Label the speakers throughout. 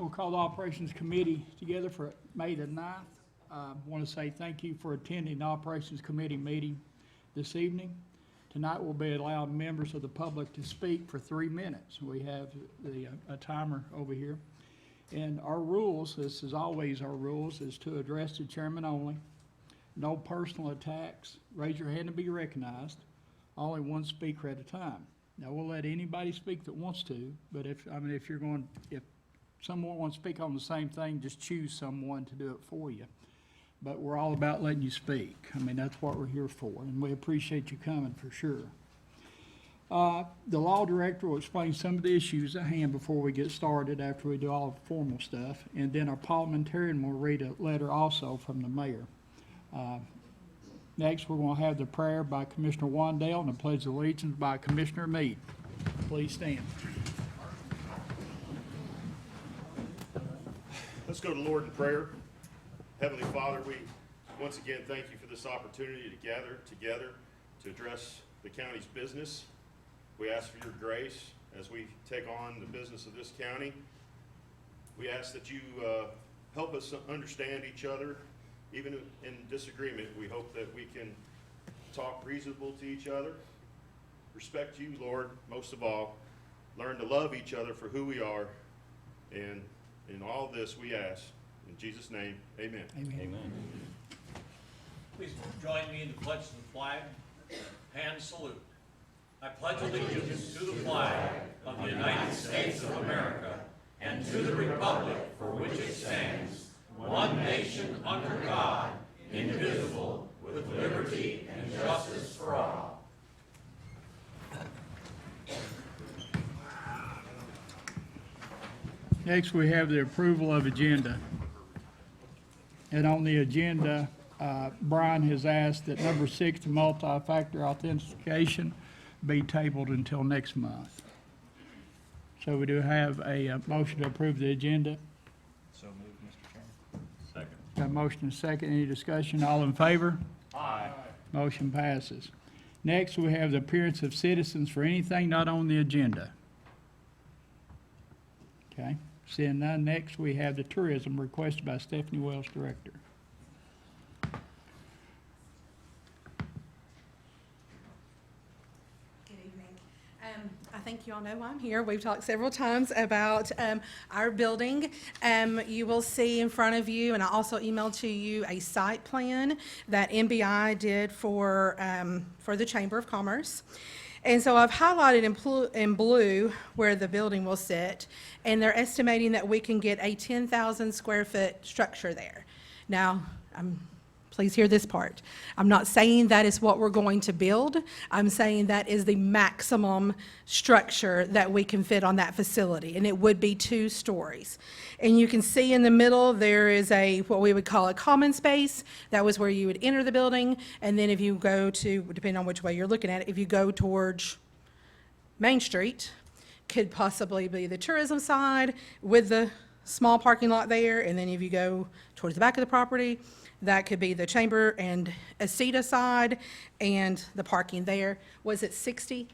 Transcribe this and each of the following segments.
Speaker 1: We'll call the Operations Committee together for May the 9th. I want to say thank you for attending the Operations Committee meeting this evening. Tonight we'll be allowing members of the public to speak for 3 minutes. We have a timer over here. And our rules, this is always our rules, is to address the chairman only. No personal attacks. Raise your hand to be recognized. Only one speaker at a time. Now we'll let anybody speak that wants to, but if someone wants to speak on the same thing, just choose someone to do it for you. But we're all about letting you speak. I mean, that's what we're here for, and we appreciate you coming for sure. The law director will explain some of the issues at hand before we get started after we do all the formal stuff, and then our parliamentarian will read a letter also from the mayor. Next, we're going to have the prayer by Commissioner Wandale and the Pledge of Allegiance by Commissioner Meade. Please stand.
Speaker 2: Let's go to the Lord in prayer. Heavenly Father, we once again thank you for this opportunity to gather together to address the county's business. We ask for your grace as we take on the business of this county. We ask that you help us understand each other. Even in disagreement, we hope that we can talk reasonable to each other, respect you, Lord, most of all, learn to love each other for who we are, and in all this we ask. In Jesus' name, amen.
Speaker 1: Amen.
Speaker 3: Amen. Please join me in the pledge to the flag. Hand salute. I pledge allegiance to the flag of the United States of America and to the republic for which it stands, one nation under God, indivisible, with liberty and justice for all.
Speaker 1: Next, we have the approval of agenda. And on the agenda, Brian has asked that number 6, the multi-factor authentication, be tabled until next month. So we do have a motion to approve the agenda.
Speaker 3: So moved, Mr. Chairman. Second.
Speaker 1: Got a motion and a second. Any discussion? All in favor?
Speaker 3: Aye.
Speaker 1: Motion passes. Next, we have the appearance of citizens for anything not on the agenda. Okay, seeing none. Next, we have the tourism requested by Stephanie Wells, Director.
Speaker 4: Good evening. I think you all know why I'm here. We've talked several times about our building. You will see in front of you, and I also emailed to you a site plan that NBI did for the Chamber of Commerce. And so I've highlighted in blue where the building will sit, and they're estimating that we can get a 10,000 square foot structure there. Now, please hear this part. I'm not saying that is what we're going to build. I'm saying that is the maximum structure that we can fit on that facility, and it would be 2 stories. And you can see in the middle there is what we would call a common space. That was where you would enter the building, and then if you go to, depending on which way you're looking at it, if you go towards Main Street, could possibly be the tourism side with the small parking lot there, and then if you go towards the back of the property, that could be the Chamber and Anesthesia side and the parking there. Was it 65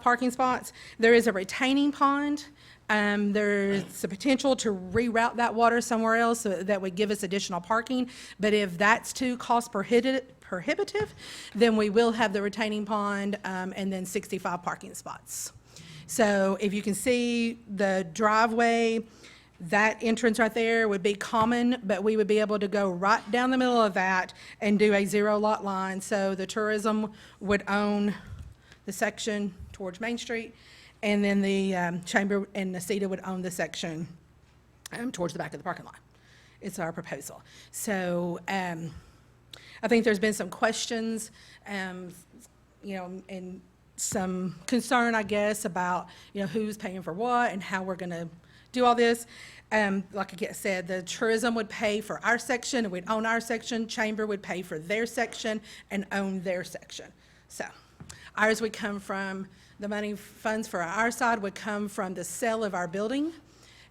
Speaker 4: parking spots? There is a retaining pond. There's a potential to reroute that water somewhere else so that would give us additional parking. But if that's too cost prohibitive, then we will have the retaining pond and then 65 parking spots. So if you can see the driveway, that entrance right there would be common, but we would be able to go right down the middle of that and do a 0 lot line. So the tourism would own the section towards Main Street, and then the Chamber and Anesthesia would own the section towards the back of the parking lot. It's our proposal. So I think there's been some questions, and some concern, I guess, about, who's paying for what and how we're going to do all this. Like I said, the tourism would pay for our section, and we'd own our section. Chamber would pay for their section and own their section. So ours would come from, the funds for our side would come from the sale of our building,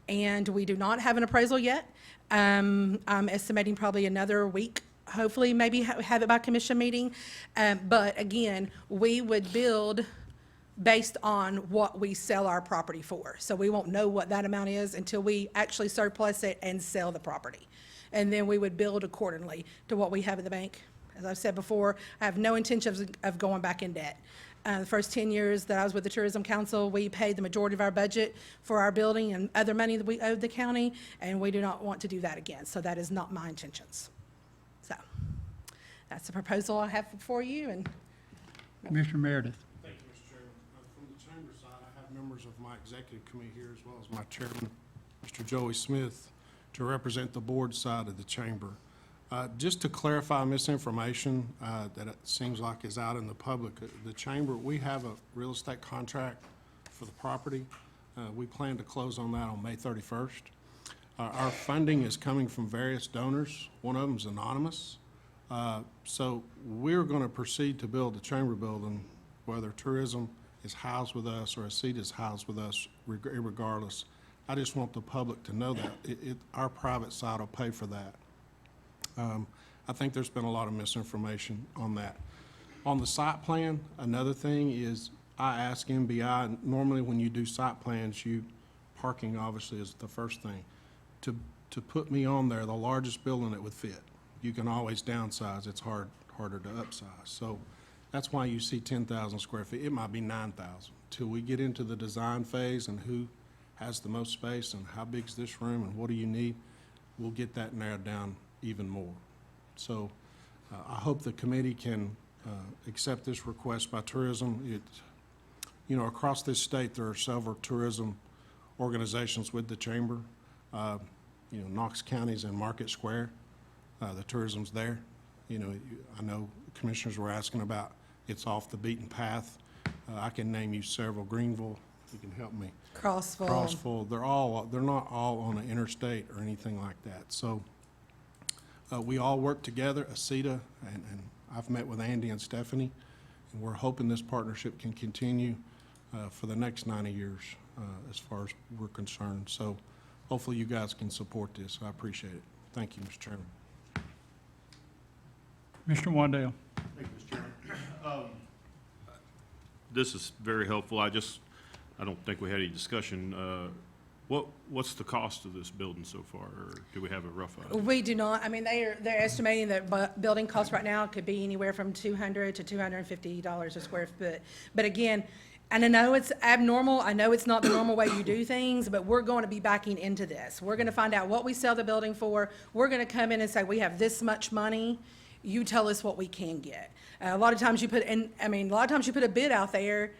Speaker 4: and we do not have an appraisal yet. I'm estimating probably another week, hopefully maybe have it by commission meeting. But again, we would build based on what we sell our property for. So we won't know what that amount is until we actually surplus it and sell the property. And then we would build accordingly to what we have in the bank. As I've said before, I have no intention of going back in debt. The first 10 years that I was with the Tourism Council, we paid the majority of our budget for our building and other money that we owed the county, and we do not want to do that again. So that is not my intentions. So that's the proposal I have for you. And
Speaker 1: Commissioner Meredith.
Speaker 5: Thank you, Mr. Chairman. From the chamber side, I have members of my executive committee here, as well as my chairman, Mr. Joey Smith, to represent the board side of the chamber. Just to clarify misinformation that it seems like is out in the public, the chamber, we have a real estate contract for the property. We plan to close on that on May 31st. Our funding is coming from various donors. One of them is anonymous. So we're going to proceed to build the chamber building, whether tourism is housed with us or a seat is housed with us, regardless. I just want the public to know that our private side will pay for that. I think there's been a lot of misinformation on that. On the site plan, another thing is I ask MBI, normally when you do site plans, parking obviously is the first thing. To put me on there, the largest building that would fit. You can always downsize, it's harder to upsize. So that's why you see 10,000 square feet. It might be 9,000. Till we get into the design phase and who has the most space and how big's this room and what do you need, we'll get that narrowed down even more. So I hope the committee can accept this request by tourism. Across this state, there are several tourism organizations with the chamber. Knox County's in Market Square. The tourism's there. I know commissioners were asking about it's off the beaten path. I can name you several. Greenville, you can help me. Crossville. They're not all on an interstate or anything like that. So we all work together, ACETA, and I've met with Andy and Stephanie, and we're hoping this partnership can continue for the next 90 years as far as we're concerned. So hopefully you guys can support this. I appreciate it. Thank you, Mr. Chairman.
Speaker 1: Commissioner Wandale.
Speaker 2: Thank you, Mr. Chairman. This is very helpful. I don't think we had any discussion. What's the cost of this building so far, or do we have a rough idea?
Speaker 4: we do not. I mean, they're estimating that building costs right now could be anywhere from $200 to $250 a square foot. But again, and I know it's abnormal. I know it's not the normal way you do things, but we're going to be backing into this. We're going to find out what we sell the building for. We're going to come in and say, we have this much money. You tell us what we can get. A lot of times you put a bid out there,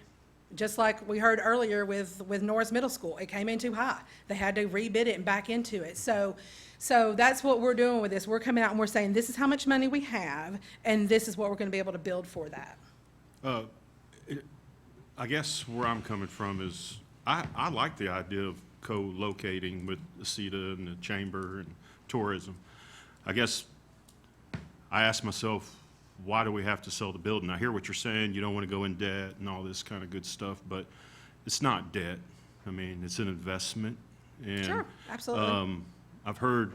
Speaker 4: just like we heard earlier with Norris Middle School. It came in too high. They had to rebid it and back into it. So that's what we're doing with this. We're coming out and we're saying, this is how much money we have, and this is what we're going to be able to build for that.
Speaker 2: I guess where I'm coming from is I like the idea of co-locating with the CETA and the chamber and tourism. I guess I ask myself, why do we have to sell the building? I hear what you're saying. You don't want to go in debt and all this kind of good stuff, but it's not debt. I mean, it's an investment. And,
Speaker 4: Sure, absolutely.
Speaker 2: I've heard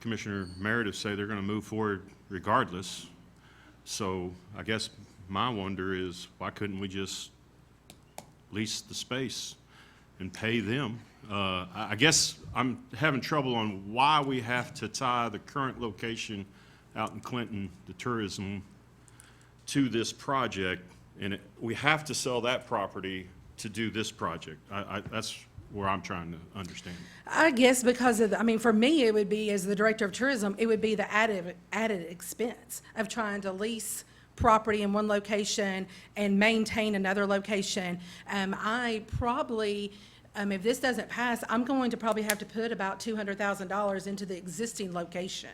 Speaker 2: Commissioner Meredith say they're going to move forward regardless. So I guess my wonder is, why couldn't we just lease the space and pay them? I guess I'm having trouble on why we have to tie the current location out in Clinton, the tourism, to this project, and we have to sell that property to do this project. That's where I'm trying to understand.
Speaker 4: I guess because of, for me, it would be, as the director of tourism, it would be the added expense of trying to lease property in one location and maintain another location. I probably, if this doesn't pass, I'm going to probably have to put about $200,000 into the existing location.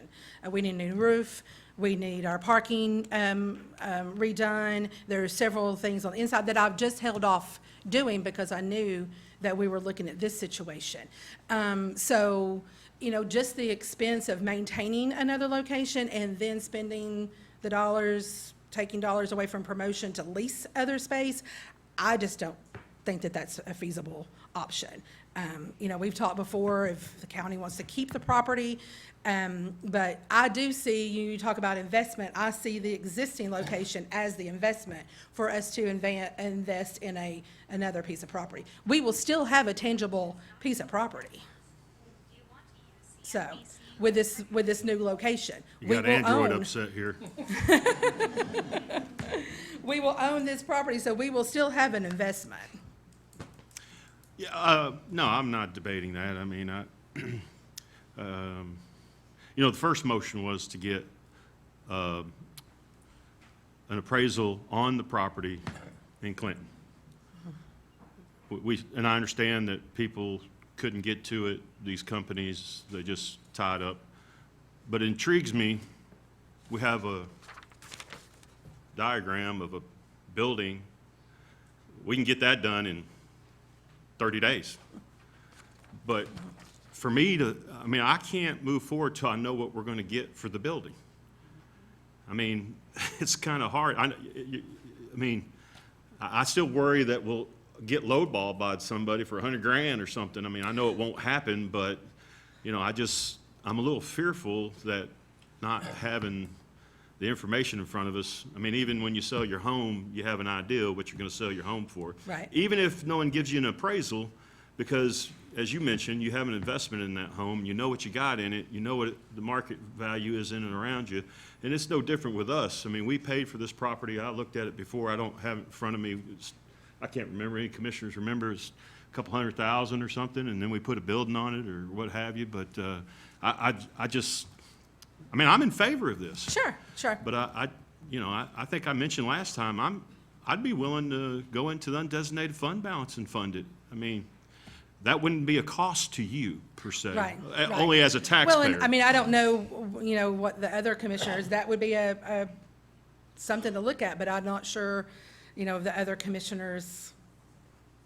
Speaker 4: We need a new roof. We need our parking redone. There are several things on the inside that I've just held off doing because I knew that we were looking at this situation. So, just the expense of maintaining another location and then spending the dollars, taking dollars away from promotion to lease other space, I just don't think that that's a feasible option. You know, we've talked before if the county wants to keep the property, but I do see, you talk about investment, I see the existing location as the investment for us to invest in another piece of property. We will still have a tangible piece of property. So, with this new location.
Speaker 2: You
Speaker 4: we
Speaker 2: got
Speaker 4: will
Speaker 2: Android
Speaker 4: own-
Speaker 2: upset here.
Speaker 4: We will own this property, so we will still have an investment.
Speaker 2: Yeah, no, I'm not debating that. I mean, you know, the first motion was to get an appraisal on the property in Clinton. And I understand that people couldn't get to it, these companies, they just tied up. But it intrigues me, we have a diagram of a building, we can get that done in 30 days. But for me I mean, I can't move forward till I know what we're gonna get for the building. I mean, it's kind of hard. I mean, I still worry that we'll get lowballed by somebody for $100 grand or something. I mean, I know it won't happen, but, you know, I'm a little fearful that not having the information in front of us, I mean, even when you sell your home, you have an idea what you're gonna sell your home for.
Speaker 4: Right.
Speaker 2: Even if no one gives you an appraisal, because as you mentioned, you have an investment in that home, you know what you got in it, you know what the market value is in and around you, and it's no different with us. I mean, we paid for this property, I looked at it before, I don't have it in front of me. I can't remember, any commissioners remember, it's a couple $100,000 or something, and then we put a building on it or what have you, but I mean, I'm in favor of this.
Speaker 4: Sure.
Speaker 2: But I think I mentioned last time, I'd be willing to go into the undesignated fund balance and fund it. I mean, that wouldn't be a cost to you, per se.
Speaker 4: Right.
Speaker 2: Only as a taxpayer.
Speaker 4: Well, and I mean, I don't know, you know, what the other commissioners, that would be something to look at, but I'm not sure, you know, the other commissioners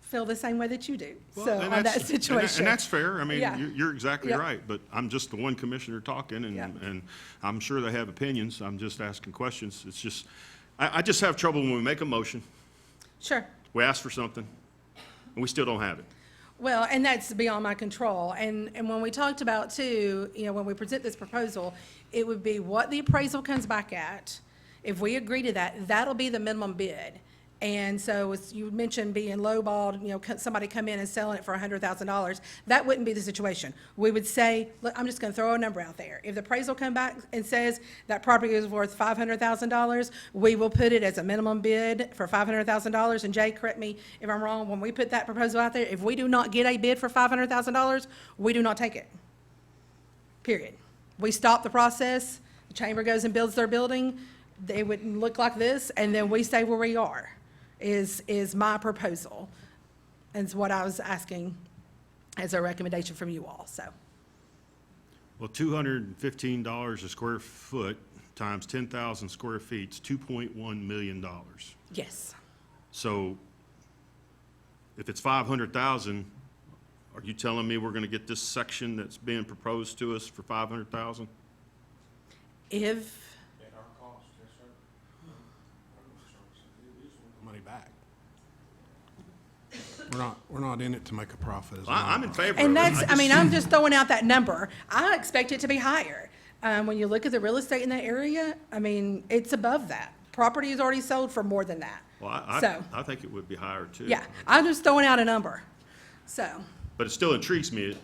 Speaker 4: feel the same way that you do,
Speaker 2: Well,
Speaker 4: so,
Speaker 2: and
Speaker 4: on that
Speaker 2: that's-
Speaker 4: situation.
Speaker 2: And that's fair. I mean,
Speaker 4: Yeah.
Speaker 2: you're exactly
Speaker 4: Yep.
Speaker 2: right, but I'm just the one commissioner talking,
Speaker 4: Yeah.
Speaker 2: and I'm sure they have opinions. I'm just asking questions. It's just, I just have trouble when we make a motion,
Speaker 4: Sure.
Speaker 2: we ask for something, and we still don't have it.
Speaker 4: Well, and that's beyond my control. And when we talked about too, you know, when we present this proposal, it would be what the appraisal comes back at. If we agree to that, that'll be the minimum bid. And so as you mentioned being lowballed, you know, somebody come in and selling it for $100,000, that wouldn't be the situation. We would say, look, I'm just gonna throw a number out there. If the appraisal come back and says that property is worth $500,000, we will put it as a minimum bid for $500,000. And Jay, correct me if I'm wrong, when we put that proposal out there, if we do not get a bid for $500,000, we do not take it. Period. We stop the process, the chamber goes and builds their building, they wouldn't look like this, and then we stay where we are, is my proposal. And it's what I was asking as a recommendation from you all, so.
Speaker 2: Well, $215 a square foot times 10,000 square feet is $2.1 million.
Speaker 4: Yes.
Speaker 2: So if it's 500,000, are you telling me we're gonna get this section that's being proposed to us for 500,000?
Speaker 4: If,
Speaker 5: At our cost, yes, sir. Money back. We're not in it to make a profit. as a
Speaker 2: I'm in
Speaker 5: nonprofit.
Speaker 2: favor of it.
Speaker 4: and that's, I
Speaker 2: just-
Speaker 4: mean, I'm just throwing out that number. I expect it to be higher. When you look at the real estate in that area, I mean, it's above that. Property is already sold for more than that.
Speaker 2: Well,
Speaker 4: So,
Speaker 2: I think it would be higher too.
Speaker 4: yeah, I'm just throwing out a number, so.
Speaker 2: But it still intrigues me.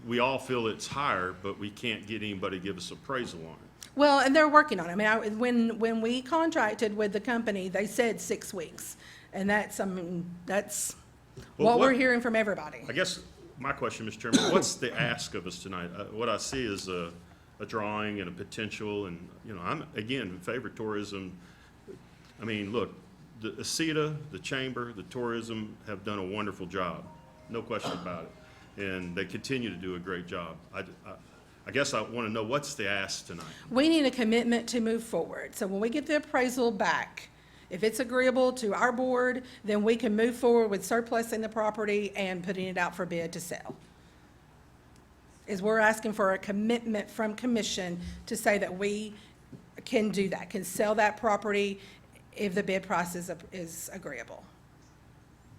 Speaker 2: We all feel it's higher, but we can't get anybody to give us appraisal on it.
Speaker 4: Well, and they're working on it. I mean, when we contracted with the company, they said 6 weeks. And that's, I mean, that's
Speaker 2: Well,
Speaker 4: what we're
Speaker 2: what-
Speaker 4: hearing from everybody.
Speaker 2: I guess my question, Mr. Chairman, what's the ask of us tonight? What I see is a drawing and a potential, and, you know, I'm, again, in favor of tourism. I mean, look, the ASETA, the Chamber, the tourism have done a wonderful job, no question about it. And they continue to do a great job. I guess I want to know, what's the ask tonight?
Speaker 4: We need a commitment to move forward. So when we get the appraisal back, if it's agreeable to our board, then we can move forward with surplusing the property and putting it out for bid to sell. Is we're asking for a commitment from commission to say that we can do that, can sell that property if the bid price is agreeable.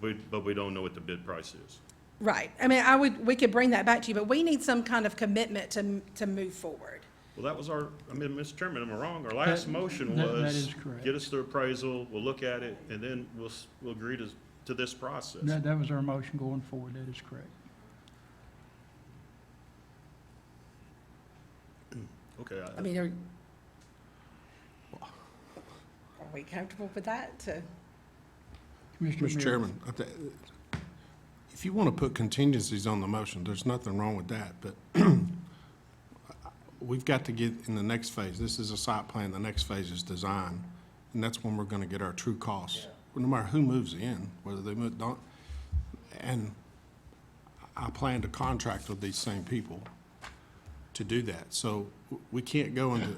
Speaker 2: but we don't know what the bid price is.
Speaker 4: Right. I mean, we could bring that back to you, but we need some kind of commitment to move forward.
Speaker 2: Well, that was Mr. Chairman, am I wrong? Our last motion
Speaker 1: that
Speaker 2: was,
Speaker 1: is correct.
Speaker 2: get us the appraisal, we'll look at it, and then we'll agree to this process.
Speaker 1: That was our motion going forward, that is correct.
Speaker 2: Okay,
Speaker 4: I mean, are we comfortable with that?
Speaker 1: Commissioner
Speaker 5: Mr.
Speaker 1: Mears.
Speaker 5: Chairman, if you want to put contingencies on the motion, there's nothing wrong with that, but we've got to get in the next phase. This is a site plan, the next phase is design, and that's when we're going to get our true costs. No matter who moves in, whether they move, don't, and I plan to contract with these same people to do that. So we can't go into,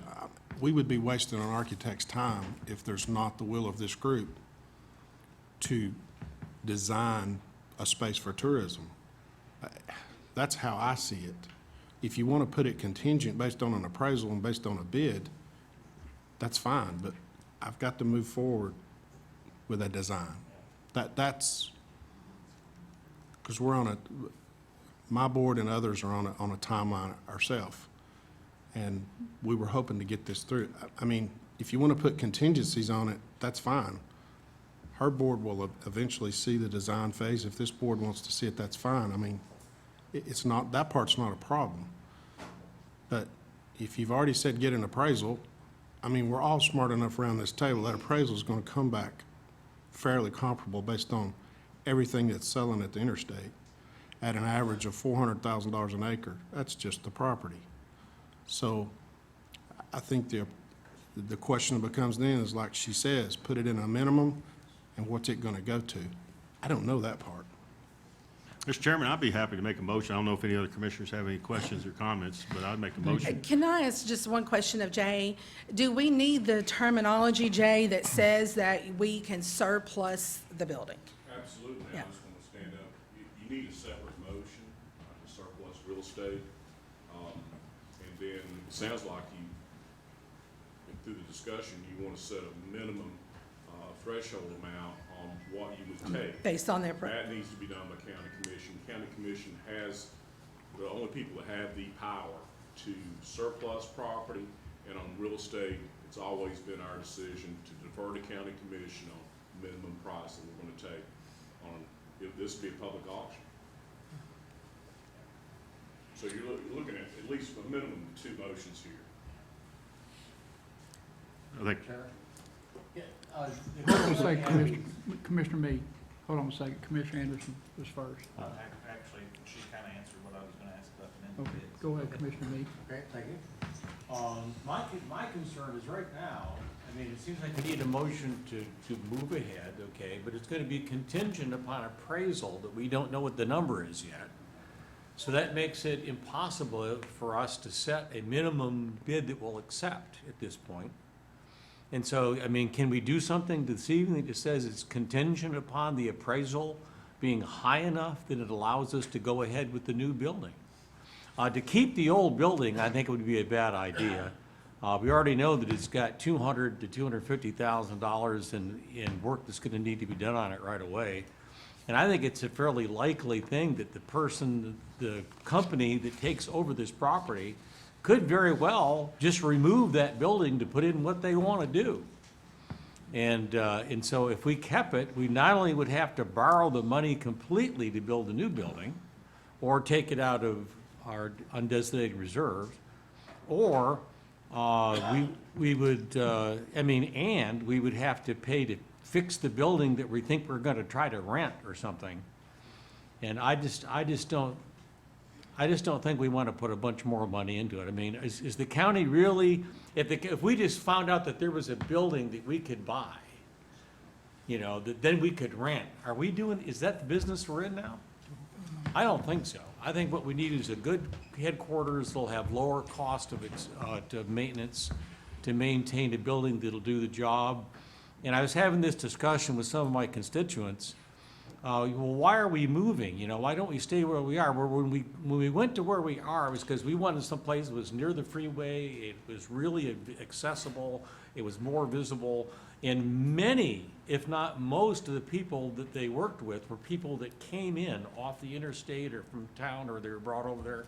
Speaker 5: we would be wasting an architect's time if there's not the will of this group to design a space for tourism. That's how I see it. If you want to put it contingent based on an appraisal and based on a bid, that's fine, but I've got to move forward with a design. That's, because we're on my board and others are on a timeline ourselves. And we were hoping to get this through. I mean, if you want to put contingencies on it, that's fine. Her board will eventually see the design phase. If this board wants to see it, that's fine. I mean, it's not, that part's not a problem. But if you've already said get an appraisal, I mean, we're all smart enough around this table, that appraisal is going to come back fairly comparable based on everything that's selling at the interstate at an average of $400,000 an acre. That's just the property. So I think the question that becomes then is, like she says, put it in a minimum, and what's it going to go to? I don't know that part.
Speaker 2: Mr. Chairman, I'd be happy to make a motion. I don't know if any other commissioners have any questions or comments, but I'd make a motion.
Speaker 4: Can I ask just one question of Jay? Do we need the terminology, Jay, that says that we can surplus the building?
Speaker 6: Absolutely.
Speaker 4: Yeah.
Speaker 6: I just want to stand up. You need a separate motion to surplus real estate. And then it sounds like you, through the discussion, you want to set a minimum threshold amount on what you would take.
Speaker 4: Based on their,
Speaker 6: That needs to be done by county commission. County commission has, the only people that have the power to surplus property, and on real estate, it's always been our decision to defer to county commission on minimum price that we're gonna take on, if this be a public auction. So you're looking at least a minimum of 2 motions here.
Speaker 2: I think,
Speaker 1: Hold on a second, Commissioner Meade. Hold on a second, Commissioner Anderson was first.
Speaker 7: Actually, she kind of answered what I was going to ask about the
Speaker 1: Okay,
Speaker 7: minimum bids.
Speaker 1: go ahead, Commissioner Meade.
Speaker 7: Okay, thank you. My concern is right now, I mean, it seems like we need a motion to move ahead, okay, but it's going to be contingent upon appraisal that we don't know what the number is yet. So that makes it impossible for us to set a minimum bid that we'll accept at this point. And so, I mean, can we do something this evening that says it's contingent upon the appraisal being high enough that it allows us to go ahead with the new building? To keep the old building, I think it would be a bad idea. We already know that it's got $200,000 to $250,000 in work that's gonna need to be done on it right away. And I think it's a fairly likely thing that the company that takes over this property could very well just remove that building to put in what they want to do. And so if we kept it, we not only would have to borrow the money completely to build a new building, or take it out of our undesignated reserves, or we would, and we would have to pay to fix the building that we think we're going to try to rent or something. And I just don't think we want to put a bunch more money into it. I mean, is the county really, if we just found out that there was a building that we could buy, you know, that then we could rent, is that the business we're in now? I don't think so. I think what we need is a good headquarters that'll have lower cost to maintenance, to maintain a building that'll do the job. And I was having this discussion with some of my constituents. Well, why are we moving? You know, why don't we stay where we are? When we went to where we are, it was because we wanted someplace that was near the freeway. It was really accessible. It was more visible. And many if not most of the people that they worked with were people that came in off the interstate or from town, or they were brought over there.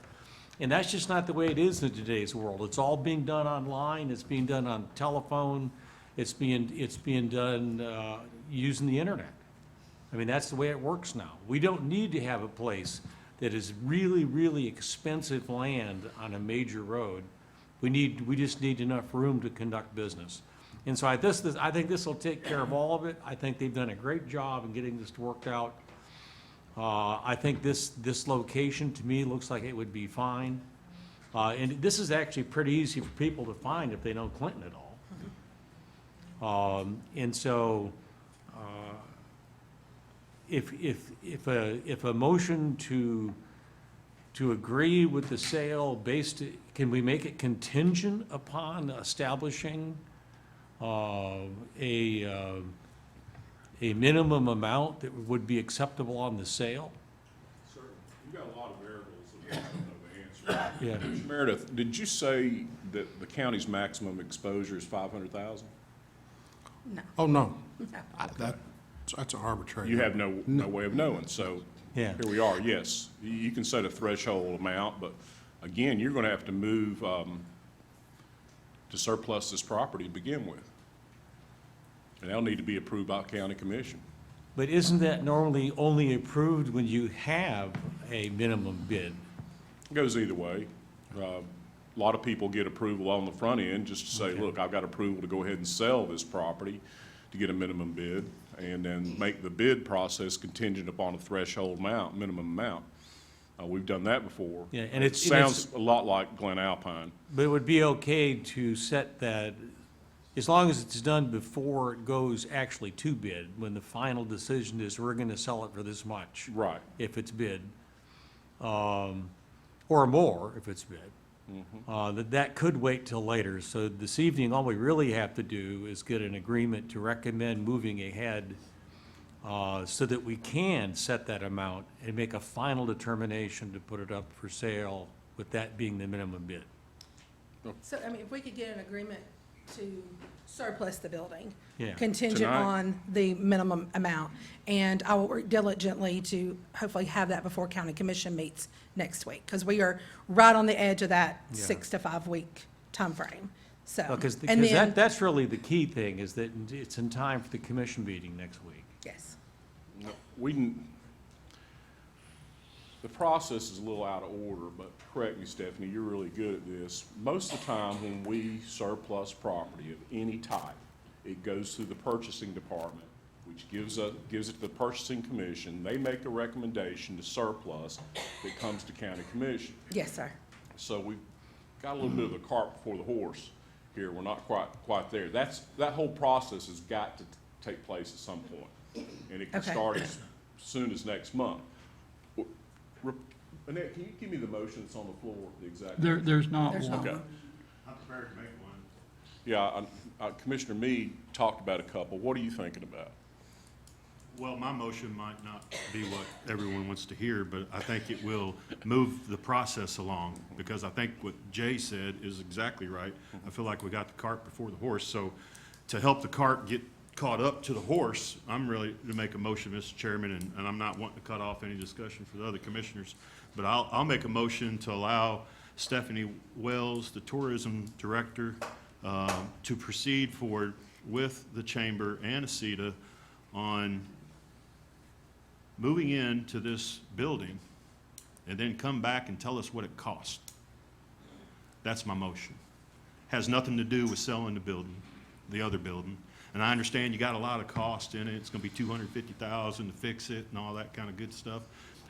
Speaker 7: And that's just not the way it is in today's world. It's all being done online, it's being done on telephone, it's being done using the internet. I mean, that's the way it works now. We don't need to have a place that is really, really expensive land on a major road. We just need enough room to conduct business. And so I think this will take care of all of it. I think they've done a great job in getting this worked out. I think this location, to me, looks like it would be fine. And this is actually pretty easy for people to find if they know Clinton at all. And so, if a motion to agree with the sale can we make it contingent upon establishing a minimum amount that would be acceptable on the sale?
Speaker 6: Certainly. You've got a lot of variables that we don't know the answer.
Speaker 7: Yeah.
Speaker 6: Mr. Meredith, did you say that the county's maximum exposure is 500,000?
Speaker 4: No.
Speaker 5: Oh, no.
Speaker 4: No.
Speaker 5: That's arbitrary.
Speaker 6: You have no way of knowing, so
Speaker 7: Yeah.
Speaker 6: here we are, yes. You can set a threshold amount, but again, you're gonna have to move to surplus this property to begin with. And that'll need to be approved by county commission.
Speaker 7: But isn't that normally only approved when you have a minimum bid?
Speaker 6: It goes either way. A lot of people get approval on the front end just to say,
Speaker 7: Okay.
Speaker 6: look, I've got approval to go ahead and sell this property to get a minimum bid, and then make the bid process contingent upon a threshold amount, minimum amount. We've done that before.
Speaker 7: Yeah, and it's-
Speaker 6: Sounds a lot like Glen Alpine.
Speaker 7: But it would be okay to set that, as long as it's done before it goes actually to bid, when the final decision is, we're gonna sell it for this much.
Speaker 6: Right.
Speaker 7: If it's bid, or more if it's bid. That could wait till later. So this evening, all we really have to do is get an agreement to recommend moving ahead so that we can set that amount and make a final determination to put it up for sale, with that being the minimum bid.
Speaker 4: So, I mean, if we could get an agreement to surplus the building.
Speaker 7: Yeah.
Speaker 4: Contingent
Speaker 6: Tonight?
Speaker 4: on the minimum amount. And I will work diligently to hopefully have that before county commission meets next week. Because we are right on the edge of that
Speaker 7: Yeah.
Speaker 4: 6 to 5 week timeframe. So,
Speaker 7: Because
Speaker 4: and then,
Speaker 7: that's really the key thing, is that it's in time for the commission meeting next week.
Speaker 4: yes.
Speaker 6: No, we didn't, the process is a little out of order, but correct me, Stephanie, you're really good at this. Most of the time, when we surplus property of any type, it goes through the purchasing department, which gives it to the purchasing commission. They make a recommendation to surplus that comes to county commission.
Speaker 4: Yes, sir.
Speaker 6: So we've got a little bit of the cart before the horse here. We're not quite there. That whole process has got to take place at some point, and it can
Speaker 4: Okay.
Speaker 6: start as soon as next month. Annette, can you give me the motion that's on the floor, the exact?
Speaker 1: There's not
Speaker 4: There's
Speaker 1: one.
Speaker 4: not
Speaker 6: Okay.
Speaker 4: one.
Speaker 2: I'm prepared to make one.
Speaker 6: Yeah, Commissioner Meade talked about a couple. What are you thinking about?
Speaker 2: Well, my motion might not be what everyone wants to hear, but I think it will move the process along, because I think what Jay said is exactly right. I feel like we got the cart before the horse, so to help the cart get caught up to the horse, I'm really to make a motion, Mr. Chairman, and I'm not wanting to cut off any discussion for the other commissioners, but I'll make a motion to allow Stephanie Wells, the tourism director, to proceed forward with the chamber and ASETA on moving into this building, and then come back and tell us what it cost. That's my motion. Has nothing to do with selling the building, the other building. And I understand you got a lot of cost in it. It's gonna be $250,000 to fix it and all that kind of good stuff.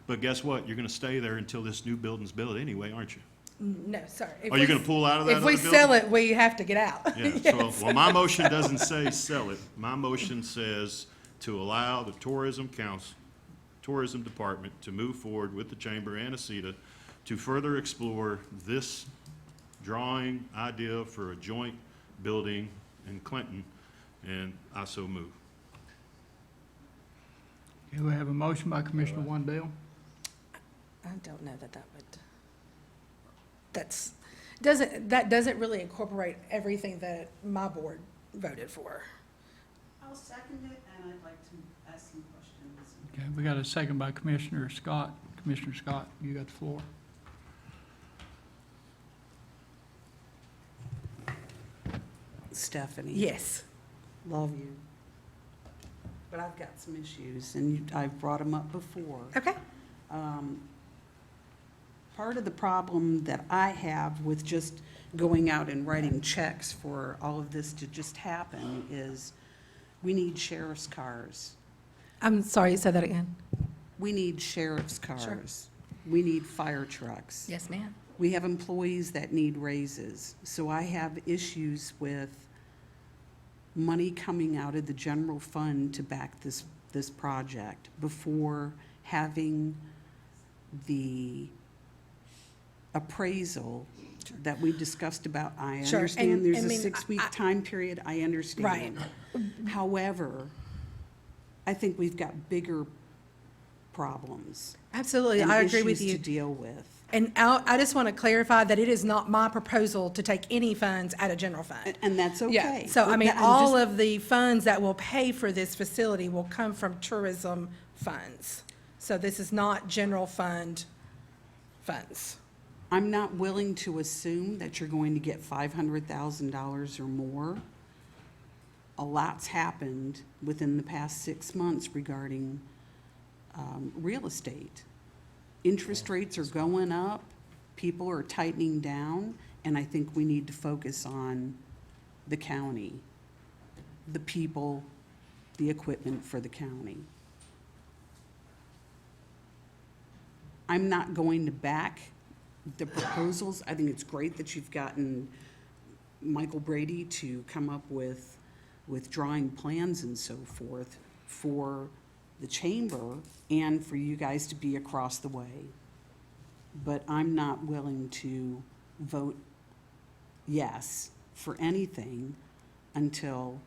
Speaker 2: But guess what? You're gonna stay there until this new building's built anyway, aren't you?
Speaker 4: No, sir. If
Speaker 2: Are you
Speaker 4: we-
Speaker 2: gonna pull out of that
Speaker 4: If
Speaker 2: other
Speaker 4: we
Speaker 2: building?
Speaker 4: sell it, we have to get out.
Speaker 2: Yeah,
Speaker 4: Yes.
Speaker 2: well, my motion doesn't say sell it. My motion says to allow the tourism department to move forward with the chamber and ASETA to further explore this drawing idea for a joint building in Clinton, and I so move.
Speaker 1: Okay, we have a motion by Commissioner Wandale.
Speaker 4: I don't know that would, that doesn't really incorporate everything that my board voted for.
Speaker 8: I'll second it, and and I'd like to ask some questions.
Speaker 1: Okay, we got a second by Commissioner Scott. Commissioner Scott, you got the floor.
Speaker 8: Stephanie.
Speaker 4: Yes.
Speaker 8: Love you. But I've got some issues, and I've brought them up before.
Speaker 4: Okay.
Speaker 8: Part of the problem that I have with just going out and writing checks for all of this to just happen is we need sheriff's cars.
Speaker 4: I'm sorry, say that again.
Speaker 8: We need sheriff's cars. We need fire trucks.
Speaker 4: Yes, ma'am.
Speaker 8: We have employees that need raises. So I have issues with money coming out of the general fund to back this project before having the appraisal that we discussed about. I
Speaker 4: Sure,
Speaker 8: understand
Speaker 4: and-
Speaker 8: there's
Speaker 4: I
Speaker 8: a
Speaker 4: mean,
Speaker 8: 6-week time period, I understand. However, I think we've got bigger problems.
Speaker 4: Absolutely,
Speaker 8: and
Speaker 4: I agree with
Speaker 8: issues
Speaker 4: you.
Speaker 8: to deal with.
Speaker 4: And I just want to clarify that it is not my proposal to take any funds out of general fund.
Speaker 8: And that's okay.
Speaker 4: Yeah, so I mean,
Speaker 8: I'm
Speaker 4: all
Speaker 8: just-
Speaker 4: of the funds that will pay for this facility will come from tourism funds. So this is not general fund funds.
Speaker 8: I'm not willing to assume that you're going to get $500,000 or more. A lot's happened within the past 6 months regarding real estate. Interest rates are going up, people are tightening down, and I think we need to focus on the county, the people, the equipment for the county. I'm not going to back the proposals. I think it's great that you've gotten Michael Brady to come up with drawing plans and so forth for the chamber and for you guys to be across the way. But I'm not willing to vote yes for anything until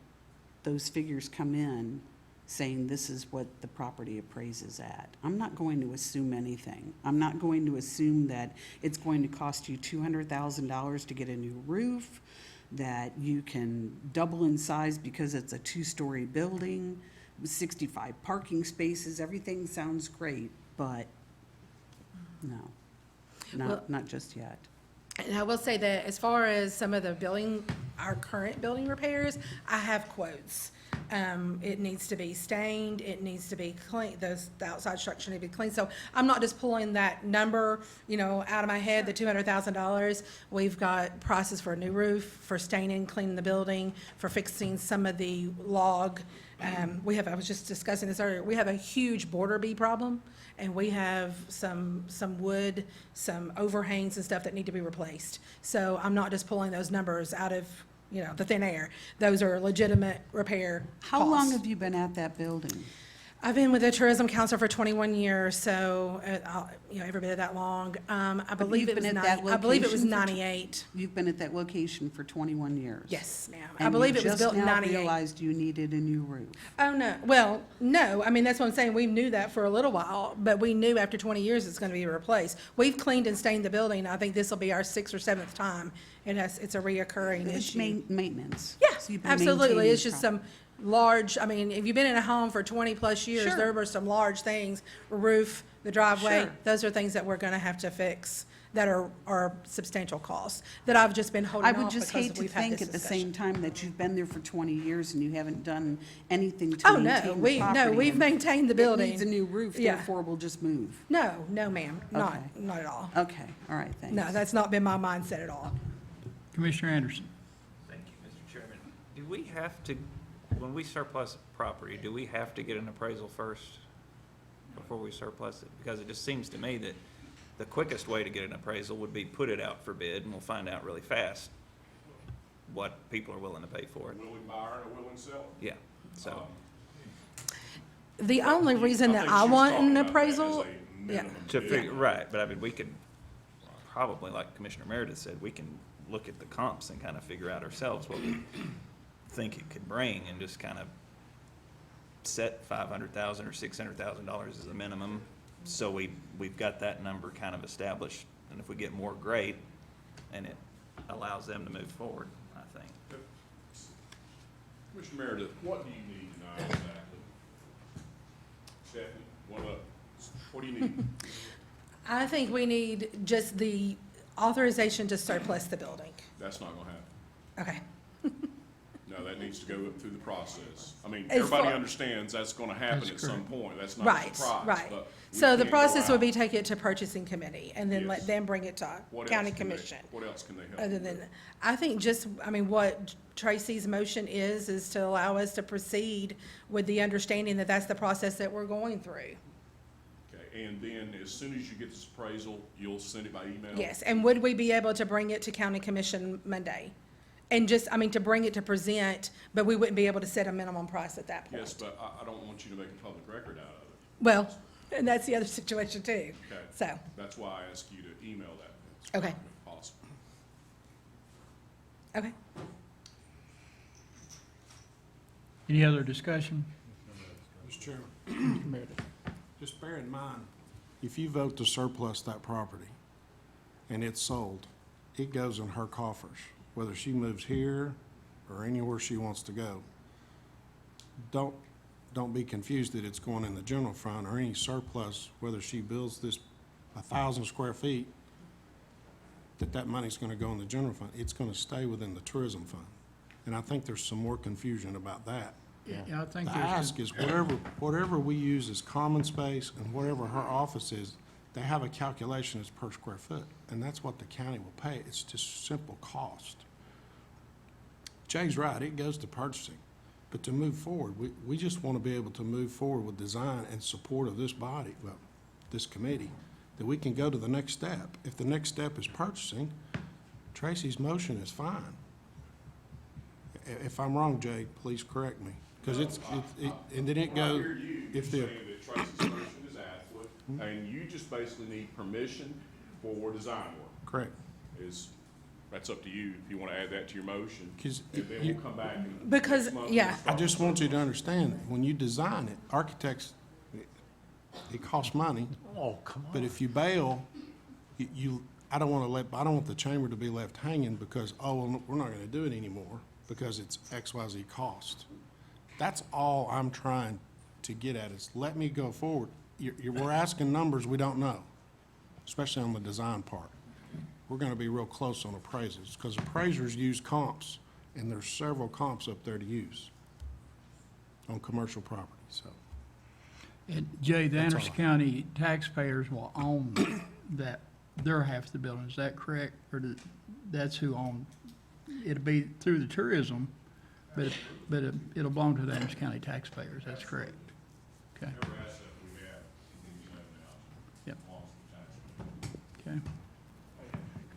Speaker 8: those figures come in saying this is what the property appraises at. I'm not going to assume anything. I'm not going to assume that it's going to cost you $200,000 to get a new roof, that you can double in size because it's a 2-story building with 65 parking spaces. Everything sounds great, but no,
Speaker 4: Well-
Speaker 8: not just yet.
Speaker 4: And I will say that as far as some of the building, our current building repairs, I have quotes. It needs to be stained, it needs to be clean, the outside structure need to be clean. So I'm not just pulling that number, out of my head, the $200,000. We've got prices for a new roof, for staining, cleaning the building, for fixing some of the log. I was just discussing this earlier, we have a huge border bee problem, and we have some wood, some overhangs and stuff that need to be replaced. So I'm not just pulling those numbers out of, the thin air. Those are legitimate repair
Speaker 8: How long
Speaker 4: costs.
Speaker 8: have you been at that building?
Speaker 4: I've been with the Tourism Council for 21 years, so, every bit of that long. I believe
Speaker 8: you've
Speaker 4: it was
Speaker 8: been at that
Speaker 4: I believe it was
Speaker 8: location for
Speaker 4: 98.
Speaker 8: You've been at that location for 21 years?
Speaker 4: Yes, ma'am. I
Speaker 8: And
Speaker 4: believe
Speaker 8: you
Speaker 4: it was built in
Speaker 8: just now
Speaker 4: 98.
Speaker 8: realized you needed a new roof.
Speaker 4: Oh, no. Well, no. I mean, that's what I'm saying. We knew that for a little while, but we knew after 20 years it's going to be replaced. We've cleaned and stained the building. I think this will be our 6th or 7th time. It's a reoccurring
Speaker 8: It's
Speaker 4: issue.
Speaker 8: maintenance.
Speaker 4: Yeah,
Speaker 8: So you've been
Speaker 4: absolutely.
Speaker 8: maintaining
Speaker 4: It's just some large, I mean, if you've been in a home for 20-plus years,
Speaker 8: Sure.
Speaker 4: there were some large things, roof, the driveway.
Speaker 8: Sure.
Speaker 4: Those are things that we're going to have to fix that are substantial costs that I've just been holding
Speaker 8: I
Speaker 4: off
Speaker 8: would just
Speaker 4: because
Speaker 8: hate to
Speaker 4: we've had
Speaker 8: think
Speaker 4: this
Speaker 8: at the
Speaker 4: discussion.
Speaker 8: same time that you've been there for 20 years and you haven't done anything to
Speaker 4: Oh,
Speaker 8: maintain
Speaker 4: no.
Speaker 8: the property.
Speaker 4: We've
Speaker 8: and
Speaker 4: maintained the
Speaker 8: It
Speaker 4: building.
Speaker 8: needs a new roof,
Speaker 4: Yeah.
Speaker 8: therefore we'll just move.
Speaker 4: No, ma'am. Not
Speaker 8: Okay.
Speaker 4: at all.
Speaker 8: Okay, all right, thanks.
Speaker 4: No, that's not been my mindset at all.
Speaker 1: Commissioner Anderson.
Speaker 9: Thank you, Mr. Chairman. Do we have to, when we surplus property, do we have to get an appraisal first before we surplus it? Because it just seems to me that the quickest way to get an appraisal would be put it out for bid, and we'll find out really fast what people are willing to pay for
Speaker 6: A
Speaker 9: it.
Speaker 6: willing buyer and a willing seller.
Speaker 9: Yeah, so,
Speaker 4: The only reason that
Speaker 6: think
Speaker 4: I
Speaker 6: she's
Speaker 4: want
Speaker 6: talking
Speaker 4: an
Speaker 6: about that
Speaker 4: appraisal,
Speaker 6: as a minimum
Speaker 9: to
Speaker 6: bid.
Speaker 9: figure, right, but I mean, we could probably, like Commissioner Meredith said, we can look at the comps and kind of figure out ourselves what we think it could bring and just kind of set $500,000 or $600,000 as a minimum. So we've got that number kind of established, and if we get more, great, and it allows them to move forward, I think.
Speaker 6: Commissioner Meredith, what do you need tonight exactly? Stephanie, what do you need?
Speaker 4: I think we need just the authorization to surplus the building.
Speaker 6: That's not gonna happen.
Speaker 4: Okay.
Speaker 6: No, that needs to go through the process. I mean,
Speaker 4: As
Speaker 6: everybody
Speaker 4: far-
Speaker 6: understands that's gonna happen
Speaker 1: That's
Speaker 6: at some
Speaker 1: correct.
Speaker 6: point. That's not a
Speaker 4: Right,
Speaker 6: surprise.
Speaker 4: right.
Speaker 6: but we
Speaker 4: So the
Speaker 6: can't go
Speaker 4: process would be
Speaker 6: out.
Speaker 4: take it to purchasing committee and then let
Speaker 6: Yes.
Speaker 4: them bring it to
Speaker 6: What else
Speaker 4: county
Speaker 6: can they-
Speaker 4: commission.
Speaker 6: What else can they help?
Speaker 4: Other
Speaker 6: you
Speaker 4: than,
Speaker 6: with?
Speaker 4: I think just, I mean, what Tracy's motion is to allow us to proceed with the understanding that that's the process that we're going through.
Speaker 6: Okay, and then as soon as you get this appraisal, you'll send it by email?
Speaker 4: Yes, and would we be able to bring it to county commission Monday? And just, I mean, to bring it to present, but we wouldn't be able to set a minimum price at that point.
Speaker 6: Yes, but I don't want you to make a public record out of it.
Speaker 4: Well, and that's the other situation too.
Speaker 6: Okay.
Speaker 4: So,
Speaker 6: That's why I asked you to email that.
Speaker 4: Okay.
Speaker 6: If possible.
Speaker 4: okay.
Speaker 1: Any other discussion?
Speaker 5: Mr. Chairman,
Speaker 1: Mr. Meredith?
Speaker 5: just bear in mind, if you vote to surplus that property and it's sold, it goes in her coffers, whether she moves here or anywhere she wants to go. Don't be confused that it's going in the general fund or any surplus, whether she builds this 1,000 square feet, that money's gonna go in the general fund. It's gonna stay within the tourism fund. And I think there's some more confusion about that.
Speaker 1: Yeah, I think
Speaker 5: The
Speaker 1: there's,
Speaker 5: ask is whatever we use as common space and whatever her office is, they have a calculation as per square foot, and that's what the county will pay. It's just simple cost. Jay's right, it goes to purchasing, but to move forward, we just want to be able to move forward with design and support of this body, well, this committee, that we can go to the next step. If the next step is purchasing, Tracy's motion is fine. If I'm wrong, Jay, please correct me, because and then it
Speaker 6: I
Speaker 5: goes,
Speaker 6: hear you, you're
Speaker 5: if the,
Speaker 6: saying that Tracy's motion is adequate, and you just basically need permission for design work.
Speaker 5: correct.
Speaker 6: That's up to you, if you want to add that to your motion.
Speaker 5: 'Cause
Speaker 6: And then
Speaker 5: you-
Speaker 6: we'll come back and.
Speaker 4: Because-
Speaker 6: next month
Speaker 4: yeah.
Speaker 6: we'll
Speaker 5: I
Speaker 6: start.
Speaker 5: just want you to understand, when you design it, architects, it costs money,
Speaker 7: Oh, come
Speaker 5: but if you bail, I don't want the chamber to be left hanging because, oh, well, we're not gonna do it anymore because it's XYZ cost. That's all I'm trying to get at, is let me go forward. We're asking numbers we don't know, especially on the design part. We're gonna be real close on appraisals, because appraisers use comps, and there's several comps up there to use on commercial property, so.
Speaker 1: and Jay, the
Speaker 5: That's
Speaker 1: Anderson
Speaker 5: all.
Speaker 1: County taxpayers will own that, their half of the building, is that correct? Or that's who own, it'll be through the tourism, but it'll belong to the Anderson County taxpayers, that's correct? Okay,
Speaker 6: Every asset we have, you know, now,
Speaker 1: Yep.
Speaker 6: belongs to the taxpayer.
Speaker 1: okay.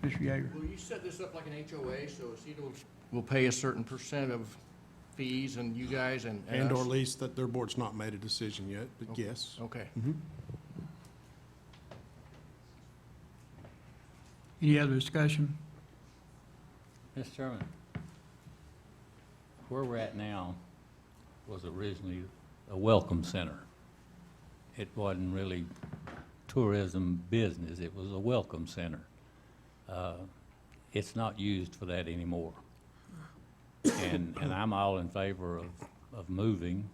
Speaker 1: Commissioner Yeager?
Speaker 10: Will you set this up like an HOA, so CEDA will pay a certain percent of fees and you guys and
Speaker 5: And or
Speaker 10: us?
Speaker 5: least that their board's not made a decision yet, but yes.
Speaker 10: Okay.
Speaker 1: Any other discussion?
Speaker 11: Mr. Chairman, where we're at now was originally a welcome center. It wasn't really tourism business, it was a welcome center. It's not used for that anymore. And I'm all in favor of moving,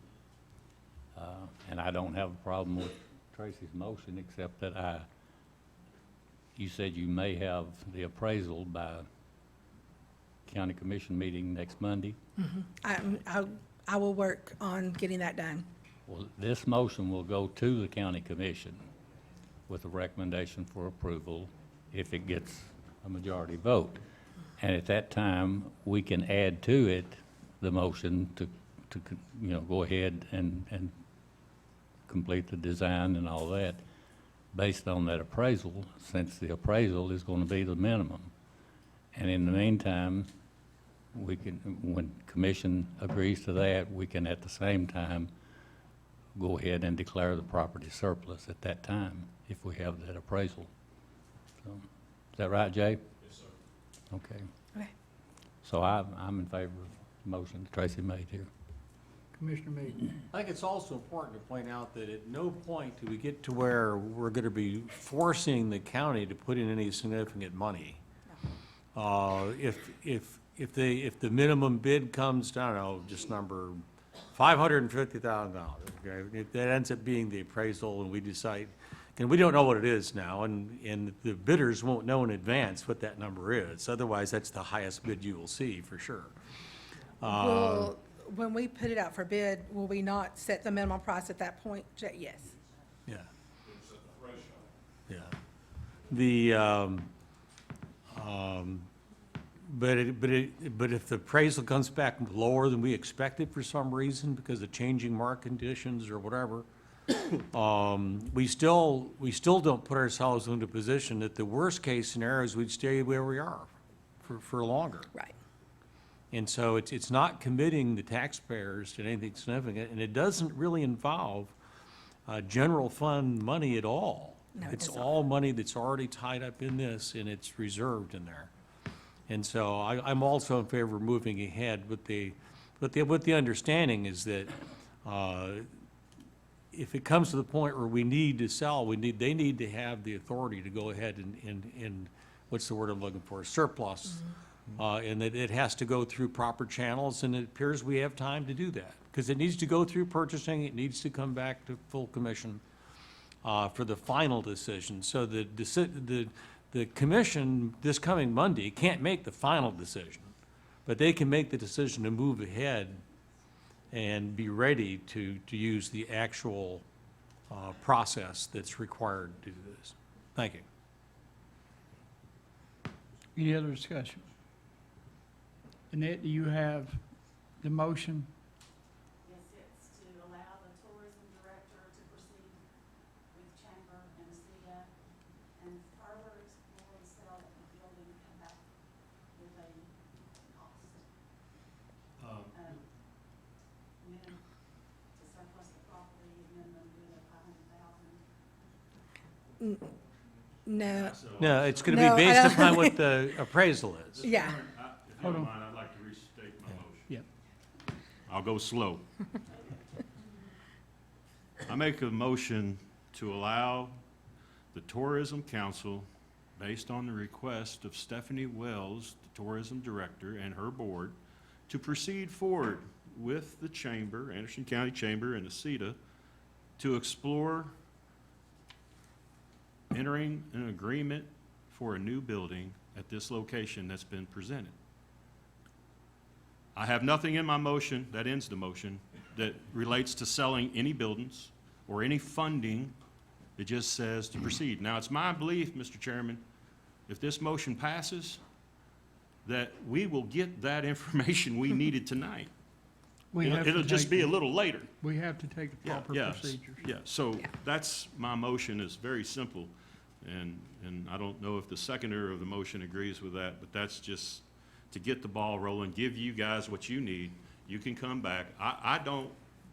Speaker 11: and I don't have a problem with Tracy's motion, except that you said you may have the appraisal by county commission meeting next Monday.
Speaker 4: I will work on getting that done.
Speaker 11: Well, this motion will go to the county commission with a recommendation for approval if it gets a majority vote. And at that time, we can add to it the motion to go ahead and complete the design and all that based on that appraisal, since the appraisal is going to be the minimum. And in the meantime, we can, when commission agrees to that, we can at the same time go ahead and declare the property surplus at that time if we have that appraisal. So, is that right, Jay?
Speaker 6: Yes, sir.
Speaker 11: Okay.
Speaker 4: Okay.
Speaker 11: So I'm in favor of the motion that Tracy made here.
Speaker 1: Commissioner Mead?
Speaker 7: I think it's also important to point out that at no point do we get to where we're gonna be forcing the county to put in any significant money. If the minimum bid comes down, I don't know, just number $550,000, okay? That ends up being the appraisal, and we decide, and we don't know what it is now, and the bidders won't know in advance what that number is. Otherwise, that's the highest bid you will see, for sure.
Speaker 4: Will, when we put it out for bid, will we not set the minimum price at that point? Yes.
Speaker 7: Yeah. Yeah. The, but if the appraisal comes back lower than we expected for some reason, because of changing market conditions or whatever, we still don't put ourselves into a position that the worst-case scenario is we'd stay where we are for longer.
Speaker 4: Right.
Speaker 7: And so it's not committing the taxpayers to anything significant, and it doesn't really involve general fund money at all.
Speaker 4: No, it
Speaker 7: It's
Speaker 4: does not.
Speaker 7: all money that's already tied up in this, and it's reserved in there. And so I'm also in favor of moving ahead with the understanding is that if it comes to the point where we need to sell, they need to have the authority to go ahead and what's the word I'm looking for, surplus. And that it has to go through proper channels, and it appears we have time to do that. Because it needs to go through purchasing, it needs to come back to full commission for the final decision. So the commission, this coming Monday, can't make the final decision, but they can make the decision to move ahead and be ready to use the actual process that's required to do this. Thank you.
Speaker 1: Any other discussion? Annette, do you have the motion?
Speaker 8: Yes, it's to allow the tourism director to proceed with Chamber, Anesthesia, and further explore the sale of the building and come back with a cost. And then to surplus the property, and then do the $500,000.
Speaker 4: No,
Speaker 7: No, it's going to
Speaker 4: No,
Speaker 7: be
Speaker 4: I
Speaker 7: based
Speaker 4: don't-
Speaker 7: upon what the appraisal is.
Speaker 4: yeah.
Speaker 2: If
Speaker 1: Hold
Speaker 2: you don't
Speaker 1: on.
Speaker 2: mind, I'd like to restate my motion.
Speaker 1: Yep.
Speaker 2: I'll go slow. I make a motion to allow the Tourism Council, based on the request of Stephanie Wells, the Tourism Director, and her board, to proceed forward with the Chamber, Anderson County Chamber and the CETA, to explore entering an agreement for a new building at this location that's been presented. I have nothing in my motion, that ends the motion, that relates to selling any buildings or any funding. It just says to proceed. Now, it's my belief, Mr. Chairman, if this motion passes, that we will get that information we needed tonight.
Speaker 1: We have to
Speaker 2: It'll just
Speaker 1: take
Speaker 2: be
Speaker 1: the-
Speaker 2: a little later.
Speaker 1: We have to take the proper
Speaker 2: Yes,
Speaker 1: procedures.
Speaker 2: yeah, so
Speaker 4: Yeah.
Speaker 2: that's, my motion is very simple, and I don't know if the seconder of the motion agrees with that, but that's just to get the ball rolling, give you guys what you need. You can come back. I don't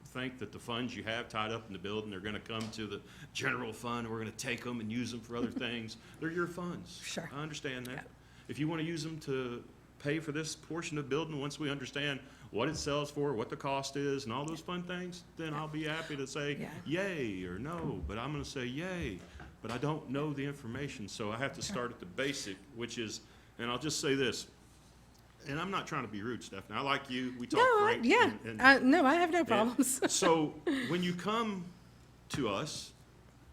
Speaker 2: think that the funds you have tied up in the building are gonna come to the general fund, we're gonna take them and use them for other things. They're your funds.
Speaker 4: Sure.
Speaker 2: I understand
Speaker 4: Yeah.
Speaker 2: that. If you wanna use them to pay for this portion of the building, once we understand what it sells for, what the cost is, and all those fun things, then I'll be happy to say
Speaker 4: Yeah.
Speaker 2: yay or no, but I'm gonna say yay. But I don't know the information, so I have to start at the basic, which is, and I'll just say this, and I'm not trying to be rude, Stephanie, I like you, we talk
Speaker 4: No,
Speaker 2: great.
Speaker 4: yeah. No, I have no problems.
Speaker 2: So, when you come to us,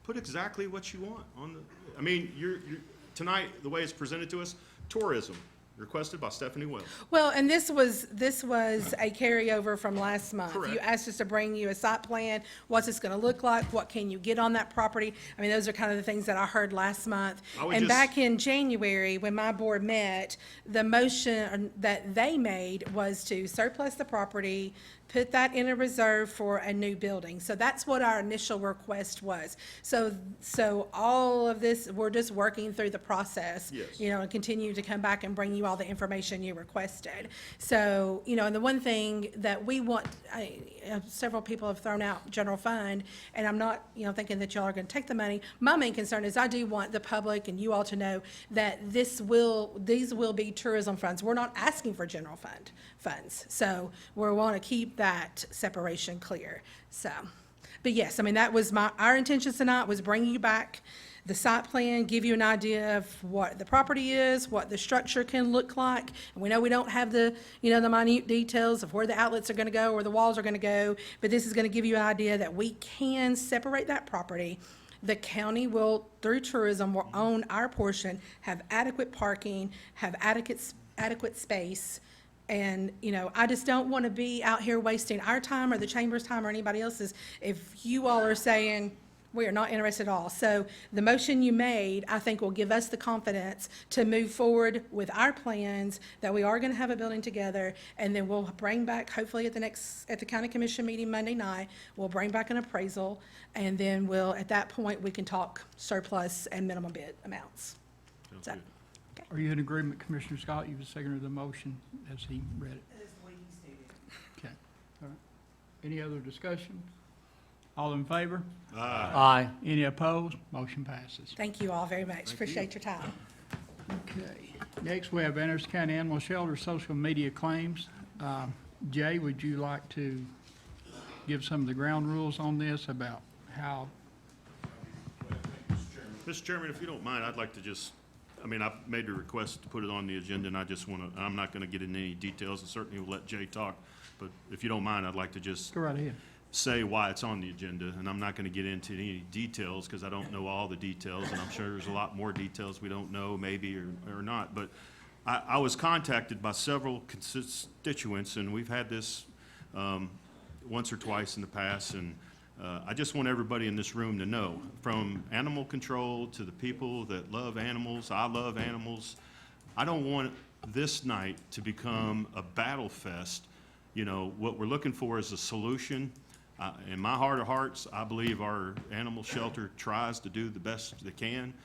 Speaker 2: put exactly what you want on the, I mean, tonight, the way it's presented to us, tourism, requested by Stephanie Wells.
Speaker 4: Well, and this was a carryover from last month.
Speaker 2: Correct.
Speaker 4: You asked us to bring you a site plan. What's this gonna look like? What can you get on that property? I mean, those are kind of the things that I heard last month.
Speaker 2: I would
Speaker 4: And
Speaker 2: just-
Speaker 4: back in January, when my board met, the motion that they made was to surplus the property, put that in a reserve for a new building. So that's what our initial request was. So all of this, we're just working through the process.
Speaker 2: Yes.
Speaker 4: You know, and continue to come back and bring you all the information you requested. So, you know, and the one thing that we want, several people have thrown out general fund, and I'm not, you know, thinking that y'all are gonna take the money. My main concern is I do want the public and you all to know that these will be tourism funds. We're not asking for general funds. So we want to keep that separation clear, so. But yes, I mean, that was our intention tonight, was bring you back the site plan, give you an idea of what the property is, what the structure can look like. And we know we don't have the, the minute details of where the outlets are gonna go or the walls are gonna go, but this is gonna give you an idea that we can separate that property. The county will, through tourism, will own our portion, have adequate parking, have adequate space. And, I just don't want to be out here wasting our time or the chamber's time or anybody else's if you all are saying we are not interested at all. So the motion you made, I think, will give us the confidence to move forward with our plans, that we are going to have a building together, and then we'll bring back, hopefully at the county commission meeting Monday night, we'll bring back an appraisal, and then at that point, we can talk surplus and minimum bid amounts.
Speaker 2: Sounds
Speaker 4: So-
Speaker 2: good.
Speaker 1: Are you in agreement, Commissioner Scott? You seconded the motion as he read it. Okay, all right. Any other discussion? All in favor?
Speaker 10: Aye.
Speaker 1: Any opposed? Motion passes.
Speaker 4: Thank you all very much. Appreciate your time.
Speaker 1: Okay, next we have Anderson County Animal Shelter social media claims. Jay, would you like to give some of the ground rules on this about how?
Speaker 2: Mr. Chairman, if you don't mind, I'd like to I've made a request to put it on the agenda, and I'm not gonna get into any details, and certainly will let Jay talk, but if you don't mind, I'd like to just
Speaker 1: Go right ahead.
Speaker 2: say why it's on the agenda, and I'm not gonna get into any details, because I don't know all the details, and I'm sure there's a lot more details we don't know, maybe, or not, but I was contacted by several constituents, and we've had this once or twice in the past, and I just want everybody in this room to know, from animal control to the people that love animals, I love animals, I don't want this night to become a battle fest. What we're looking for is a solution. In my heart of hearts, I believe our animal shelter tries to do the best they can.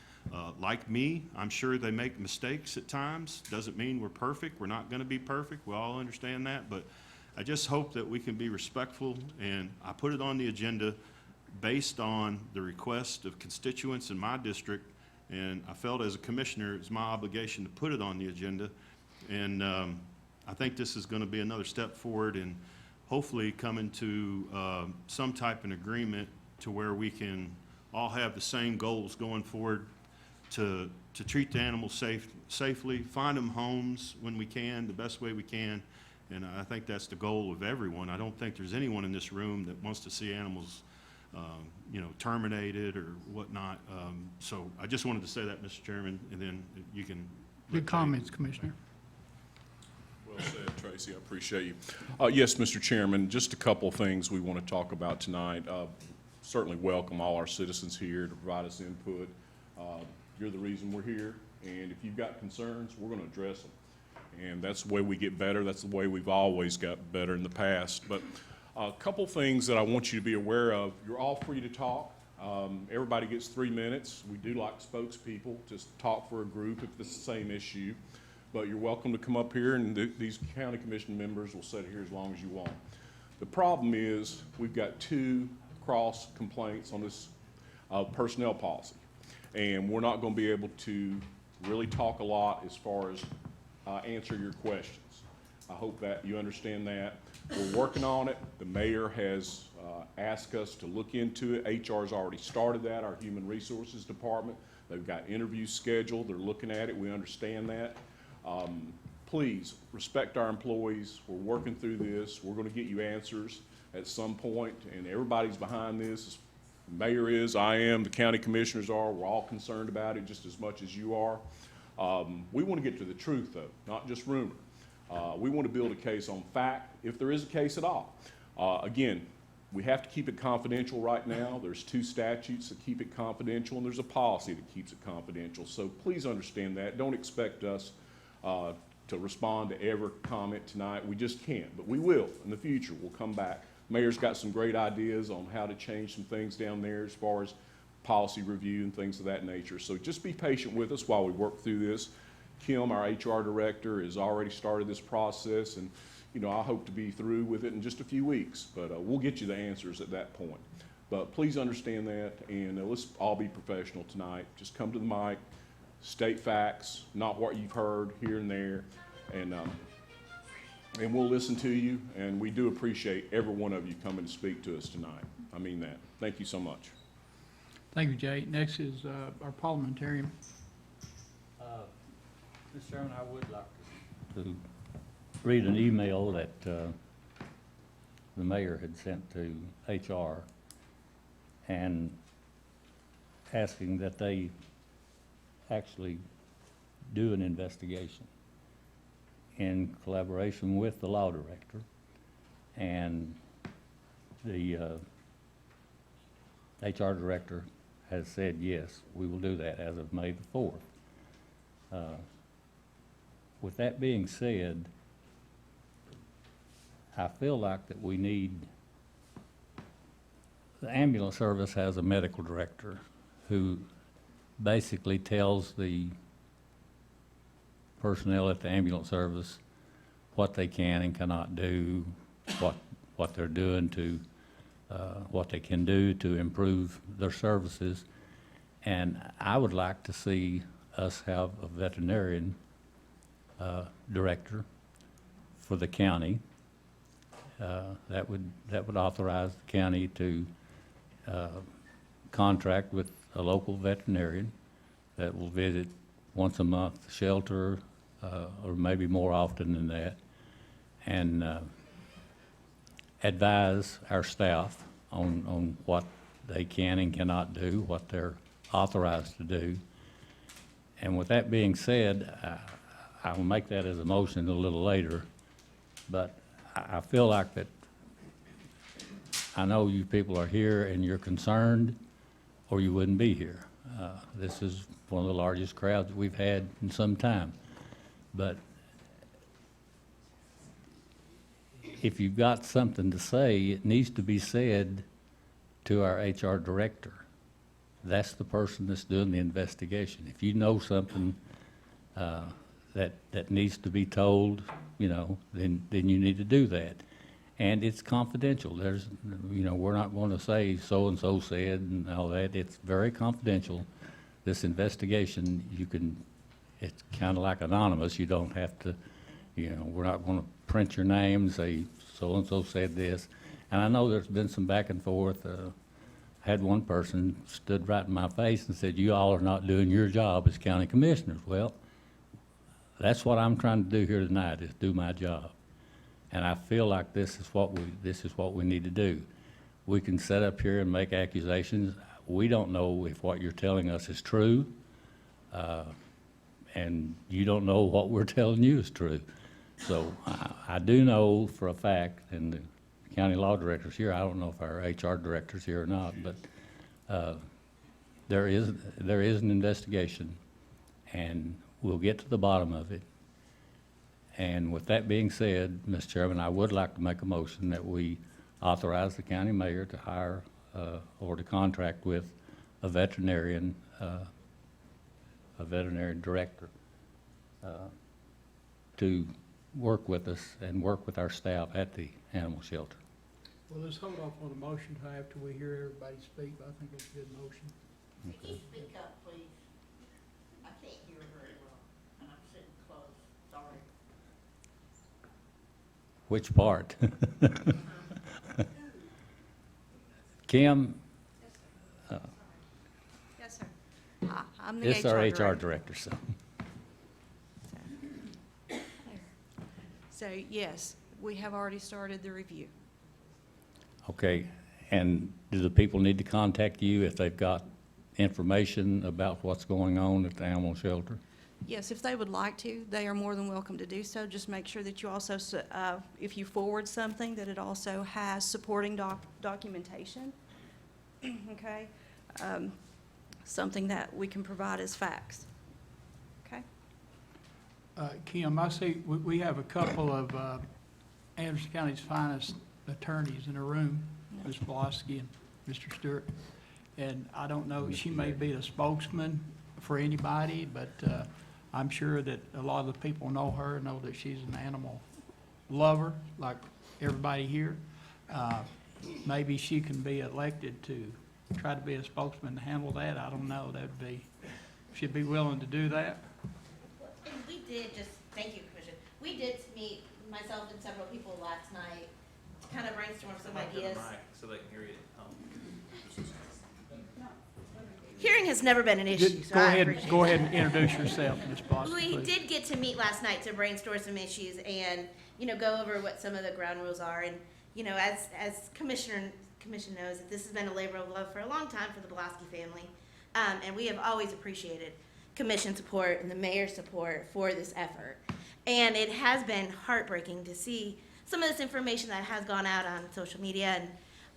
Speaker 2: Like me, I'm sure they make mistakes at times. Doesn't mean we're perfect. We're not gonna be perfect. We all understand that, but I just hope that we can be respectful, and I put it on the agenda based on the request of constituents in my district, and I felt as a commissioner, it's my obligation to put it on the agenda. And I think this is gonna be another step forward, and hopefully coming to some type of agreement to where we can all have the same goals going forward to treat the animals safely, find them homes when we can, the best way we can. And I think that's the goal of everyone. I don't think there's anyone in this room that wants to see animals, terminated or whatnot. So I just wanted to say that, Mr. Chairman, and then you can.
Speaker 1: Good comments, Commissioner.
Speaker 6: Well said, Tracy, I appreciate you. Yes, Mr. Chairman, just a couple of things we want to talk about tonight. Certainly welcome all our citizens here to provide us input. You're the reason we're here, and if you've got concerns, we're going to address them. And that's the way we get better. That's the way we've always got better in the past. But a couple things that I want you to be aware of. You're all free to talk. Everybody gets 3 minutes. We do like spokespeople, just talk for a group if it's the same issue. But you're welcome to come up here, and these county commission members will sit here as long as you want. The problem is we've got 2 cross complaints on this personnel policy. And we're not going to be able to really talk a lot as far as answer your questions. I hope that you understand that. We're working on it. The mayor has asked us to look into it. HR's already started that, our Human Resources Department. They've got interviews scheduled. They're looking at it. We understand that. Please respect our employees. We're working through this. We're going to get you answers at some point, and everybody's behind this. The mayor is, I am, the county commissioners are. We're all concerned about it just as much as you are. We want to get to the truth, though, not just rumor. We want to build a case on fact, if there is a case at all. Again, we have to keep it confidential right now. There's 2 statutes that keep it confidential, and there's a policy that keeps it confidential. So please understand that. Don't expect us to respond to every comment tonight. We just can't, but we will in the future. We'll come back. Mayor's got some great ideas on how to change some things down there as far as policy review and things of that nature. So just be patient with us while we work through this. Kim, our HR director, has already started this process, and I hope to be through with it in just a few weeks, but we'll get you the answers at that point. But please understand that, and let's all be professional tonight. Just come to the mic, state facts, not what you've heard here and there, and we'll listen to you, and we do appreciate every one of you coming to speak to us tonight. I mean that. Thank you so much.
Speaker 1: Thank you, Jay. Next is our parliamentarian.
Speaker 11: Mr. Chairman, I would like to read an email that the mayor had sent to HR and asking that they actually do an investigation in collaboration with the law director. And the HR director has said, yes, we will do that as of May the 4th. With that being said, I feel like that we need, the ambulance service has a medical director who basically tells the personnel at the ambulance service what they can and cannot do, what they're doing to, what they can do to improve their services. And I would like to see us have a veterinarian director for the county. That would authorize the county to contract with a local veterinarian that will visit once a month the shelter, or maybe more often than that, and advise our staff on what they can and cannot do, what they're authorized to do. And with that being said, I will make that as a motion a little later, but I feel like that, I know you people are here and you're concerned, or you wouldn't be here. This is one of the largest crowds we've had in some time. But if you've got something to say, it needs to be said to our HR director. That's the person that's doing the investigation. If you know something that needs to be told, you know, then you need to do that. And it's confidential. There's, you know, we're not going to say so-and-so said and all that. It's very confidential. This investigation, it's kind of like anonymous. You don't have to, you know, we're not going to print your name and say so-and-so said this. And I know there's been some back and forth. I had one person stood right in my face and said, you all are not doing your job as county commissioners. Well, that's what I'm trying to do here tonight, is do my job. And I feel like this is what we need to do. We can sit up here and make accusations. We don't know if what you're telling us is true, and you don't know what we're telling you is true. So I do know for a fact, and the county law director's here, I don't know if our HR director's here or not, but there is an investigation, and we'll get to the bottom of it. And with that being said, Mr. Chairman, I would like to make a motion that we authorize the county mayor to hire or to contract with a veterinarian director to work with us and work with our staff at the animal shelter.
Speaker 1: Well, let's hold off on the motion until after we hear everybody speak. I think it's a good motion.
Speaker 12: Can you speak up, please? I can't hear very well, and I'm sitting close, sorry.
Speaker 11: Which part? Kim,
Speaker 12: Yes, sir. Hi, I'm the
Speaker 11: this is our
Speaker 12: HR
Speaker 11: HR
Speaker 12: director.
Speaker 11: director, so.
Speaker 12: So, yes, we have already started the review.
Speaker 11: Okay, and do the people need to contact you if they've got information about what's going on at the animal shelter?
Speaker 12: Yes, if they would like to, they are more than welcome to do so. Just make sure that you also, if you forward something, that it also has supporting documentation, okay? Something that we can provide as facts, okay?
Speaker 1: Kim, I see we have a couple of Anderson County's finest attorneys in the room, Ms. Pulaski and Mr. Stewart. And I don't know, she may be a spokesman for anybody, but I'm sure that a lot of the people know her, know that she's an animal lover, like everybody here. Maybe she can be elected to try to be a spokesman to handle that. I don't know. She'd be willing to do that.
Speaker 13: And we did thank you, Commissioner. We did meet, myself and several people last night, to kind of brainstorm some ideas.
Speaker 9: So they can hear you at home.
Speaker 13: has never been an issue, so I appreciate
Speaker 1: Go
Speaker 13: it.
Speaker 1: ahead and introduce yourself, Ms. Boston,
Speaker 13: We
Speaker 1: please.
Speaker 13: did get to meet last night to brainstorm some issues and, go over what some of the ground rules are. And, as commission knows, that this has been a labor of love for a long time for the Belaski family. And we have always appreciated commission support and the mayor's support for this effort. And it has been heartbreaking to see some of this information that has gone out on social media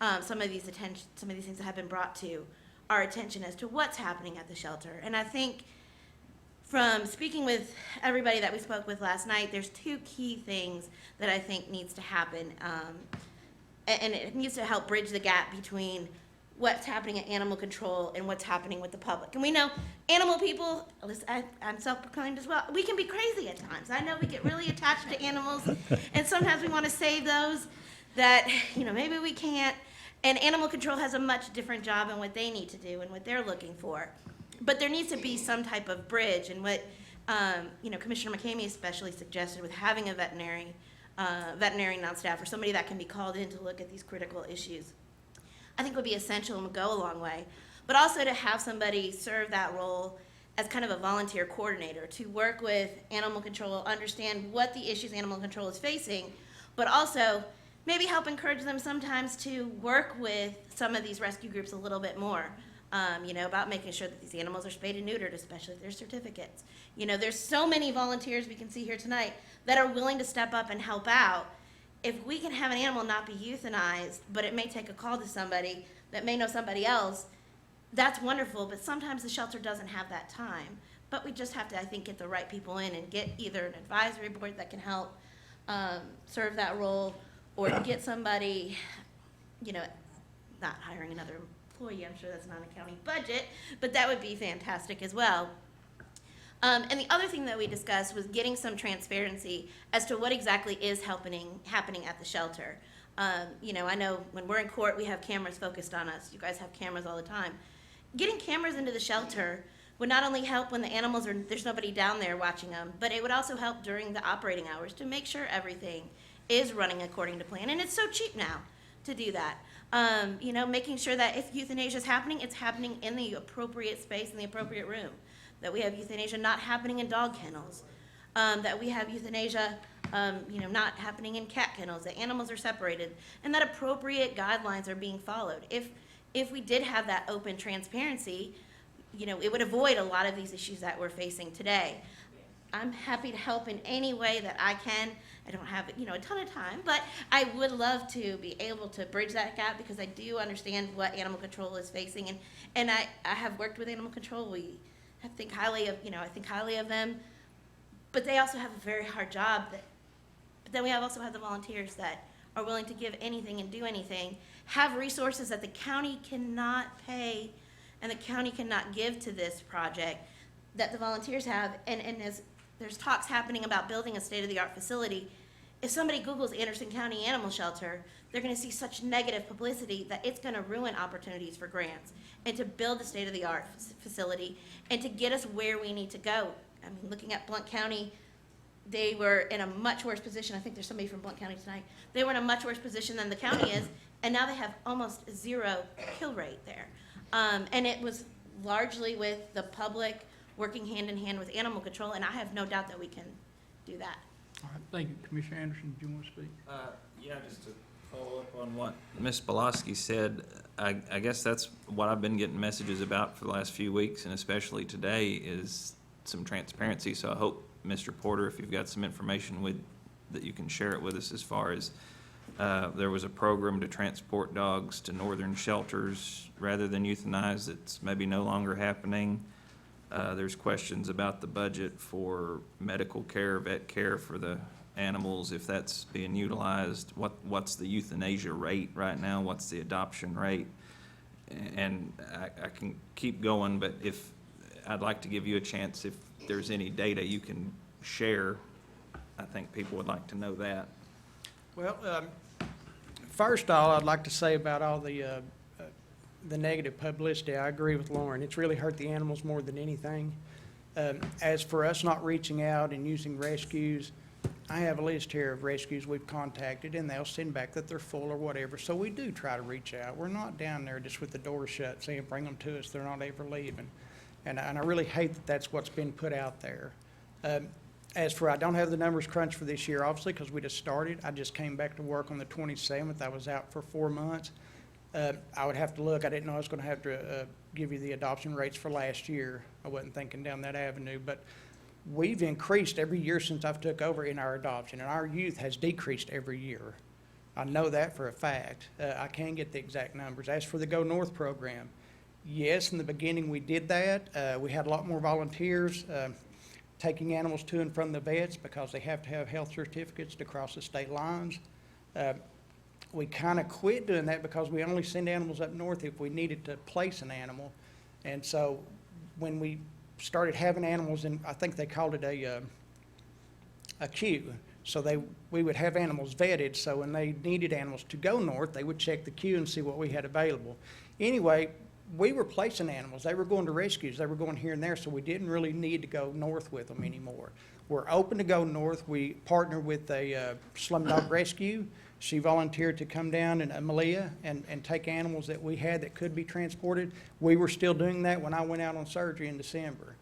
Speaker 13: and some of these things that have been brought to our attention as to what's happening at the shelter. And I think from speaking with everybody that we spoke with last night, there's two key things that I think needs to happen. And it needs to help bridge the gap between what's happening at animal control and what's happening with the public. And we know animal people, I'm self-proclaimed as well, we can be crazy at times. I know we get really attached to animals, and sometimes we want to save those that, maybe we can't. And animal control has a much different job in what they need to do and what they're looking for. But there needs to be some type of bridge, and what, Commissioner McCamey especially suggested with having a veterinary non-staff or somebody that can be called in to look at these critical issues, I think would be essential and would go a long way. But also to have somebody serve that role as kind of a volunteer coordinator to work with animal control, understand what the issues animal control is facing, but also maybe help encourage them sometimes to work with some of these rescue groups a little bit more, about making sure that these animals are spayed and neutered, especially if there's certificates. There's so many volunteers we can see here tonight that are willing to step up and help out. If we can have an animal not be euthanized, but it may take a call to somebody that may know somebody else, that's wonderful, but sometimes the shelter doesn't have that time. But we just have to, I think, get the right people in and get either an advisory board that can help serve that role, or get somebody, not hiring another employee, I'm sure that's not a county budget, but that would be fantastic as well. And the other thing that we discussed was getting some transparency as to what exactly is happening at the shelter. I know when we're in court, we have cameras focused on us. You guys have cameras all the time. Getting cameras into the shelter would not only help when the animals there's nobody down there watching them, but it would also help during the operating hours to make sure everything is running according to plan. And it's so cheap now to do that. Making sure that if euthanasia is happening, it's happening in the appropriate space, in the appropriate room. That we have euthanasia not happening in dog kennels, that we have euthanasia, not happening in cat kennels, that animals are separated, and that appropriate guidelines are being followed. If we did have that open transparency, it would avoid a lot of these issues that we're facing today. I'm happy to help in any way that I can. I don't have, a ton of time, but I would love to be able to bridge that gap because I do understand what animal control is facing, and I have worked with animal control. I think highly of them, but they also have a very hard job. But then we also have the volunteers that are willing to give anything and do anything, have resources that the county cannot pay and the county cannot give to this project that the volunteers have. And as there's talks happening about building a state-of-the-art facility, if somebody Googles Anderson County Animal Shelter, they're going to see such negative publicity that it's going to ruin opportunities for grants and to build the state-of-the-art facility and to get us where we need to go. I mean, looking at Blount County, they were in a much worse position. I think there's somebody from Blount County tonight. They were in a much worse position than the county is, and now they have almost zero kill rate there. And it was largely with the public working hand in hand with animal control, and I have no doubt that we can do that.
Speaker 1: All right, thank you. Commissioner Anderson, do you want to speak?
Speaker 9: Yeah, just to follow up on what Ms. Belaski said, I guess that's what I've been getting messages about for the last few weeks, and especially today, is some transparency. So I hope, Mr. Porter, if you've got some information that you can share it with us, as far as there was a program to transport dogs to northern shelters rather than euthanize. It's maybe no longer happening. There's questions about the budget for medical care, vet care for the animals, if that's being utilized. What's the euthanasia rate right now? What's the adoption rate? And I can keep going, but if I'd like to give you a chance, if there's any data you can share, I think people would like to know that.
Speaker 14: Well, first of all, I'd like to say about all the negative publicity, I agree with Lauren. It's really hurt the animals more than anything. As for us not reaching out and using rescues, I have a list here of rescues we've contacted, and they'll send back that they're full or whatever. So we do try to reach out. We're not down there just with the door shut saying, bring them to us, they're not ever leaving. And I really hate that that's what's been put out there. As for, I don't have the numbers crunched for this year, obviously, because we just started. I just came back to work on the 27th. I was out for 4 months. I would have to look. I didn't know I was going to have to give you the adoption rates for last year. I wasn't thinking down that avenue. But we've increased every year since I've took over in our adoption, and our youth has decreased every year. I know that for a fact. I can't get the exact numbers. As for the Go North program, yes, in the beginning we did that. We had a lot more volunteers taking animals to and from the vets because they have to have health certificates to cross the state lines. We kind of quit doing that because we only send animals up north if we needed to place an animal. And so when we started having animals in, I think they called it a queue. So we would have animals vetted, so when they needed animals to go north, they would check the queue and see what we had available. Anyway, we were placing animals. They were going to rescues. They were going here and there, so we didn't really need to go north with them anymore. We're open to go north. We partner with a Slumdog Rescue. She volunteered to come down in Malia and take animals that we had that could be transported. We were still doing that when I went out on surgery in December.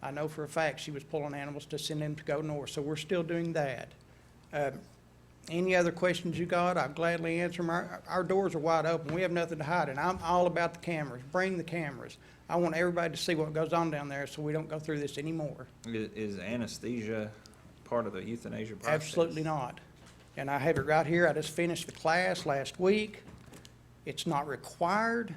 Speaker 14: I know for a fact she was pulling animals to send them to go north, so we're still doing that. Any other questions you got, I'll gladly answer them. Our doors are wide open. We have nothing to hide, and I'm all about the cameras. Bring the cameras. I want everybody to see what goes on down there so we don't go through this anymore.
Speaker 9: Is anesthesia part of the euthanasia process?
Speaker 14: Absolutely not. And I have it right here. I just finished the class last week. It's not required.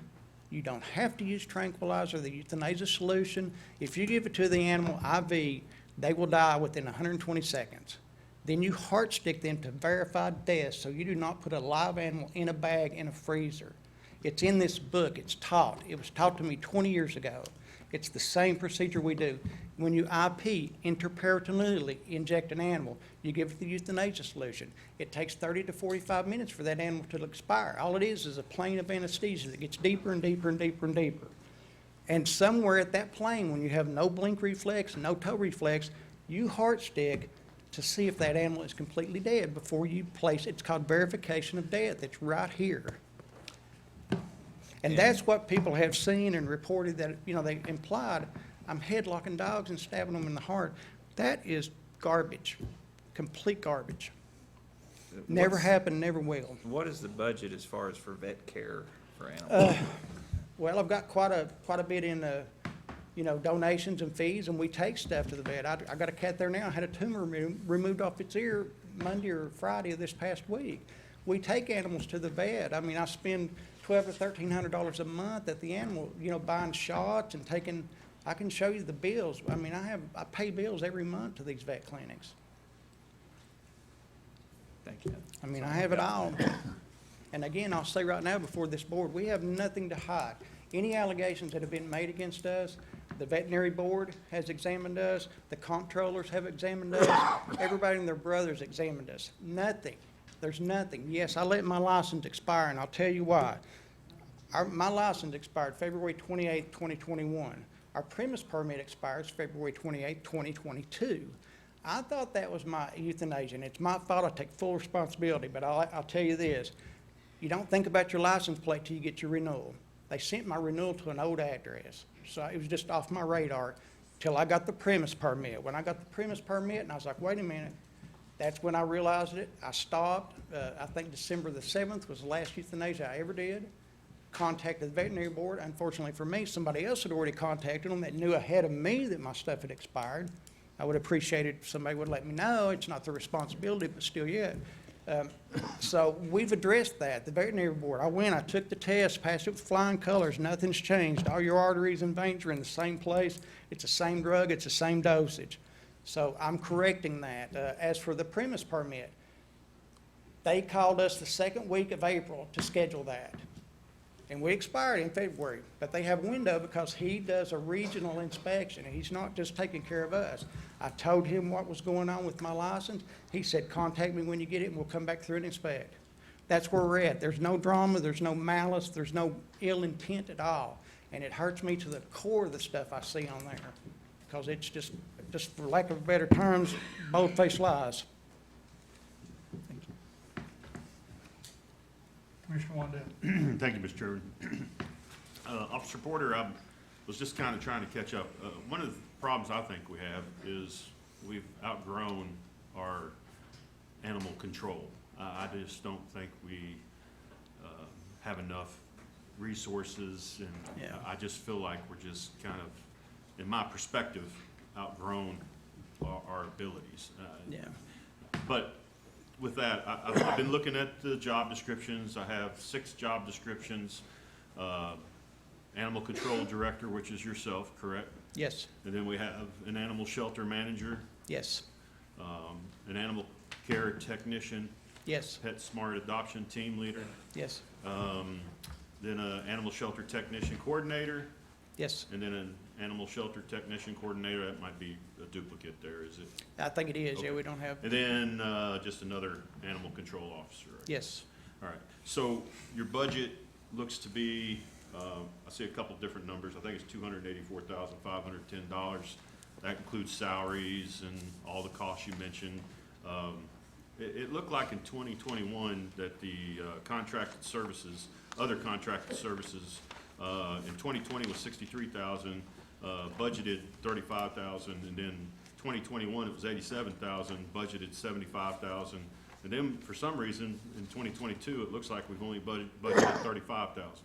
Speaker 14: You don't have to use tranquilizer, the euthanasia solution. If you give it to the animal IV, they will die within 120 seconds. Then you heart stick them to verified death, so you do not put a live animal in a bag in a freezer. It's in this book. It's taught. It was taught to me 20 years ago. It's the same procedure we do. When you IP, intraperitoneally inject an animal, you give it the euthanasia solution. It takes 30 to 45 minutes for that animal to expire. All it is a plane of anesthesia that gets deeper and deeper and deeper and deeper. And somewhere at that plane, when you have no blink reflex, no toe reflex, you heart stick to see if that animal is completely dead before you place it. It's called verification of death. It's right here. And that's what people have seen and reported that, they implied, I'm headlocking dogs and stabbing them in the heart. That is garbage, complete garbage. Never happened, never will.
Speaker 9: What is the budget as far as for vet care for animals?
Speaker 14: Well, I've got quite a bit in, donations and fees, and we take stuff to the vet. I got a cat there now, had a tumor removed off its ear Monday or Friday of this past week. We take animals to the vet. I mean, I spend $1,200 to $1,300 a month at the animal, buying shots and taking, I can show you the bills. I mean, I pay bills every month to these vet clinics.
Speaker 9: Thank you.
Speaker 14: I mean, I have it all. And again, I'll say right now before this board, we have nothing to hide. Any allegations that have been made against us, the veterinary board has examined us, the comptrollers have examined us, everybody and their brothers examined us. Nothing. There's nothing. Yes, I let my license expire, and I'll tell you why. My license expired February 28, 2021. Our premise permit expires February 28, 2022. I thought that was my euthanasia, and it's my fault. I take full responsibility, but I'll tell you this. You don't think about your license plate till you get your renewal. They sent my renewal to an old address, so it was just off my radar till I got the premise permit. When I got the premise permit, and I was like, wait a minute, that's when I realized it. I stopped. I think December the 7th was the last euthanasia I ever did. Contacted the veterinary board. Unfortunately for me, somebody else had already contacted them that knew ahead of me that my stuff had expired. I would appreciate it if somebody would let me know. It's not their responsibility, but still yet. So we've addressed that. The veterinary board, I went, I took the test, passed it with flying colors. Nothing's changed. All your arteries and veins are in the same place. It's the same drug. It's the same dosage. So I'm correcting that. As for the premise permit, they called us the second week of April to schedule that. And we expired in February, but they have a window because he does a regional inspection. He's not just taking care of us. I told him what was going on with my license. He said, contact me when you get it and we'll come back through and inspect. That's where we're at. There's no drama, there's no malice, there's no ill intent at all. And it hurts me to the core of the stuff I see on there because it's just for lack of better terms, bold-faced lies.
Speaker 1: Commissioner Wandell.
Speaker 15: Thank you, Mr. Chairman. Officer Porter, I'm
Speaker 2: was just kind of trying to catch up. One of the problems I think we have is we've outgrown our animal control. I just don't think we have enough resources, and
Speaker 14: Yeah.
Speaker 2: I just feel like we're just kind of, in my perspective, outgrown our abilities.
Speaker 14: Yeah.
Speaker 2: But with that, I've been looking at the job descriptions. I have 6 job descriptions. Animal control director, which is yourself, correct?
Speaker 14: Yes,
Speaker 2: And then we have an animal shelter manager,
Speaker 14: yes,
Speaker 2: an animal care technician,
Speaker 14: yes,
Speaker 2: pet smart adoption team leader,
Speaker 14: yes,
Speaker 2: then an animal shelter technician coordinator,
Speaker 14: yes.
Speaker 2: and then an animal shelter technician coordinator. That might be a duplicate there, is it?
Speaker 14: I think it is, yeah,
Speaker 2: Okay.
Speaker 14: we don't have,
Speaker 2: And then just another animal control officer. Right?
Speaker 14: yes.
Speaker 2: All right. So your budget looks to be, I see a couple different numbers. I think it's $284,510. That includes salaries and all the costs you mentioned. It looked like in 2021 that the contracted services, other contracted services, in 2020 was 63,000, budgeted 35,000, and then 2021 it was 87,000, budgeted 75,000, and then for some reason in 2022 it looks like we've only budgeted 35,000.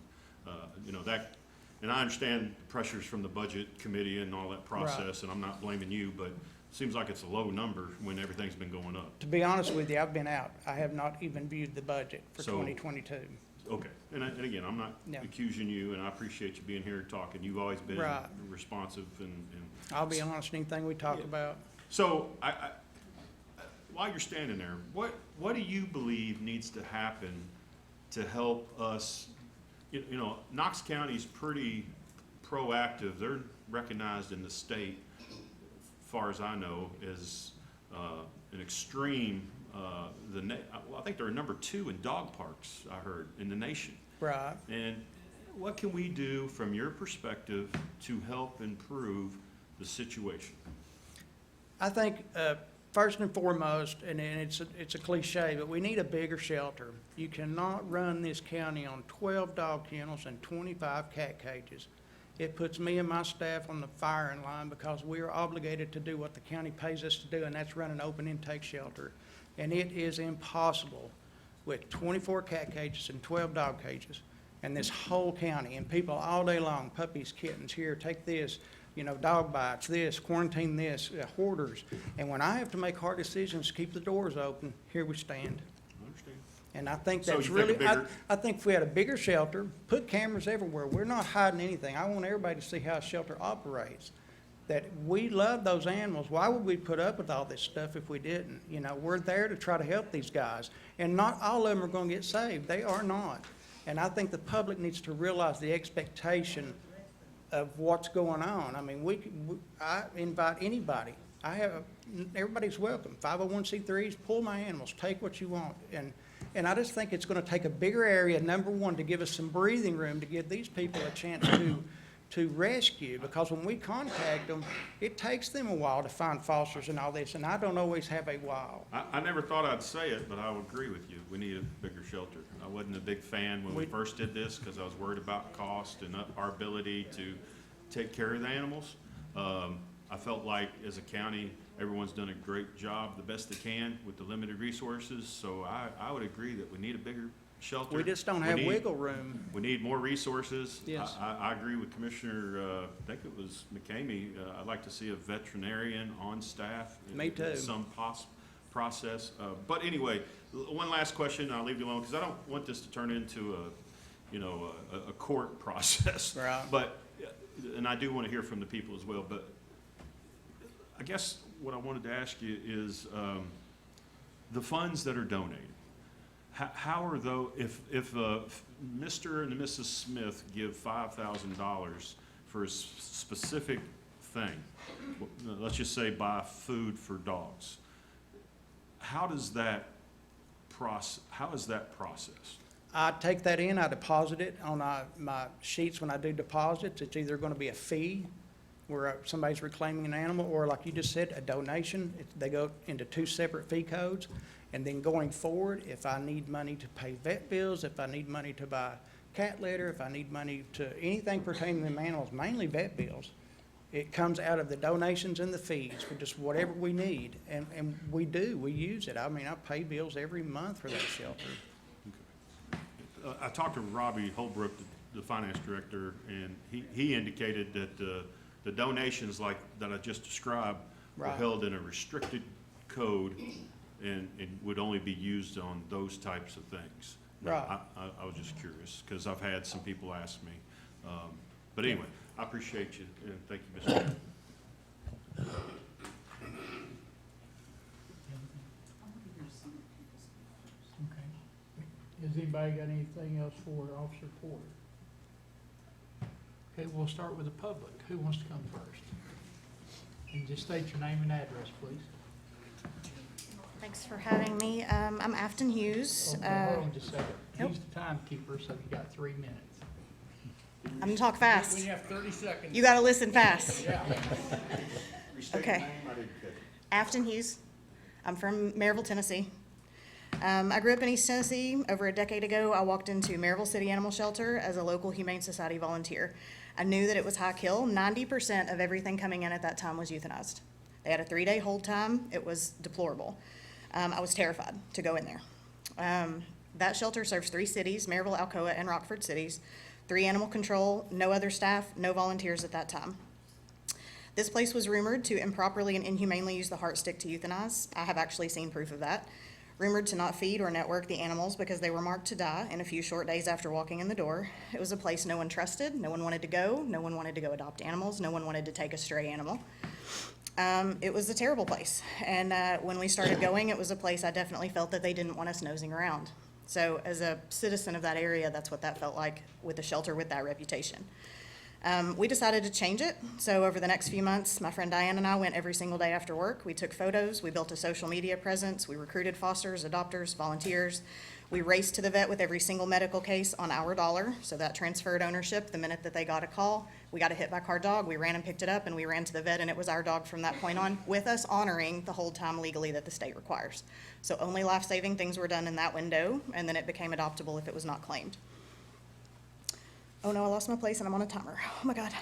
Speaker 2: You know that, and I understand pressures from the budget committee and all that process, and I'm not blaming you, but it seems like it's a low number when everything's been going up.
Speaker 14: To be honest with you, I've been out. I have not even viewed the budget for
Speaker 2: So-
Speaker 14: 2022.
Speaker 2: Okay, and again, I'm not
Speaker 14: No.
Speaker 2: accusing you, and I appreciate you being here talking. You've always been
Speaker 14: Right.
Speaker 2: responsive and
Speaker 14: I'll be honest, anything we talk
Speaker 2: Yeah.
Speaker 14: about,
Speaker 2: so while you're standing there, what do you believe needs to happen to help us? You know, Knox County's pretty proactive. They're recognized in the state, as far as I know, as an extreme. I think they're number 2 in dog parks, I heard, in the nation.
Speaker 14: right?
Speaker 2: And what can we do from your perspective to help improve the situation?
Speaker 14: I think, first and foremost, and it's a cliche, but we need a bigger shelter. You cannot run this county on 12 dog kennels and 25 cat cages. It puts me and my staff on the firing line because we are obligated to do what the county pays us to do, and that's run an open intake shelter. And it is impossible with 24 cat cages and 12 dog cages, and this whole county, and people all day long, puppies, kittens, here, take this, you know, dog bites, this, quarantine this, hoarders. And when I have to make hard decisions to keep the doors open, here we stand.
Speaker 2: I understand.
Speaker 14: And I think
Speaker 2: So
Speaker 14: that's
Speaker 2: you think a
Speaker 14: really,
Speaker 2: bigger-
Speaker 14: I think if we had a bigger shelter, put cameras everywhere, we're not hiding anything. I want everybody to see how a shelter operates. That we love those animals. Why would we put up with all this stuff if we didn't? You know, we're there to try to help these guys. And not all of them are gonna get saved. They are not. And I think the public needs to realize the expectation of what's going on. I mean, I invite anybody. Everybody's welcome. 501c3s, pull my animals, take what you want. And I just think it's gonna take a bigger area, number one, to give us some breathing room to give these people a chance to rescue, because when we contact them, it takes them a while to find fosters and all this, and I don't always have a while.
Speaker 2: I never thought I'd say it, but I would agree with you. We need a bigger shelter. I wasn't a big fan when we first did this because I was worried about cost and our ability to take care of the animals. I felt like as a county, everyone's done a great job, the best they can with the limited resources. So I would agree that we need a bigger shelter.
Speaker 14: We just don't have wiggle room.
Speaker 2: We need more resources.
Speaker 14: Yes.
Speaker 2: I agree with Commissioner, I think it was McCamey. I'd like to see a veterinarian on staff.
Speaker 14: Me too.
Speaker 2: In some process. But anyway, one last question, and I'll leave you alone, because I don't want this to turn into a court process.
Speaker 14: Right.
Speaker 2: But, and I do want to hear from the people as well, but I guess what I wanted to ask you is, the funds that are donated, how are those, if Mr. and Mrs. Smith give $5,000 for a specific thing, let's just say buy food for dogs, how is that processed?
Speaker 14: I take that in, I deposit it on my sheets when I do deposits. It's either gonna be a fee where somebody's reclaiming an animal, or like you just said, a donation. They go into 2 separate fee codes. And then going forward, if I need money to pay vet bills, if I need money to buy cat litter, if I need money to anything pertaining to them animals, mainly vet bills, it comes out of the donations and the fees for just whatever we need. And we use it. I mean, I pay bills every month for that shelter.
Speaker 15: I talked to Robbie Holbrook, the finance director, and he indicated that the donations like that I just described were
Speaker 14: Right.
Speaker 15: held in a restricted code and would only be used on those types of things. Now,
Speaker 14: Right.
Speaker 15: I was just curious, because I've had some people ask me. But anyway, I appreciate you, and thank you, Mr. Chairman.
Speaker 1: Okay. Has anybody got anything else for Officer Porter? Okay, we'll start with the public. Who wants to come first? And just state your name and address, please.
Speaker 12: Thanks for having me. I'm Afton Hughes.
Speaker 1: Hold on just a second.
Speaker 12: Nope.
Speaker 1: He's the timekeeper, so you got 3 minutes.
Speaker 12: I'm gonna talk fast.
Speaker 10: When you have 30 seconds.
Speaker 12: You gotta listen fast.
Speaker 1: Yeah.
Speaker 12: Okay. Afton Hughes. I'm from Maryville, Tennessee. I grew up in East Tennessee. Over a decade ago, I walked into Maryville City Animal Shelter as a local Humane Society volunteer. I knew that it was high kill. 90% of everything coming in at that time was euthanized. They had a 3-day hold time. It was deplorable. I was terrified to go in there. That shelter serves 3 cities, Maryville, Alcoa, and Rockford cities, 3 animal control, no other staff, no volunteers at that time. This place was rumored to improperly and inhumanely use the heart stick to euthanize. I have actually seen proof of that. Rumored to not feed or network the animals because they were marked to die in a few short days after walking in the door. It was a place no one trusted, no one wanted to go, no one wanted to go adopt animals, no one wanted to take a stray animal. It was a terrible place, and when we started going, it was a place I definitely felt that they didn't want us nosing around. So as a citizen of that area, that's what that felt like with a shelter with that reputation. We decided to change it, so over the next few months, my friend Diane and I went every single day after work. We took photos, we built a social media presence, we recruited fosters, adopters, volunteers. We raced to the vet with every single medical case on our dollar, so that transferred ownership the minute that they got a call. We got a hit by car dog, we ran and picked it up, and we ran to the vet, and it was our dog from that point on, with us honoring the hold time legally that the state requires. So only life-saving things were done in that window, and then it became adoptable if it was not claimed. Oh no, I lost my place and I'm on a timer. Oh my God.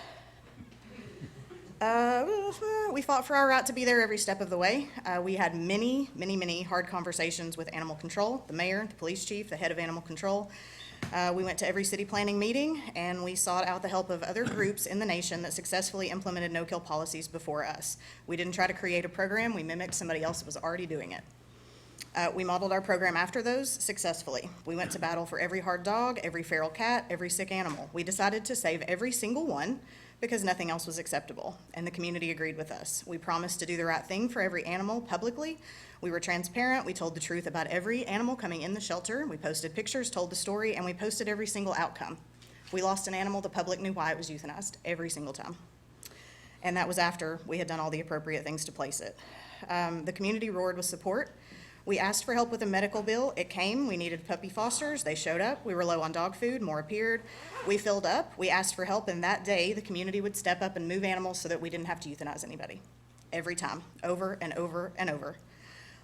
Speaker 12: We fought for our right to be there every step of the way. We had many hard conversations with animal control, the mayor, the police chief, the head of animal control. We went to every city planning meeting, and we sought out the help of other groups in the nation that successfully implemented no-kill policies before us. We didn't try to create a program, we mimicked somebody else that was already doing it. We modeled our program after those successfully. We went to battle for every hard dog, every feral cat, every sick animal. We decided to save every single one because nothing else was acceptable, and the community agreed with us. We promised to do the right thing for every animal publicly. We were transparent. We told the truth about every animal coming in the shelter. We posted pictures, told the story, and we posted every single outcome. If we lost an animal, the public knew why it was euthanized every single time. And that was after we had done all the appropriate things to place it. The community roared with support. We asked for help with a medical bill. It came. We needed puppy fosters. They showed up. We were low on dog food. More appeared. We filled up. We asked for help, and that day, the community would step up and move animals so that we didn't have to euthanize anybody. Every time, over and over and over.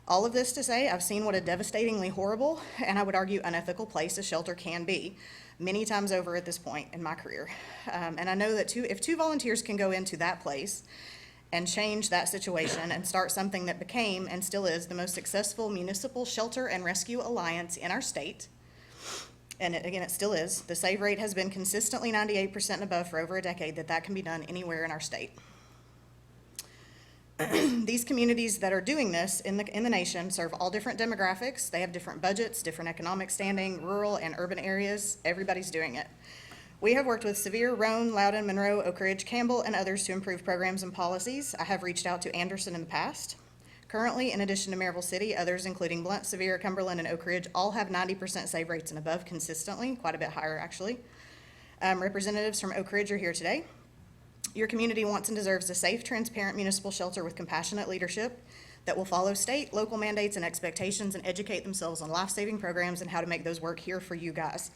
Speaker 12: All of this to say, I've seen what a devastatingly horrible, and I would argue unethical place a shelter can be, many times over at this point in my career. And I know that if 2 volunteers can go into that place and change that situation and start something that became and still is the most successful municipal shelter and rescue alliance in our state. And again, it still is. The save rate has been consistently 98% and above for over a decade, that can be done anywhere in our state. These communities that are doing this in the nation serve all different demographics. They have different budgets, different economic standing, rural and urban areas. Everybody's doing it. We have worked with Sevier, Roane, Loudoun, Monroe, Oak Ridge, Campbell, and others to improve programs and policies. I have reached out to Anderson in the past. Currently, in addition to Maryville City, others including Blount, Sevier, Cumberland, and Oak Ridge all have 90% save rates and above consistently, quite a bit higher actually. Representatives from Oak Ridge are here today. Your community wants and deserves a safe, transparent municipal shelter with compassionate leadership that will follow state, local mandates and expectations and educate themselves on life-saving programs and how to make those work here for you guys.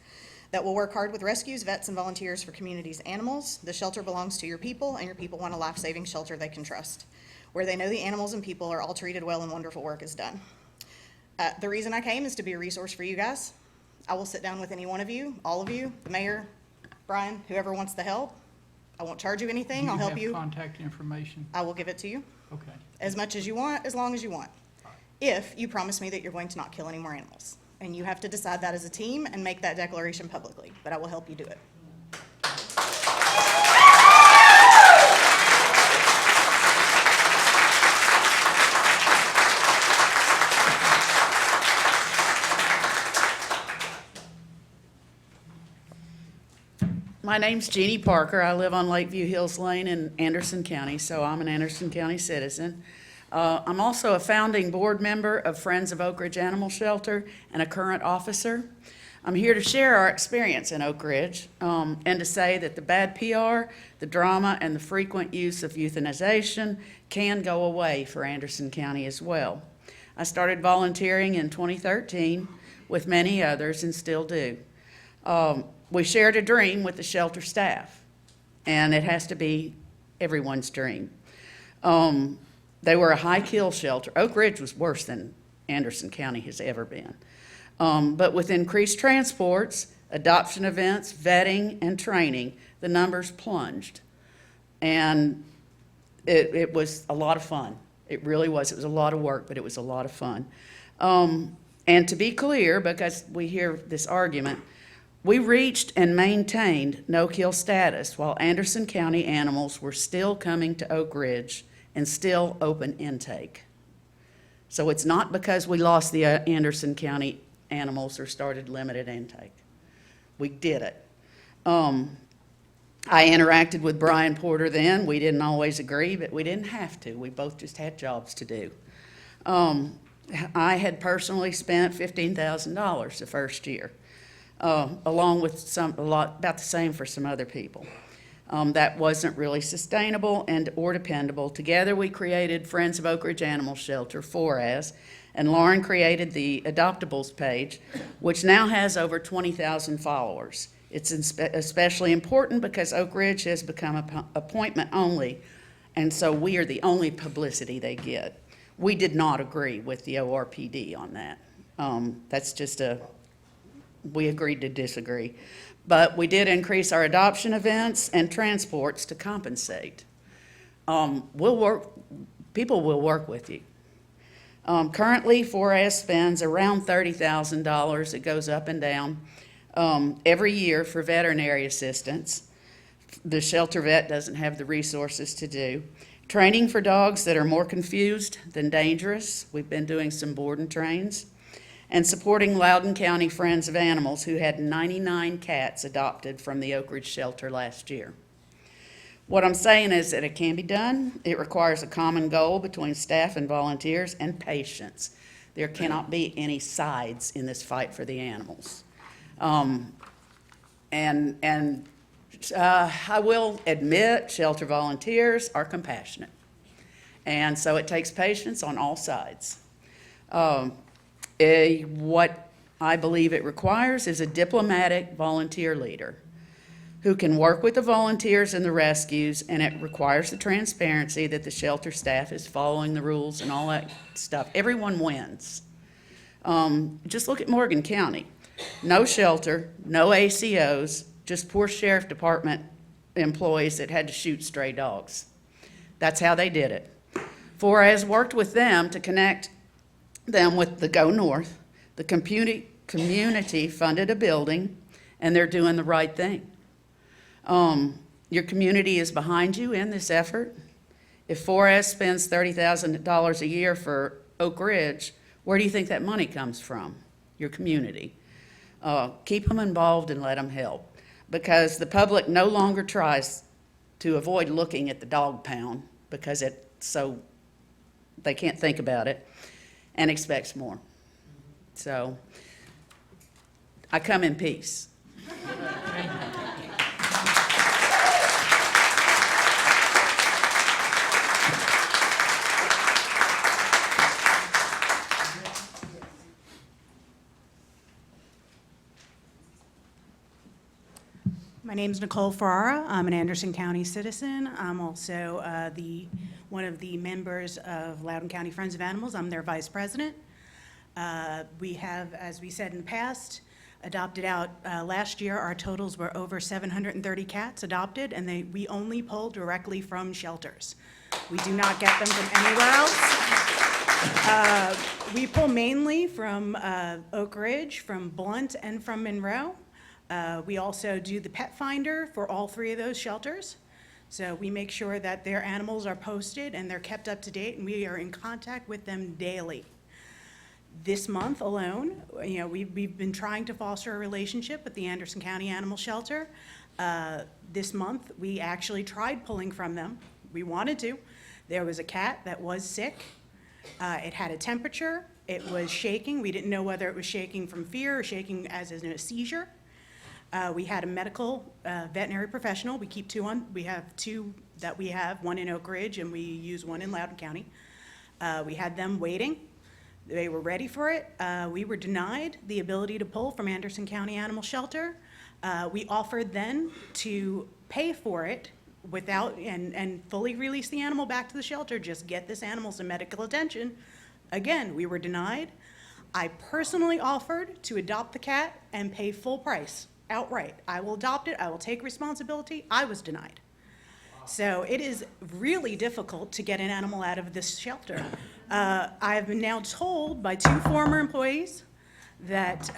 Speaker 12: That will work hard with rescues, vets, and volunteers for communities' animals. The shelter belongs to your people, and your people want a life-saving shelter they can trust, where they know the animals and people are all treated well and wonderful work is done. The reason I came is to be a resource for you guys. I will sit down with any one of you, all of you, the mayor, Brian, whoever wants the help. I won't charge you anything. I'll help
Speaker 1: Do
Speaker 12: you.
Speaker 1: you have contact information?
Speaker 12: I will give it to you
Speaker 1: Okay.
Speaker 12: as much as you want, as long as you want. If you promise me that you're going to not kill any more animals. And you have to decide that as a team and make that declaration publicly, but I will help you do it.
Speaker 8: My name's Jeannie Parker. I live on Lakeview Hills Lane in Anderson County, so I'm an Anderson County citizen. I'm also a founding board member of Friends of Oak Ridge Animal Shelter and a current officer. I'm here to share our experience in Oak Ridge and to say that the bad PR, the drama, and the frequent use of euthanization can go away for Anderson County as well. I started volunteering in 2013 with many others and still do. We shared a dream with the shelter staff, and it has to be everyone's dream. They were a high-kill shelter. Oak Ridge was worse than Anderson County has ever been. But with increased transports, adoption events, vetting, and training, the numbers plunged. And it was a lot of fun. It really was. It was a lot of work, but it was a lot of fun. And to be clear, because we hear this argument, we reached and maintained no-kill status while Anderson County animals were still coming to Oak Ridge and still open intake. So it's not because we lost the Anderson County animals or started limited intake. We did it. I interacted with Brian Porter then. We didn't always agree, but we didn't have to. We both just had jobs to do. I had personally spent $15,000 the first year, along with about the same for some other people. That wasn't really sustainable or dependable. Together we created Friends of Oak Ridge Animal Shelter, FORAS, and Lauren created the Adoptables page, which now has over 20,000 followers. It's especially important because Oak Ridge has become appointment only, and so we are the only publicity they get. We did not agree with the ORPD on that. That's just we agreed to disagree. But we did increase our adoption events and transports to compensate. People will work with you. Currently, FORAS spends around $30,000. It goes up and down every year for veterinary assistance. The shelter vet doesn't have the resources to do. Training for dogs that are more confused than dangerous. We've been doing some board and trains. And supporting Loudoun County Friends of Animals, who had 99 cats adopted from the Oak Ridge shelter last year. What I'm saying is that it can be done. It requires a common goal between staff and volunteers and patience. There cannot be any sides in this fight for the animals. I will admit, shelter volunteers are compassionate. And so it takes patience on all sides. What I believe it requires is a diplomatic volunteer leader who can work with the volunteers and the rescues, and it requires the transparency that the shelter staff is following the rules and all that stuff. Everyone wins. Just look at Morgan County. No shelter, no ACOs, just poor sheriff department employees that had to shoot stray dogs. That's how they did it. FORAS worked with them to connect them with the Go North. The community funded a building, and they're doing the right thing. Your community is behind you in this effort. If FORAS spends $30,000 a year for Oak Ridge, where do you think that money comes from? Your community. Keep them involved and let them help, because the public no longer tries to avoid looking at the dog pound because they can't think about it, and expects more. So I come in peace.
Speaker 16: My name's Nicole Ferrara. I'm an Anderson County citizen. I'm also one of the members of Loudoun County Friends of Animals. I'm their vice president. We have, as we said in the past, adopted out. Last year, our totals were over 730 cats adopted, and we only pull directly from shelters. We do not get them from anywhere else. We pull mainly from Oak Ridge, from Blunt, and from Monroe. We also do the pet finder for all 3 of those shelters. So we make sure that their animals are posted and they're kept up to date, and we are in contact with them daily. This month alone, we've been trying to foster a relationship with the Anderson County Animal Shelter. This month, we actually tried pulling from them. We wanted to. There was a cat that was sick. It had a temperature. It was shaking. We didn't know whether it was shaking from fear or shaking as in a seizure. We had a medical veterinary professional. We have two that we have, one in Oak Ridge and we use one in Loudoun County. We had them waiting. They were ready for it. We were denied the ability to pull from Anderson County Animal Shelter. We offered then to pay for it without, and fully release the animal back to the shelter, just get this animal some medical attention. Again, we were denied. I personally offered to adopt the cat and pay full price, outright. I will adopt it, I will take responsibility. I was denied. So it is really difficult to get an animal out of this shelter. I have been now told by two former employees that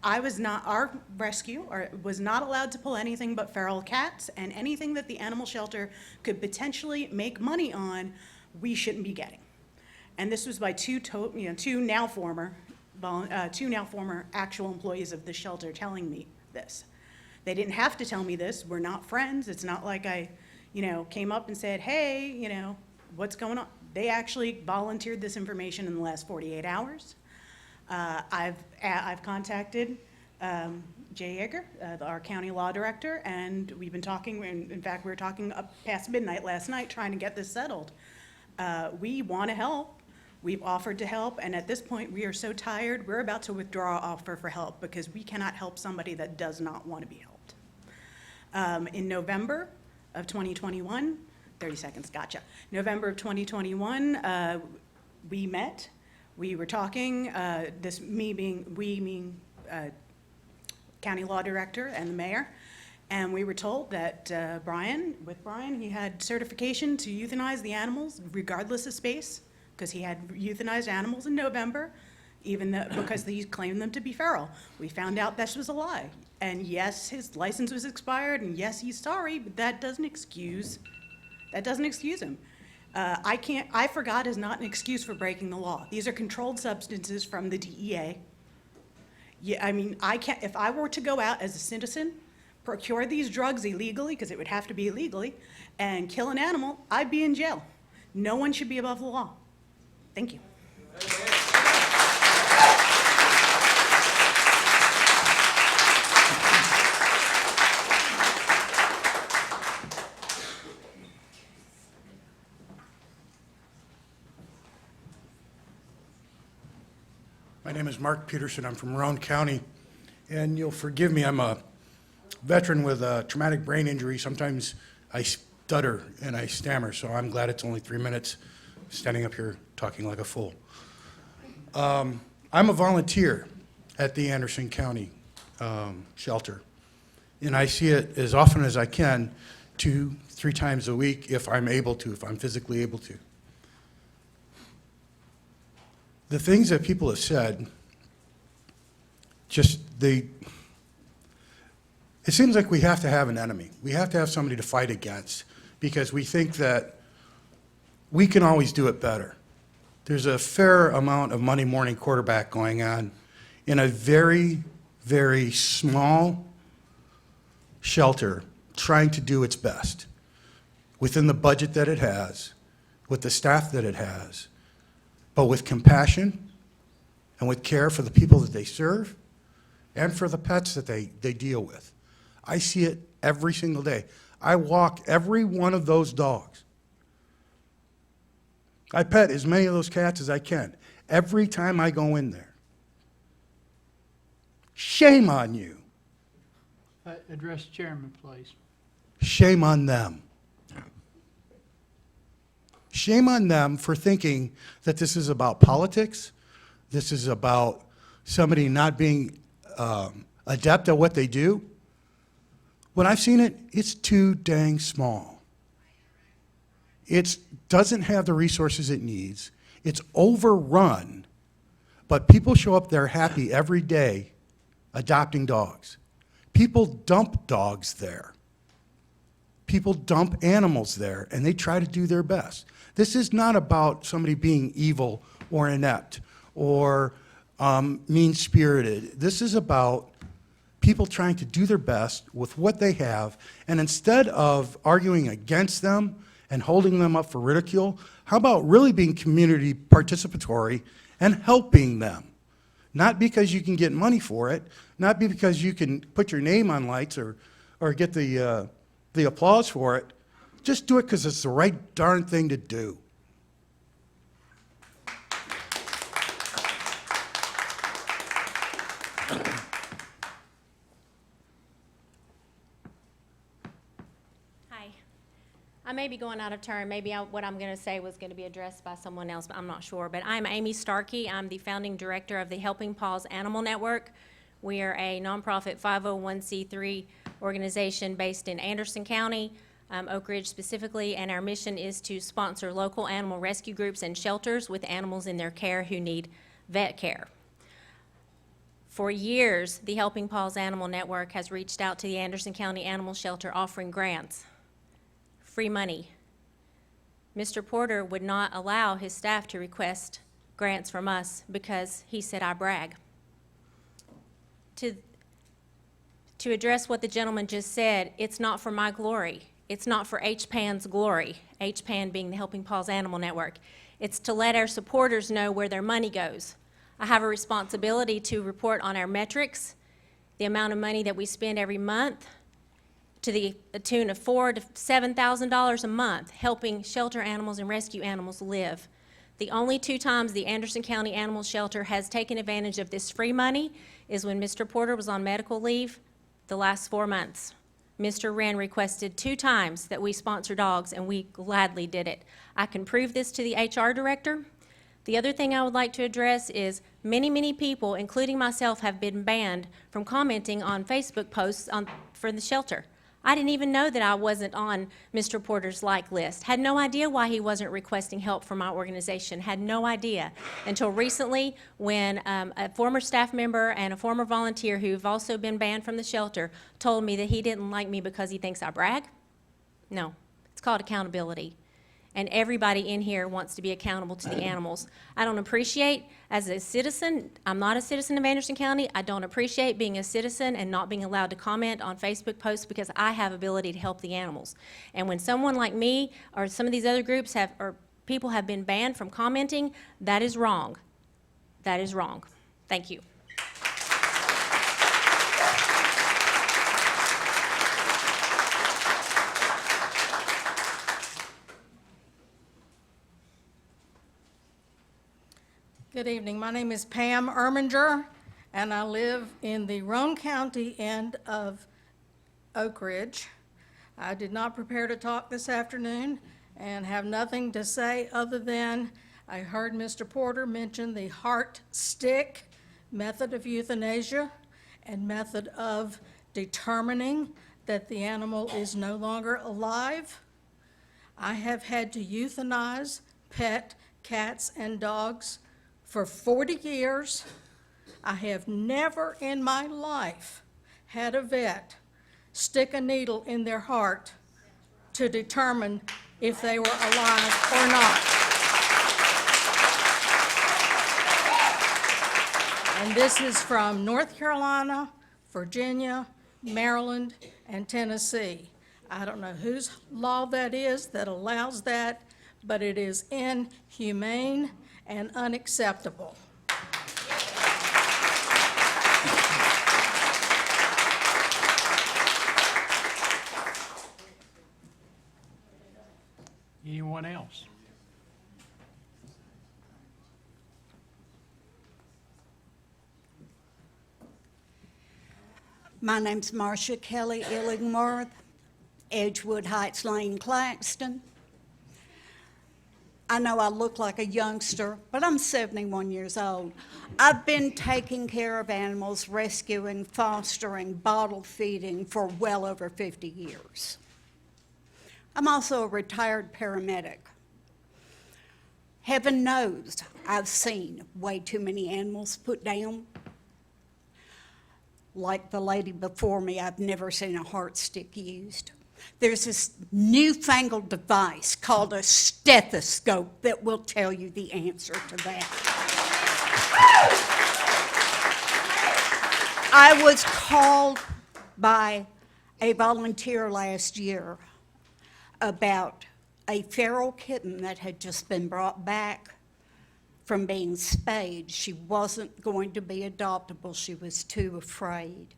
Speaker 16: our rescue was not allowed to pull anything but feral cats, and anything that the animal shelter could potentially make money on, we shouldn't be getting. And this was by two now former actual employees of the shelter telling me this. They didn't have to tell me this. We're not friends. It's not like I came up and said, hey, what's going on? They actually volunteered this information in the last 48 hours. I've contacted Jay Yeager, our county law director, and we've been talking. In fact, we were talking up past midnight last night trying to get this settled. We want to help. We've offered to help, and at this point, we are so tired, we're about to withdraw our offer for help because we cannot help somebody that does not want to be helped. In November of 2021, 30 seconds, gotcha. November of 2021, we met. We were talking, meaning county law director and the mayor, and we were told that Brian, he had certification to euthanize the animals regardless of space, because he had euthanized animals in November, because he claimed them to be feral. We found out this was a lie. And yes, his license was expired, and yes, he's sorry, but that doesn't excuse him. I forgot is not an excuse for breaking the law. These are controlled substances from the DEA. Yeah, I mean, if I were to go out as a citizen, procure these drugs illegally, because it would have to be illegally, and kill an animal, I'd be in jail. No one should be above the law. Thank you.
Speaker 17: My name is Mark Peterson. I'm from Rowan County, and you'll forgive me, I'm a veteran with a traumatic brain injury. Sometimes I stutter and I stammer, so I'm glad it's only 3 minutes standing up here talking like a fool. I'm a volunteer at the Anderson County shelter, and I see it as often as I can, 2-3 times a week if I'm able to, if I'm physically able to. The things that people have said, it seems like we have to have an enemy. We have to have somebody to fight against because we think that we can always do it better. There's a fair amount of Monday morning quarterback going on in a very, very small shelter trying to do its best within the budget that it has, with the staff that it has, but with compassion and with care for the people that they serve and for the pets that they deal with. I see it every single day. I walk every one of those dogs. I pet as many of those cats as I can every time I go in there. Shame on you.
Speaker 1: Address the chairman, please.
Speaker 17: Shame on them. Shame on them for thinking that this is about politics. This is about somebody not being adept at what they do, when I've seen it, it's too dang small. It doesn't have the resources it needs. It's overrun, but people show up there happy every day adopting dogs. People dump dogs there. People dump animals there, and they try to do their best. This is not about somebody being evil or inept or mean-spirited. This is about people trying to do their best with what they have, and instead of arguing against them and holding them up for ridicule, how about really being community participatory and helping them? Not because you can get money for it, not because you can put your name on lights or get the applause for it. Just do it because it's the right darn thing to do.
Speaker 18: Hi. I may be going out of turn. Maybe what I'm going to say was going to be addressed by someone else, but I'm not sure. But I'm Amy Starkey. I'm the founding director of the Helping Paws Animal Network. We are a nonprofit 501c3 organization based in Anderson County, Oak Ridge specifically, and our mission is to sponsor local animal rescue groups and shelters with animals in their care who need vet care. For years, the Helping Paws Animal Network has reached out to the Anderson County Animal Shelter offering grants, free money. Mr. Porter would not allow his staff to request grants from us because he said I brag. To address what the gentleman just said, it's not for my glory. It's not for HPAN's glory, HPAN being the Helping Paws Animal Network. It's to let our supporters know where their money goes. I have a responsibility to report on our metrics, the amount of money that we spend every month, to the tune of $4,000 to $7,000 a month, helping shelter animals and rescue animals live. The only 2 times the Anderson County Animal Shelter has taken advantage of this free money is when Mr. Porter was on medical leave the last 4 months. Mr. Wren requested 2 times that we sponsor dogs, and we gladly did it. I can prove this to the HR director. The other thing I would like to address is many people, including myself, have been banned from commenting on Facebook posts for the shelter. I didn't even know that I wasn't on Mr. Porter's like list. Had no idea why he wasn't requesting help from my organization. Had no idea until recently when a former staff member and a former volunteer who've also been banned from the shelter told me that he didn't like me because he thinks I brag. No, it's called accountability. And everybody in here wants to be accountable to the animals. I don't appreciate, as a citizen, I'm not a citizen of Anderson County, I don't appreciate being a citizen and not being allowed to comment on Facebook posts because I have ability to help the animals. And when someone like me or some of these other groups or people have been banned from commenting, that is wrong. That is wrong. Thank you.
Speaker 19: Good evening. My name is Pam Erminger, and I live in the Roane County end of Oak Ridge. I did not prepare to talk this afternoon and have nothing to say other than I heard Mr. Porter mention the heart stick method of euthanasia and method of determining that the animal is no longer alive. I have had to euthanize pet cats and dogs for 40 years. I have never in my life had a vet stick a needle in their heart to determine if they were alive or not. And this is from North Carolina, Virginia, Maryland, and Tennessee. I don't know whose law that is that allows that, but it is inhumane and unacceptable.
Speaker 1: Anyone else?
Speaker 20: My name's Marcia Kelly Illingworth, Edgewood Heights Lane, Claxton. I know I look like a youngster, but I'm 71 years old. I've been taking care of animals, rescuing, fostering, bottle feeding for well over 50 years. I'm also a retired paramedic. Heaven knows I've seen way too many animals put down. Like the lady before me, I've never seen a heart stick used. There's this newfangled device called a stethoscope that will tell you the answer to that. I was called by a volunteer last year about a feral kitten that had just been brought back from being spayed. She wasn't going to be adoptable. She was too afraid.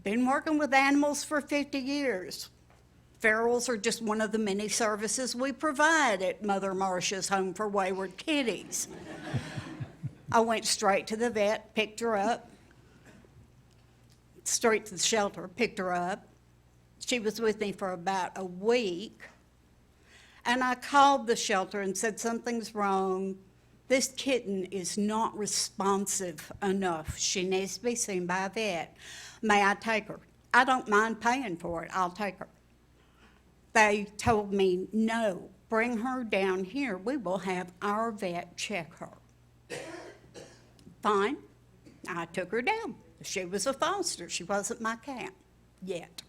Speaker 20: Been working with animals for 50 years. Ferals are just one of the many services we provide at Mother Marcia's Home for Wayward Kitties. I went straight to the vet, picked her up, straight to the shelter, picked her up. She was with me for about a week, and I called the shelter and said, something's wrong. This kitten is not responsive enough. She needs to be seen by a vet. May I take her? I don't mind paying for it. I'll take her. They told me, no, bring her down here. We will have our vet check her. Fine. I took her down. She was a foster. She wasn't my cat yet.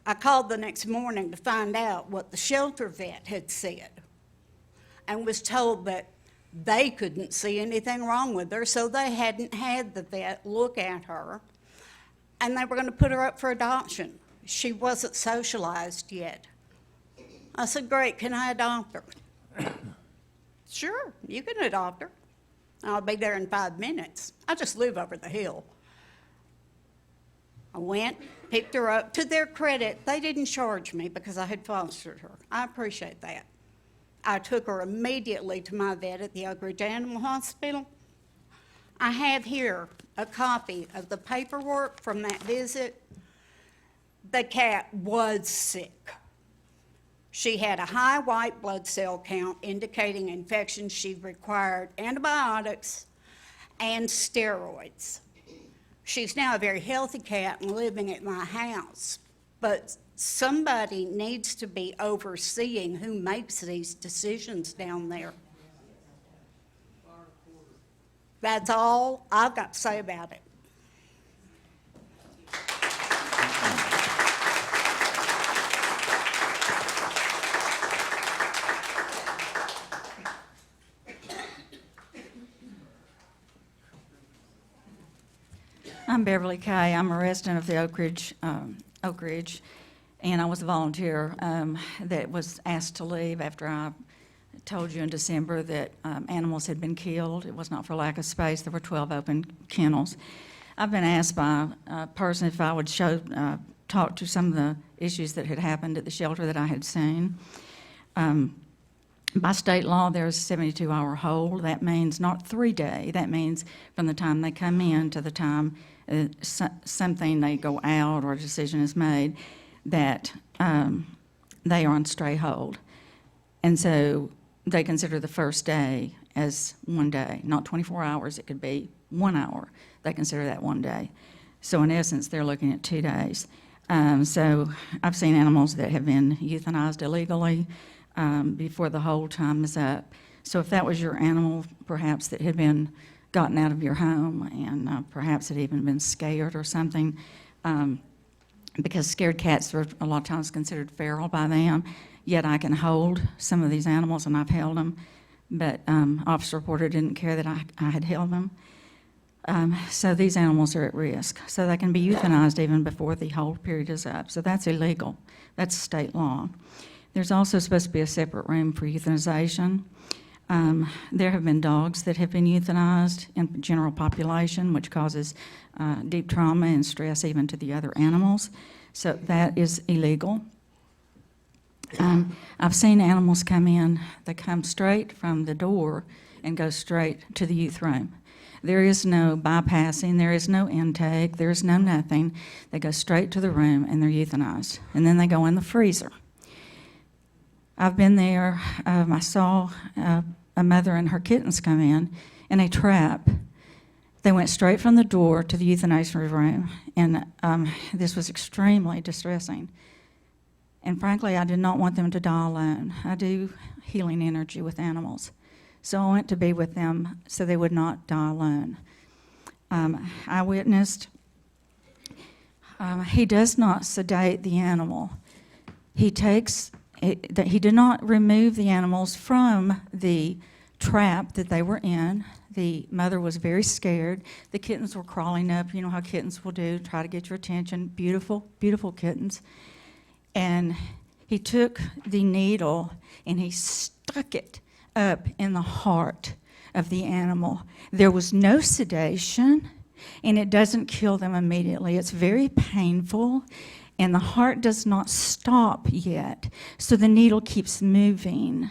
Speaker 20: I called the next morning to find out what the shelter vet had said and was told that they couldn't see anything wrong with her, so they hadn't had the vet look at her, and they were going to put her up for adoption. She wasn't socialized yet. I said, great, can I adopt her? Sure, you can adopt her. I'll be there in 5 minutes. I just live over the hill. I went, picked her up. To their credit, they didn't charge me because I had fostered her. I appreciate that. I took her immediately to my vet at the Oak Ridge Animal Hospital. I have here a copy of the paperwork from that visit. The cat was sick. She had a high white blood cell count indicating infection. She required antibiotics and steroids. She's now a very healthy cat and living at my house, but somebody needs to be overseeing who makes these decisions down there. That's all I've got to say about it.
Speaker 21: I'm Beverly Kay. I'm a resident of the Oak Ridge, and I was a volunteer that was asked to leave after I told you in December that animals had been killed. It was not for lack of space. There were 12 open kennels. I've been asked by a person if I would talk to some of the issues that had happened at the shelter that I had seen. By state law, there's a 72-hour hold. That means not 3-day. That means from the time they come in to the time something they go out or a decision is made, that they are on stray hold. And so they consider the first day as 1 day, not 24 hours. It could be 1 hour. They consider that 1 day. So in essence, they're looking at 2 days. So I've seen animals that have been euthanized illegally before the hold time is up. So if that was your animal, perhaps that had been gotten out of your home and perhaps had even been scared or something, because scared cats are a lot of times considered feral by them, yet I can hold some of these animals, and I've held them, but officer reporter didn't care that I had held them. So these animals are at risk. So they can be euthanized even before the hold period is up. So that's illegal. That's state law. There's also supposed to be a separate room for euthanization. There have been dogs that have been euthanized in the general population, which causes deep trauma and stress even to the other animals. So that is illegal. I've seen animals come in, they come straight from the door and go straight to the youth room. There is no bypassing, there is no intake, there is no nothing. They go straight to the room and they're euthanized. And then they go in the freezer. I've been there. I saw a mother and her kittens come in a trap. They went straight from the door to the euthanasia room, and this was extremely distressing. And frankly, I did not want them to die alone. I do healing energy with animals. So I went to be with them so they would not die alone. I witnessed, he does not sedate the animal. He did not remove the animals from the trap that they were in. The mother was very scared. The kittens were crawling up. You know how kittens will do, try to get your attention. Beautiful, beautiful kittens. And he took the needle and he stuck it up in the heart of the animal. There was no sedation, and it doesn't kill them immediately. It's very painful, and the heart does not stop yet, so the needle keeps moving.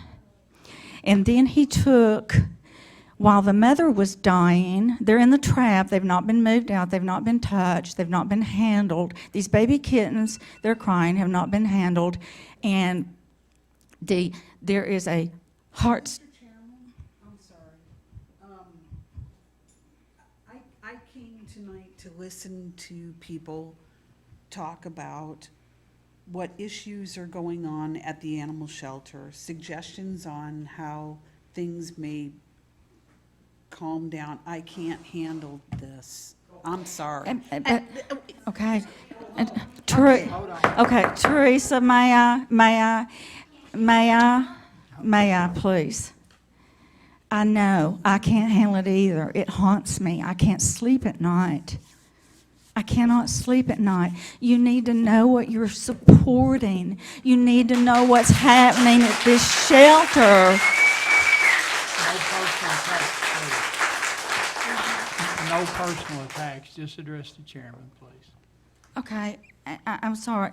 Speaker 21: And then he took, while the mother was dying, they're in the trap, they've not been moved out, they've not been touched, they've not been handled. These baby kittens, they're crying, have not been handled, and there is a heart.
Speaker 8: Mr. Chairman, I'm sorry. I came tonight to listen to people talk about what issues are going on at the animal shelter, suggestions on how things may calm down. I can't handle this. I'm sorry.
Speaker 21: Okay. Okay, Teresa, may I, please? I know, I can't handle it either. It haunts me. I can't sleep at night. I cannot sleep at night. You need to know what you're supporting. You need to know what's happening at this shelter.
Speaker 1: No personal attacks, please. No personal attacks, just address the chairman, please.
Speaker 21: Okay, I'm sorry.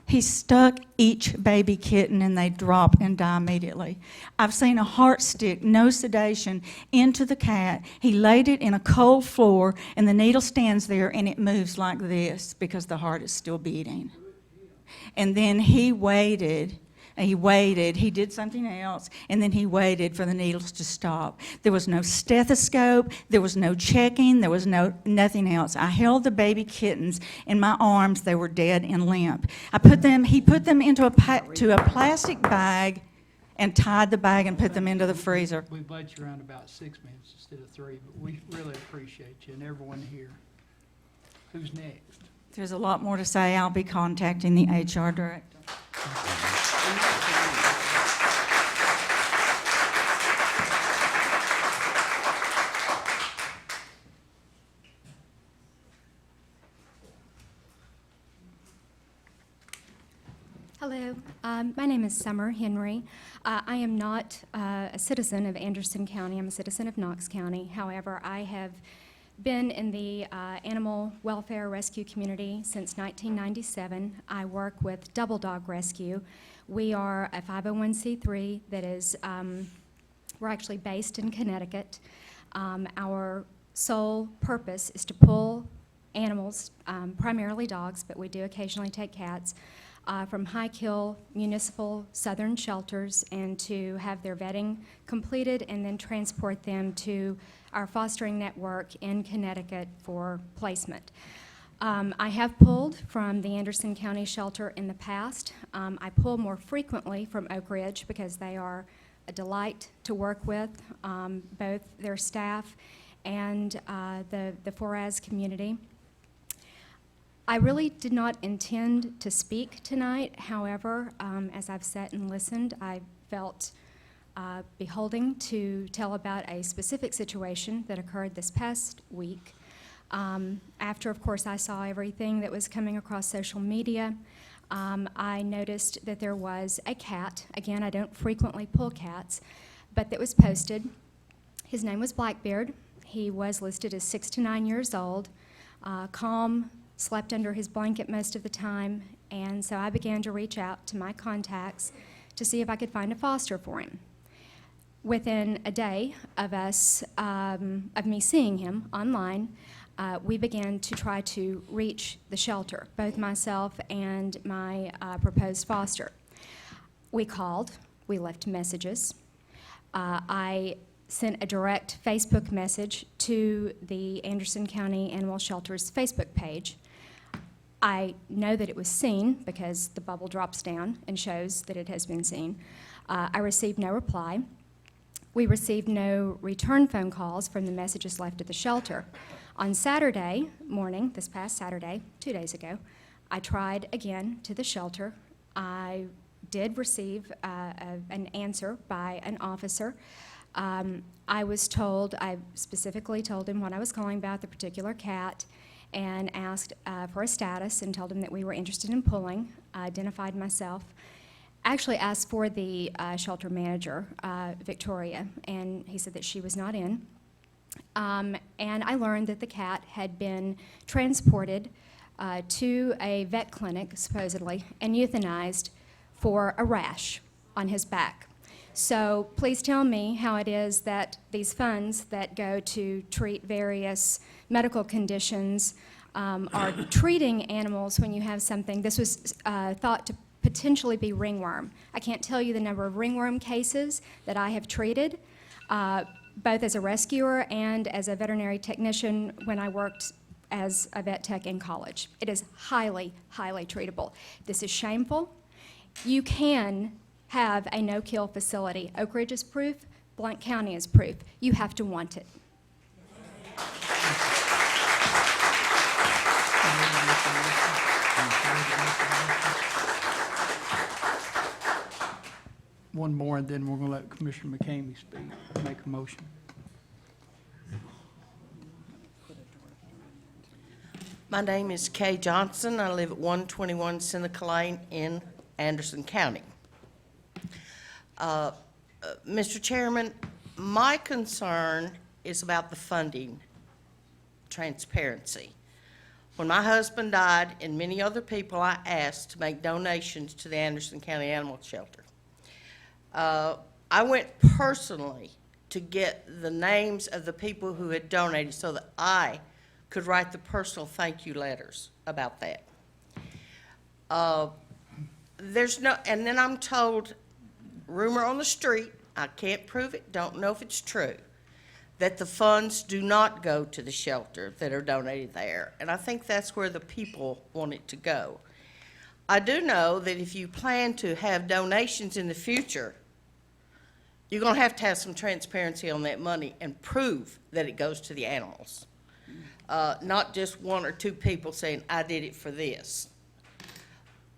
Speaker 21: He stuck each baby kitten and they drop and die immediately. I've seen a heart stick, no sedation, into the cat. He laid it in a cold floor and the needle stands there and it moves like this because the heart is still beating. And then he waited, he did something else, and then he waited for the needles to stop. There was no stethoscope, there was no checking, there was nothing else. I held the baby kittens in my arms, they were dead and limp. He put them into a plastic bag and tied the bag and put them into the freezer.
Speaker 1: We've let you around about 6 minutes instead of 3, but we really appreciate you and everyone here. Who's next?
Speaker 21: There's a lot more to say. I'll be contacting the HR director.
Speaker 3: Hello, my name is Summer Henry. I am not a citizen of Anderson County. I'm a citizen of Knox County. However, I have been in the animal welfare rescue community since 1997. I work with Double Dog Rescue. We are a 501c3 that is, we're actually based in Connecticut. Our sole purpose is to pull animals, primarily dogs, but we do occasionally take cats, from high-kill municipal southern shelters and to have their vetting completed and then transport them to our fostering network in Connecticut for placement. I have pulled from the Anderson County shelter in the past. I pull more frequently from Oak Ridge because they are a delight to work with, both their staff and the Foraz community. I really did not intend to speak tonight. However, as I've sat and listened, I felt beholding to tell about a specific situation that occurred this past week. After, of course, I saw everything that was coming across social media, I noticed that there was a cat. Again, I don't frequently pull cats, but that was posted. His name was Blackbeard. He was listed as 6 to 9 years old, calm, slept under his blanket most of the time, and so I began to reach out to my contacts to see if I could find a foster for him. Within a day of me seeing him online, we began to try to reach the shelter, both myself and my proposed foster. We called, we left messages. I sent a direct Facebook message to the Anderson County Animal Shelter's Facebook page. I know that it was seen because the bubble drops down and shows that it has been seen. I received no reply. We received no return phone calls from the messages left at the shelter. On Saturday morning, this past Saturday, 2 days ago, I tried again to the shelter. I did receive an answer by an officer. I was told, I specifically told him what I was calling about, the particular cat, and asked for a status and told him that we were interested in pulling. I identified myself. Actually asked for the shelter manager, Victoria, and he said that she was not in. And I learned that the cat had been transported to a vet clinic, supposedly, and euthanized for a rash on his back. So please tell me how it is that these funds that go to treat various medical conditions are treating animals when you have something. This was thought to potentially be ringworm. I can't tell you the number of ringworm cases that I have treated, both as a rescuer and as a veterinary technician when I worked as a vet tech in college. It is highly, highly treatable. This is shameful. You can have a no-kill facility. Oak Ridge is proof, Blount County is proof. You have to want it.
Speaker 1: One more, and then we're going to let Commissioner McCamey speak, make a motion.
Speaker 5: My name is Kay Johnson. I live at 121 Seneca Lane in Anderson County. Mr. Chairman, my concern is about the funding transparency. When my husband died and many other people I asked to make donations to the Anderson County Animal Shelter, I went personally to get the names of the people who had donated so that I could write the personal thank you letters about that. And then I'm told, rumor on the street, I can't prove it, don't know if it's true, that the funds do not go to the shelter that are donated there. And I think that's where the people want it to go. I do know that if you plan to have donations in the future, you're going to have some transparency on that money and prove that it goes to the animals. Not just one or two people saying, I did it for this.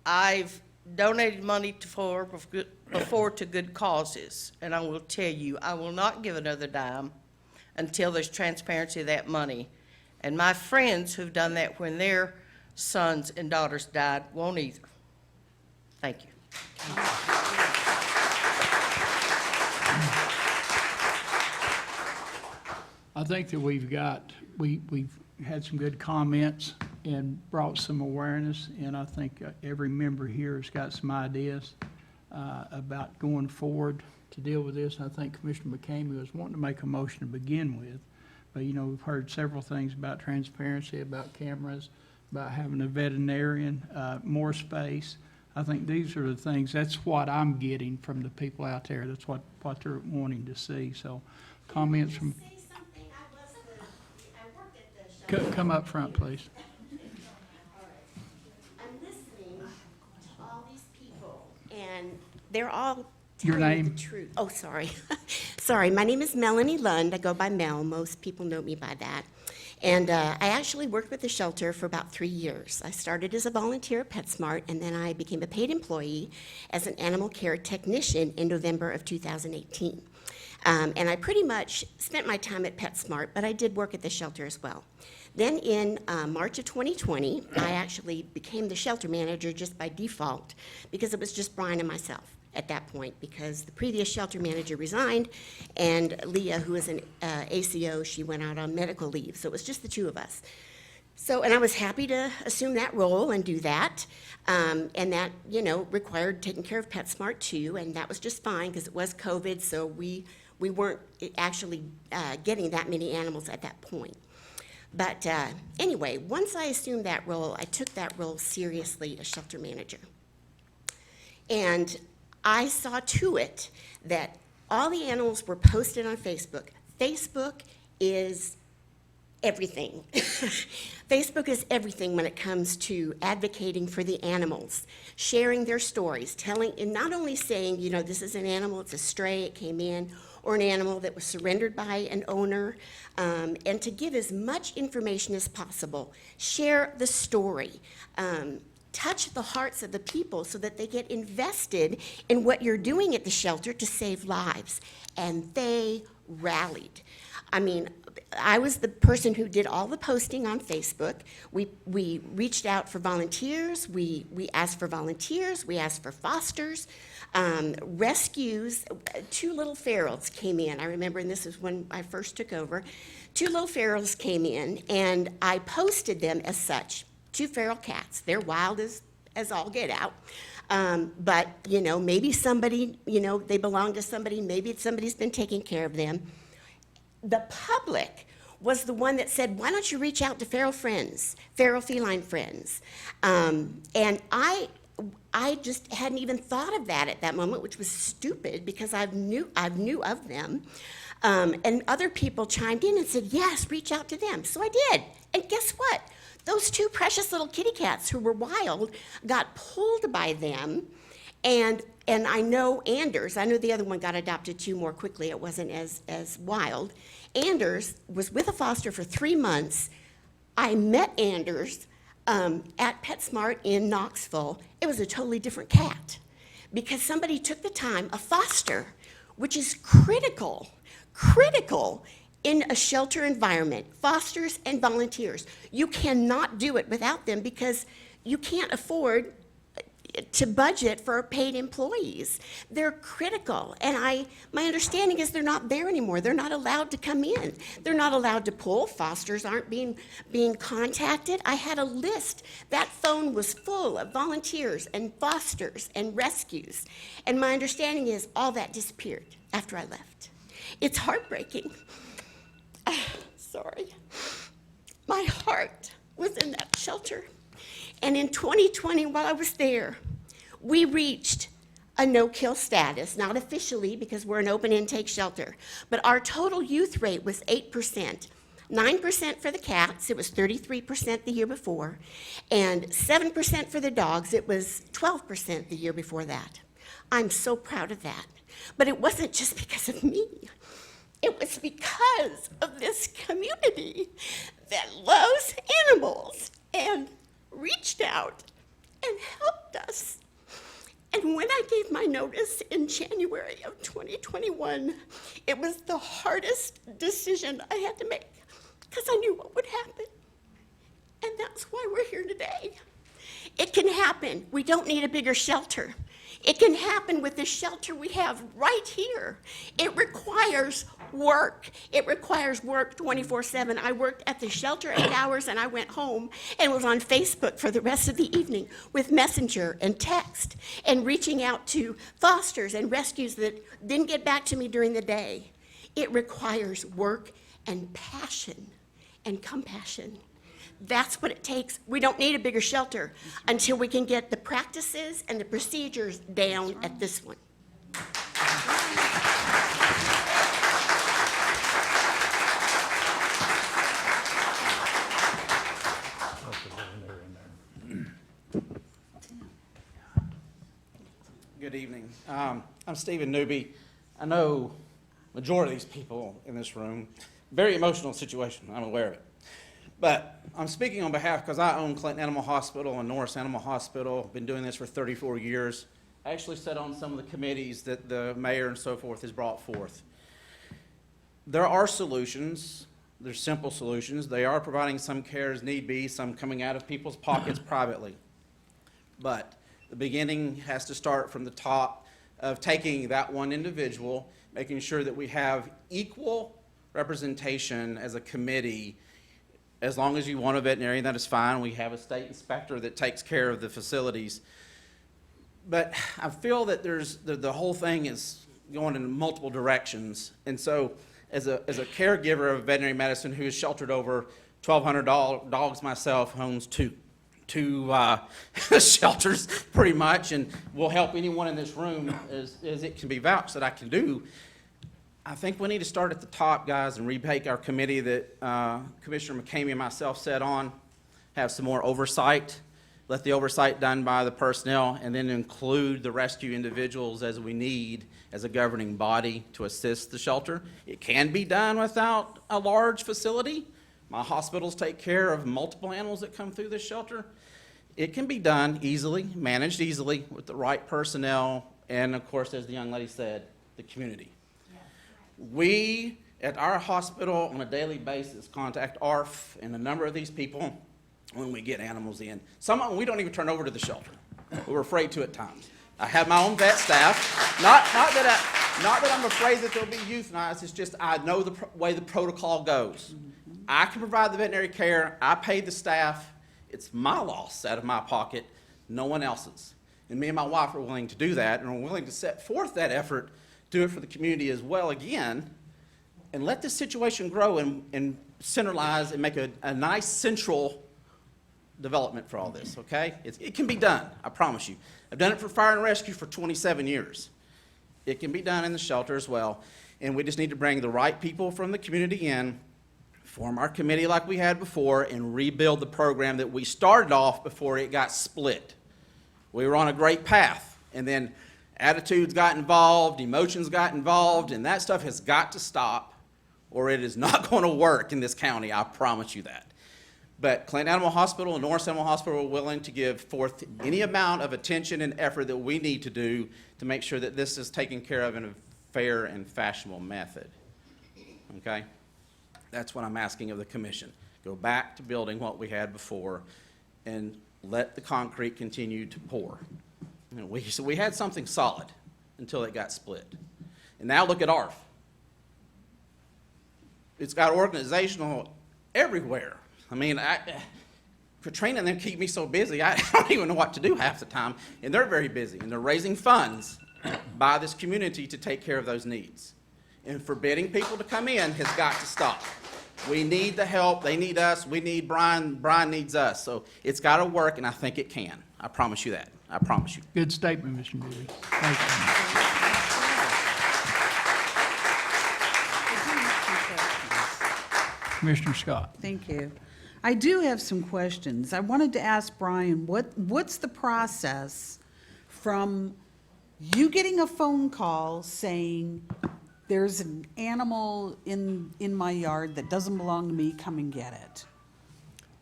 Speaker 5: I've donated money before to good causes, and I will tell you, I will not give another dime until there's transparency of that money. And my friends who've done that when their sons and daughters died won't either. Thank you.
Speaker 1: I think that we've had some good comments and brought some awareness, and I think every member here has got some ideas about going forward to deal with this. I think Commissioner McCamey was wanting to make a motion to begin with, but you know, we've heard several things about transparency, about cameras, about having a veterinarian, more space. I think these are the things, that's what I'm getting from the people out there. That's what they're wanting to see. So comments from... Come up front, please.
Speaker 22: I'm listening to all these people, and they're all
Speaker 1: Your
Speaker 22: telling me
Speaker 1: name?
Speaker 22: the truth. Oh, sorry. Sorry, my name is Melanie Lund. I go by Mel. Most people know me by that. And I actually worked with the shelter for about 3 years. I started as a volunteer at PetSmart, and then I became a paid employee as an animal care technician in November of 2018. And I pretty much spent my time at PetSmart, but I did work at the shelter as well. Then in March of 2020, I actually became the shelter manager just by default because it was just Brian and myself at that point because the previous shelter manager resigned and Leah, who was an ACO, she went out on medical leave. So it was just the two of us. So, and I was happy to assume that role and do that. And that, you know, required taking care of PetSmart too. And that was just fine because it was COVID. So we weren't actually getting that many animals at that point. But anyway, once I assumed that role, I took that role seriously as shelter manager. And I saw to it that all the animals were posted on Facebook. Facebook is everything. Facebook is everything when it comes to advocating for the animals, sharing their stories, telling, and not only saying, you know, this is an animal, it's a stray, it came in, or an animal that was surrendered by an owner, and to give as much information as possible. Share the story. Touch the hearts of the people so that they get invested in what you're doing at the shelter to save lives. And they rallied. I mean, I was the person who did all the posting on Facebook. We reached out for volunteers. We asked for volunteers. We asked for fosters, rescues. 2 little ferals came in. I remember, and this is when I first took over. 2 little ferals came in, and I posted them as such. 2 feral cats. They're wild as all get out. But, you know, maybe somebody, you know, they belong to somebody. Maybe somebody's been taking care of them. The public was the one that said, why don't you reach out to feral friends, feral feline friends? And I just hadn't even thought of that at that moment, which was stupid because I knew of them. And other people chimed in and said, yes, reach out to them. So I did. And guess what? Those 2 precious little kitty cats who were wild got pulled by them. And I know Anders, I know the other one got adopted too more quickly. It wasn't as wild. Anders was with a foster for 3 months. I met Anders at PetSmart in Knoxville. It was a totally different cat because somebody took the time, a foster, which is critical in a shelter environment, fosters and volunteers. You cannot do it without them because you can't afford to budget for paid employees. They're critical, and my understanding is they're not there anymore. They're not allowed to come in. They're not allowed to pull. Fosters aren't being contacted. I had a list. That phone was full of volunteers and fosters and rescues, and my understanding is all that disappeared after I left. It's heartbreaking. Sorry. My heart was in that shelter. And in 2020, while I was there, we reached a no-kill status, not officially because we're an open intake shelter, but our total youth rate was 8%. 9% for the cats, it was 33% the year before, and 7% for the dogs, it was 12% the year before that. I'm so proud of that. But it wasn't just because of me. It was because of this community that loves animals and reached out and helped us. And when I gave my notice in January of 2021, it was the hardest decision I had to make because I knew what would happen. And that's why we're here today. It can happen. We don't need a bigger shelter. It can happen with the shelter we have right here. It requires work. It requires work 24/7. I worked at the shelter 8 hours and I went home and was on Facebook for the rest of the evening with Messenger and text and reaching out to fosters and rescues that didn't get back to me during the day. It requires work and passion and compassion. That's what it takes. We don't need a bigger shelter until we can get the practices and the procedures down at this one.
Speaker 4: Good evening. I'm Stephen Newby. I know majority of these people in this room. Very emotional situation. I'm aware of it. But I'm speaking on behalf because I own Clinton Animal Hospital and Norris Animal Hospital. Been doing this for 34 years. I actually sat on some of the committees that the mayor and so forth has brought forth. There are solutions. There's simple solutions. They are providing some care as need be, some coming out of people's pockets privately. But the beginning has to start from the top of taking that one individual, making sure that we have equal representation as a committee. As long as you want a veterinarian, that is fine. We have a state inspector that takes care of the facilities. But I feel that the whole thing is going in multiple directions. And so as a caregiver of veterinary medicine who has sheltered over 1,200 dogs myself, owns two to shelters, pretty much, and will help anyone in this room as it can be vouched that I can do. I think we need to start at the top, guys, and remake our committee that Commissioner McCamey and myself sat on, have some more oversight, let the oversight done by the personnel, and then include the rescue individuals as we need as a governing body to assist the shelter. It can be done without a large facility. My hospitals take care of multiple animals that come through this shelter. It can be done easily, managed easily with the right personnel, and of course, as the young lady said, the community. We, at our hospital, on a daily basis, contact ARF and a number of these people when we get animals in. Some of them we don't even turn over to the shelter. We're afraid to at times. I have my own vet staff. Not that I'm afraid that they'll be euthanized. It's just I know the way the protocol goes. I can provide the veterinary care. I pay the staff. It's my loss out of my pocket, no one else's. And me and my wife are willing to do that, and we're willing to set forth that effort, do it for the community as well again, and let this situation grow and centralize and make a nice central development for all this, okay? It can be done, I promise you. I've done it for fire and rescue for 27 years. It can be done in the shelter as well, and we just need to bring the right people from the community in, form our committee like we had before, and rebuild the program that we started off before it got split. We were on a great path, and then attitudes got involved, emotions got involved, and that stuff has got to stop, or it is not going to work in this county, I promise you that. But Clinton Animal Hospital and Norris Animal Hospital are willing to give forth any amount of attention and effort that we need to do to make sure that this is taken care of in a fair and fashionable method. Okay? That's what I'm asking of the commission. Go back to building what we had before and let the concrete continue to pour. You know, so we had something solid until it got split. And now look at ARF. It's got organizational everywhere. I mean, Katrina and them keep me so busy, I don't even know what to do half the time. And they're very busy, and they're raising funds by this community to take care of those needs. And forbidding people to come in has got to stop. We need the help. They need us. We need Brian. Brian needs us. So it's got to work, and I think it can. I promise you that. I promise you.
Speaker 1: Good statement, Mr. Moody. Thank you. Commissioner Scott.
Speaker 8: Thank you. I do have some questions. I wanted to ask Brian, what's the process from you getting a phone call saying there's an animal in my yard that doesn't belong to me, come and get it?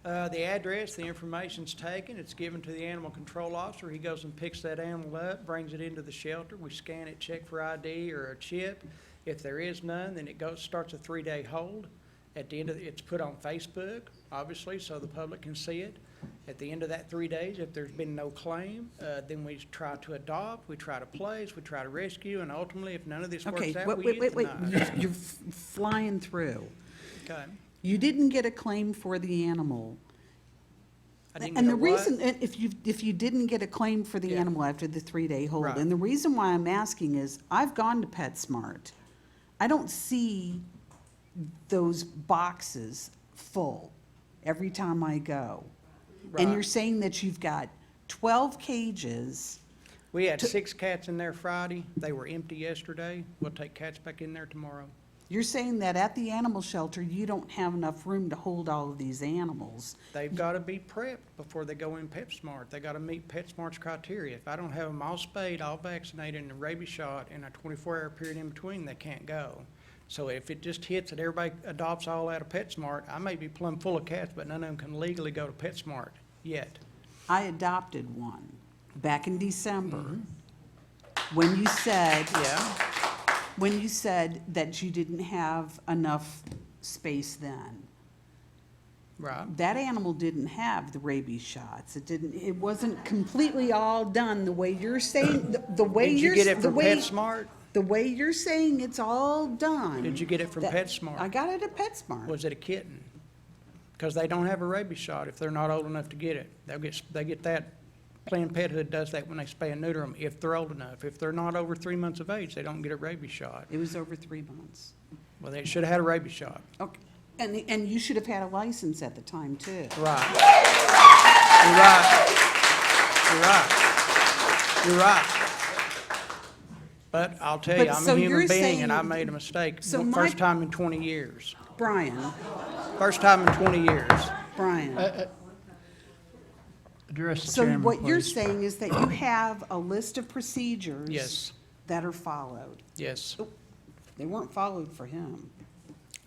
Speaker 14: The address, the information's taken, it's given to the animal control officer. He goes and picks that animal up, brings it into the shelter. We scan it, check for ID or a chip. If there is none, then it starts a 3-day hold. At the end of it's put on Facebook, obviously, so the public can see it. At the end of that 3 days, if there's been no claim, then we try to adopt, we try to place, we try to rescue, and ultimately, if none of this works out, we euthanize.
Speaker 8: You're flying through.
Speaker 14: Okay.
Speaker 8: You didn't get a claim for the animal. And the reason, if you didn't get a claim for the animal after the 3-day hold,
Speaker 14: Right.
Speaker 8: and the reason why I'm asking is, I've gone to PetSmart. I don't see those boxes full every time I go. And
Speaker 14: Right.
Speaker 8: you're saying that you've got 12 cages.
Speaker 14: We had 6 cats in there Friday. They were empty yesterday. We'll take cats back in there tomorrow.
Speaker 8: You're saying that at the animal shelter, you don't have enough room to hold all of these animals.
Speaker 14: They've got to be prepped before they go in PetSmart. They got to meet PetSmart's criteria. If I don't have them all spayed, all vaccinated, and a rabies shot in a 24-hour period in between, they can't go. So if it just hits that everybody adopts all out of PetSmart, I may be plumb full of cats, but none of them can legally go to PetSmart yet.
Speaker 8: I adopted one back in December when you said, when you said that you didn't have enough space then.
Speaker 14: Right.
Speaker 8: That animal didn't have the rabies shots. It wasn't completely all done the way you're saying, the way
Speaker 14: Did you
Speaker 8: you're.
Speaker 14: get it
Speaker 8: the
Speaker 14: from
Speaker 8: way-
Speaker 14: PetSmart?
Speaker 8: The way you're saying it's all done.
Speaker 14: Did you get it from PetSmart?
Speaker 8: I got it at PetSmart.
Speaker 14: Was it a kitten? Because they don't have a rabies shot if they're not old enough to get it. They get that. Planned Parenthood does that when they spay and neuter them, if they're old enough. If they're not over 3 months of age, they don't get a rabies shot.
Speaker 8: It was over 3 months.
Speaker 14: Well, they should have had a rabies shot.
Speaker 8: Okay, and you should have had a license at the time too.
Speaker 14: Right. You're right. You're right. You're right. But I'll tell you,
Speaker 8: But
Speaker 14: I'm
Speaker 8: so
Speaker 14: a human
Speaker 8: you're
Speaker 14: being and I
Speaker 8: saying-
Speaker 14: made a mistake.
Speaker 8: So
Speaker 14: First
Speaker 8: my-
Speaker 14: time in 20 years.
Speaker 8: Brian,
Speaker 14: First time in 20 years.
Speaker 8: Brian.
Speaker 1: Address the
Speaker 8: So
Speaker 1: chairman,
Speaker 8: what you're
Speaker 1: please.
Speaker 8: saying is that you have a list of procedures.
Speaker 14: Yes.
Speaker 8: That are followed.
Speaker 14: Yes.
Speaker 8: They weren't followed for him.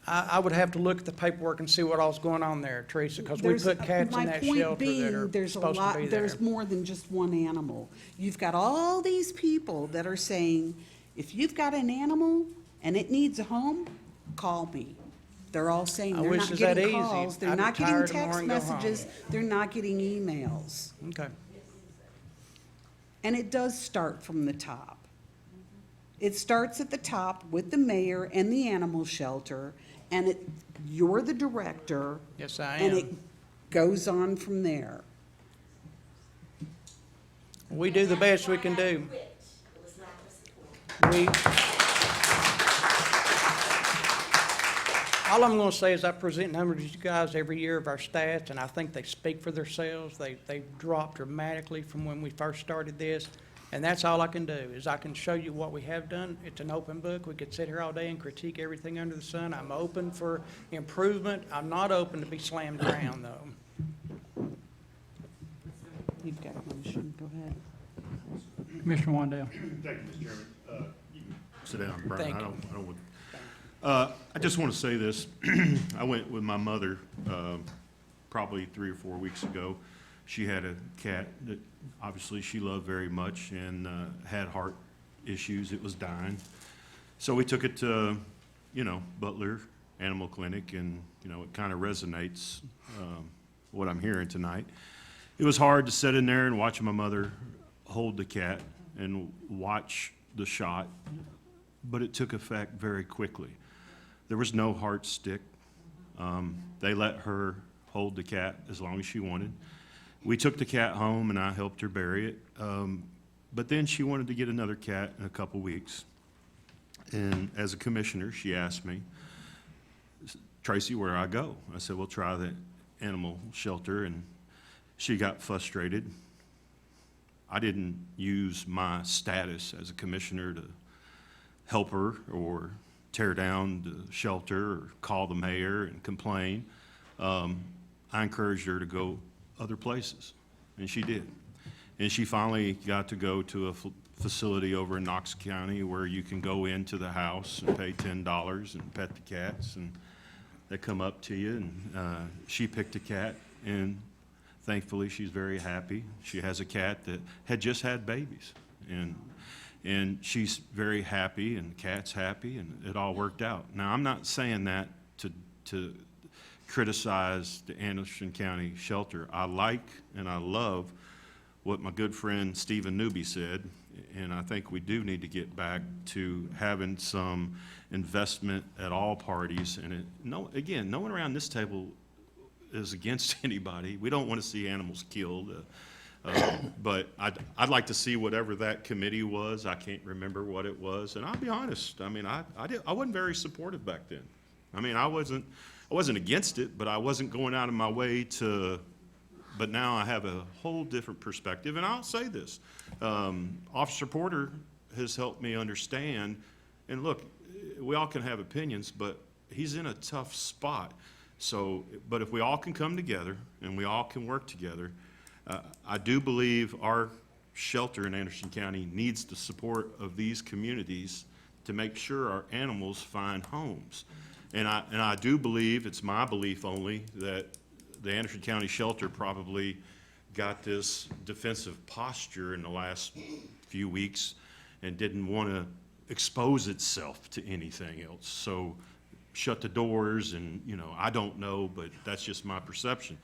Speaker 14: I would have to look at the paperwork and see what all's going on there, Teresa, because we put cats in that
Speaker 8: My
Speaker 14: shelter
Speaker 8: point
Speaker 14: that
Speaker 8: being,
Speaker 14: are
Speaker 8: there's a
Speaker 14: supposed to
Speaker 8: lot,
Speaker 14: be there.
Speaker 8: there's more than just one animal. You've got all these people that are saying, if you've got an animal and it needs a home, call me. They're all saying
Speaker 14: I
Speaker 8: they're
Speaker 14: wish
Speaker 8: not
Speaker 14: it was that
Speaker 8: getting
Speaker 14: easy.
Speaker 8: calls, they're
Speaker 14: I'd be
Speaker 8: not getting
Speaker 14: tired tomorrow
Speaker 8: text
Speaker 14: and go home.
Speaker 8: messages, they're not getting emails.
Speaker 14: Okay.
Speaker 8: And it does start from the top. It starts at the top with the mayor and the animal shelter, and you're the director.
Speaker 14: Yes, I
Speaker 8: And
Speaker 14: am.
Speaker 8: it goes on from there.
Speaker 14: We do the best we can do. All I'm gonna say is I present numbers to you guys every year of our stats, and I think they speak for themselves. They've dropped dramatically from when we first started this. And that's all I can do, is I can show you what we have done. It's an open book. We could sit here all day and critique everything under the sun. I'm open for improvement. I'm not open to be slammed around, though.
Speaker 8: You've got a motion, go ahead.
Speaker 1: Commissioner Wandale.
Speaker 15: Thank you, Mr. Chairman. You can sit down, Brian.
Speaker 14: Thank
Speaker 15: I
Speaker 14: you.
Speaker 15: don't want. I just want to say this. I went with my mother, probably 3 or 4 weeks ago. She had a cat that obviously she loved very much and had heart issues. It was dying. So we took it to, Butler Animal Clinic, and, it kind of resonates what I'm hearing tonight. It was hard to sit in there and watch my mother hold the cat and watch the shot, but it took effect very quickly. There was no heart stick. They let her hold the cat as long as she wanted. We took the cat home and I helped her bury it. But then she wanted to get another cat in a couple weeks. And as a commissioner, she asked me, Tracy, where do I go? I said, well, try the animal shelter. And she got frustrated. I didn't use my status as a commissioner to help her or tear down the shelter or call the mayor and complain. I encouraged her to go other places, and she did. And she finally got to go to a facility over in Knox County where you can go into the house and pay $10 and pet the cats, and they come up to you, and she picked a cat, and thankfully she's very happy. She has a cat that had just had babies, and she's very happy, and the cat's happy, and it all worked out. Now, I'm not saying that to criticize the Anderson County shelter. I like and I love what my good friend Stephen Newby said, and I think we do need to get back to having some investment at all parties. And no one around this table is against anybody. We don't want to see animals killed, but I'd like to see whatever that committee was. I can't remember what it was, and I'll be honest. I mean, I wasn't very supportive back then. I mean, I wasn't against it, but I wasn't going out of my way to. But now I have a whole different perspective, and I'll say this: Officer Porter has helped me understand. And look, we all can have opinions, but he's in a tough spot. So, but if we all can come together and we all can work together, I do believe our shelter in Anderson County needs the support of these communities to make sure our animals find homes. And I do believe, it's my belief only, that the Anderson County shelter probably got this defensive posture in the last few weeks and didn't want to expose itself to anything else. So shut the doors and, I don't know, but that's just my perception.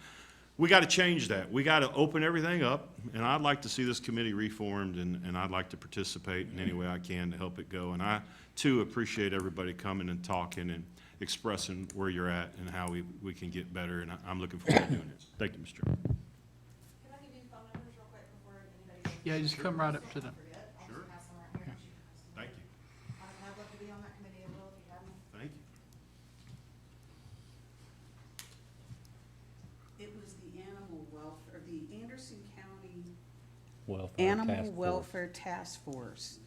Speaker 15: We got to change that. We got to open everything up, and I'd like to see this committee reformed, and I'd like to participate in any way I can to help it go. And I, too, appreciate everybody coming and talking and expressing where you're at and how we can get better, and I'm looking forward to doing it. Thank you, Mr. Chairman.
Speaker 12: Can I give you phone numbers real quick before anybody?
Speaker 1: Yeah, just come right up to them.
Speaker 15: Sure. Thank you.
Speaker 12: I'd love to be on that committee as well if you have me.
Speaker 15: Thank you.
Speaker 8: It was the animal welfare, the
Speaker 11: Welfare
Speaker 8: Animal
Speaker 11: Task Force.
Speaker 8: Welfare Task Force.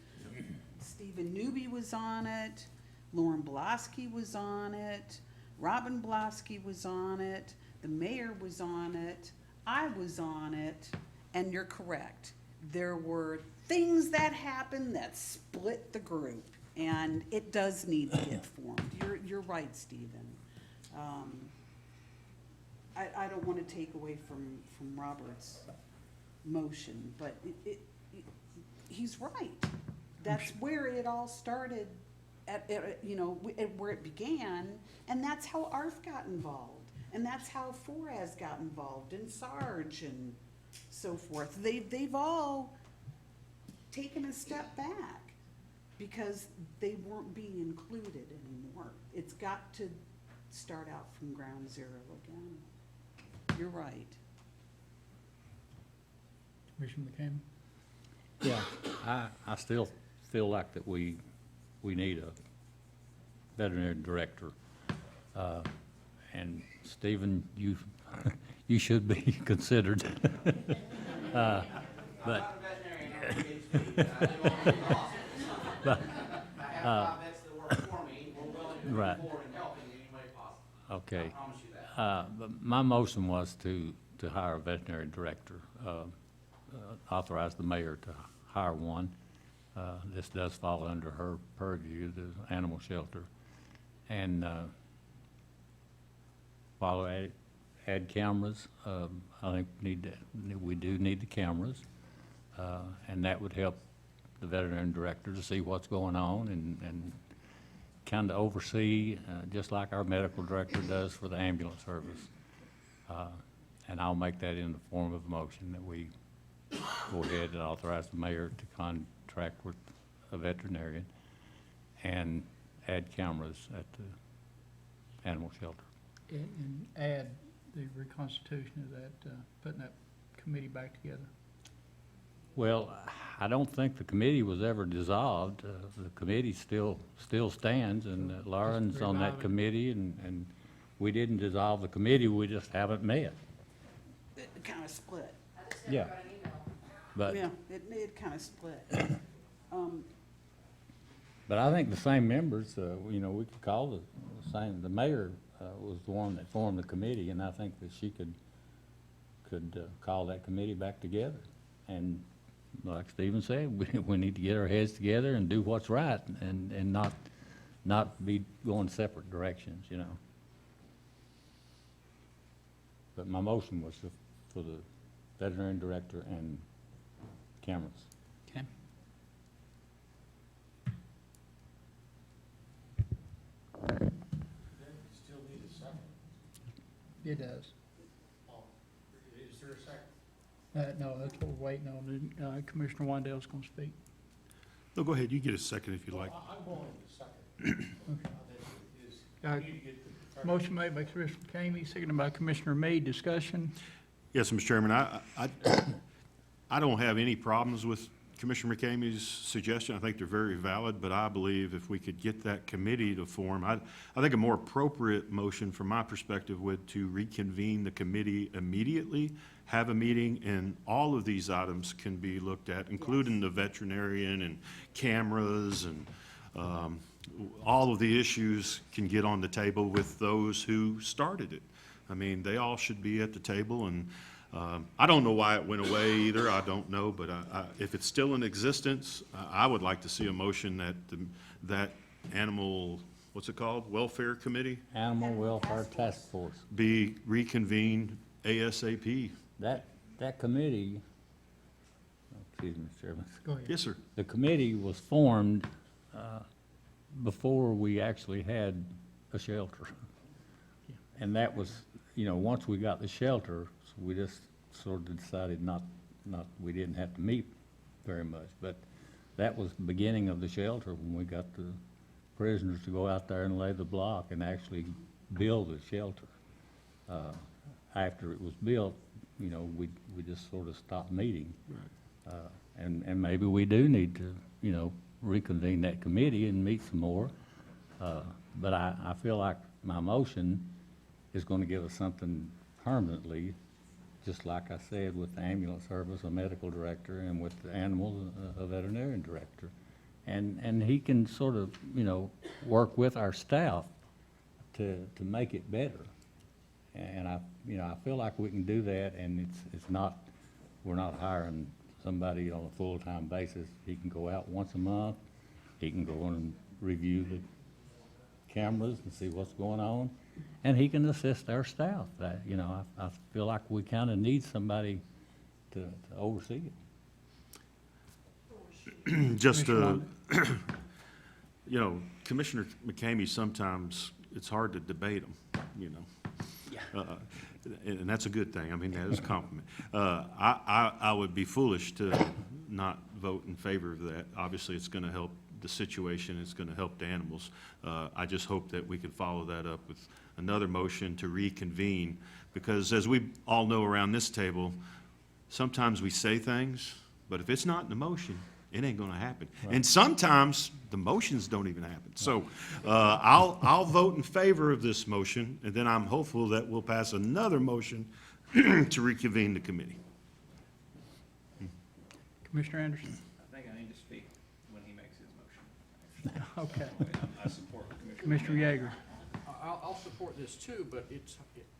Speaker 8: Stephen Newby was on it, Lauren Blasky was on it, Robin Blasky was on it, the mayor was on it, I was on it, and you're correct. There were things that happened that split the group, and it does need to get formed. You're right, Stephen. I don't want to take away from Robert's motion, but he's right. That's where it all started, where it began, and that's how ARF got involved, and that's how FORAS got involved, and SARG and so forth. They've all taken a step back because they weren't being included anymore. It's got to start out from ground zero again. You're right.
Speaker 1: Commissioner McCain?
Speaker 11: Yeah, I still feel like that we need a veterinary director. And Stephen, you should be considered. But right. Okay. But my motion was to hire a veterinary director, authorize the mayor to hire one. This does fall under her purview, the animal shelter. And add cameras. I think we do need the cameras. And that would help the veterinary director to see what's going on and kind of oversee, just like our medical director does for the ambulance service. And I'll make that in the form of a motion that we go ahead and authorize the mayor to contract with a veterinarian and add cameras at the animal shelter.
Speaker 1: And add the reconstitution of that, putting that committee back together.
Speaker 11: Well, I don't think the committee was ever dissolved. The committee still stands, and Lauren's on that committee, and we didn't dissolve the committee, we just haven't met.
Speaker 8: It kind of split.
Speaker 11: Yeah. But,
Speaker 8: Yeah, it kind of split.
Speaker 11: but I think the same members, we could call the mayor was the one that formed the committee, and I think that she could call that committee back together. And like Stephen said, we need to get our heads together and do what's right and not be going separate directions, But my motion was for the veterinarian director and cameras.
Speaker 1: Okay.
Speaker 10: Still need a second.
Speaker 1: It does.
Speaker 10: Is there a second?
Speaker 1: No, that's what we're waiting on. Commissioner Wandell's going to speak.
Speaker 15: No, go ahead, you get a second if you like.
Speaker 10: I'm going to second.
Speaker 1: Motion made by Commissioner McCamey, seconded by Commissioner Meade. Discussion.
Speaker 15: Yes, Mr. Chairman, I don't have any problems with Commissioner McCamey's suggestion. I think they're very valid, but I believe if we could get that committee to form, I think a more appropriate motion from my perspective would to reconvene the committee immediately, have a meeting, and all of these items can be looked at, including the veterinarian and cameras and all of the issues can get on the table with those who started it. I mean, they all should be at the table, and I don't know why it went away either. I don't know, but if it's still in existence, I would like to see a motion that that animal, what's it called, welfare committee,
Speaker 11: Animal Welfare Task Force.
Speaker 15: be reconvened ASAP.
Speaker 11: That committee, excuse me, Mr. Chairman.
Speaker 1: Go ahead.
Speaker 15: Yes, sir.
Speaker 11: The committee was formed before we actually had a shelter. And that was, once we got the shelter, we just sort of decided we didn't have to meet very much. But that was the beginning of the shelter when we got the prisoners to go out there and lay the block and actually build a shelter. After it was built, we just sort of stopped meeting.
Speaker 15: Right.
Speaker 11: And maybe we do need to, reconvene that committee and meet some more. But I feel like my motion is going to give us something permanently just like I said, with the ambulance service, a medical director, and with the animals, a veterinarian director. And he can sort of, work with our staff to make it better. And I feel like we can do that, and it's not, we're not hiring somebody on a full-time basis. He can go out once a month. He can go in and review the cameras and see what's going on, and he can assist our staff. I feel like we kind of need somebody to oversee it.
Speaker 15: Just, Commissioner McCamey, sometimes it's hard to debate him, and that's a good thing. I mean, that is a compliment. I would be foolish to not vote in favor of that. Obviously, it's going to help the situation. It's going to help the animals. I just hope that we can follow that up with another motion to reconvene, because as we all know around this table, sometimes we say things, but if it's not in the motion, it ain't going to happen. Right. And sometimes the motions don't even happen. So I'll vote in favor of this motion, and then I'm hopeful that we'll pass another motion to reconvene the committee.
Speaker 1: Commissioner Anderson?
Speaker 9: I think I need to speak when he makes his motion.
Speaker 1: Okay.
Speaker 9: I support
Speaker 1: Commissioner Yeager?
Speaker 10: I'll support this too, but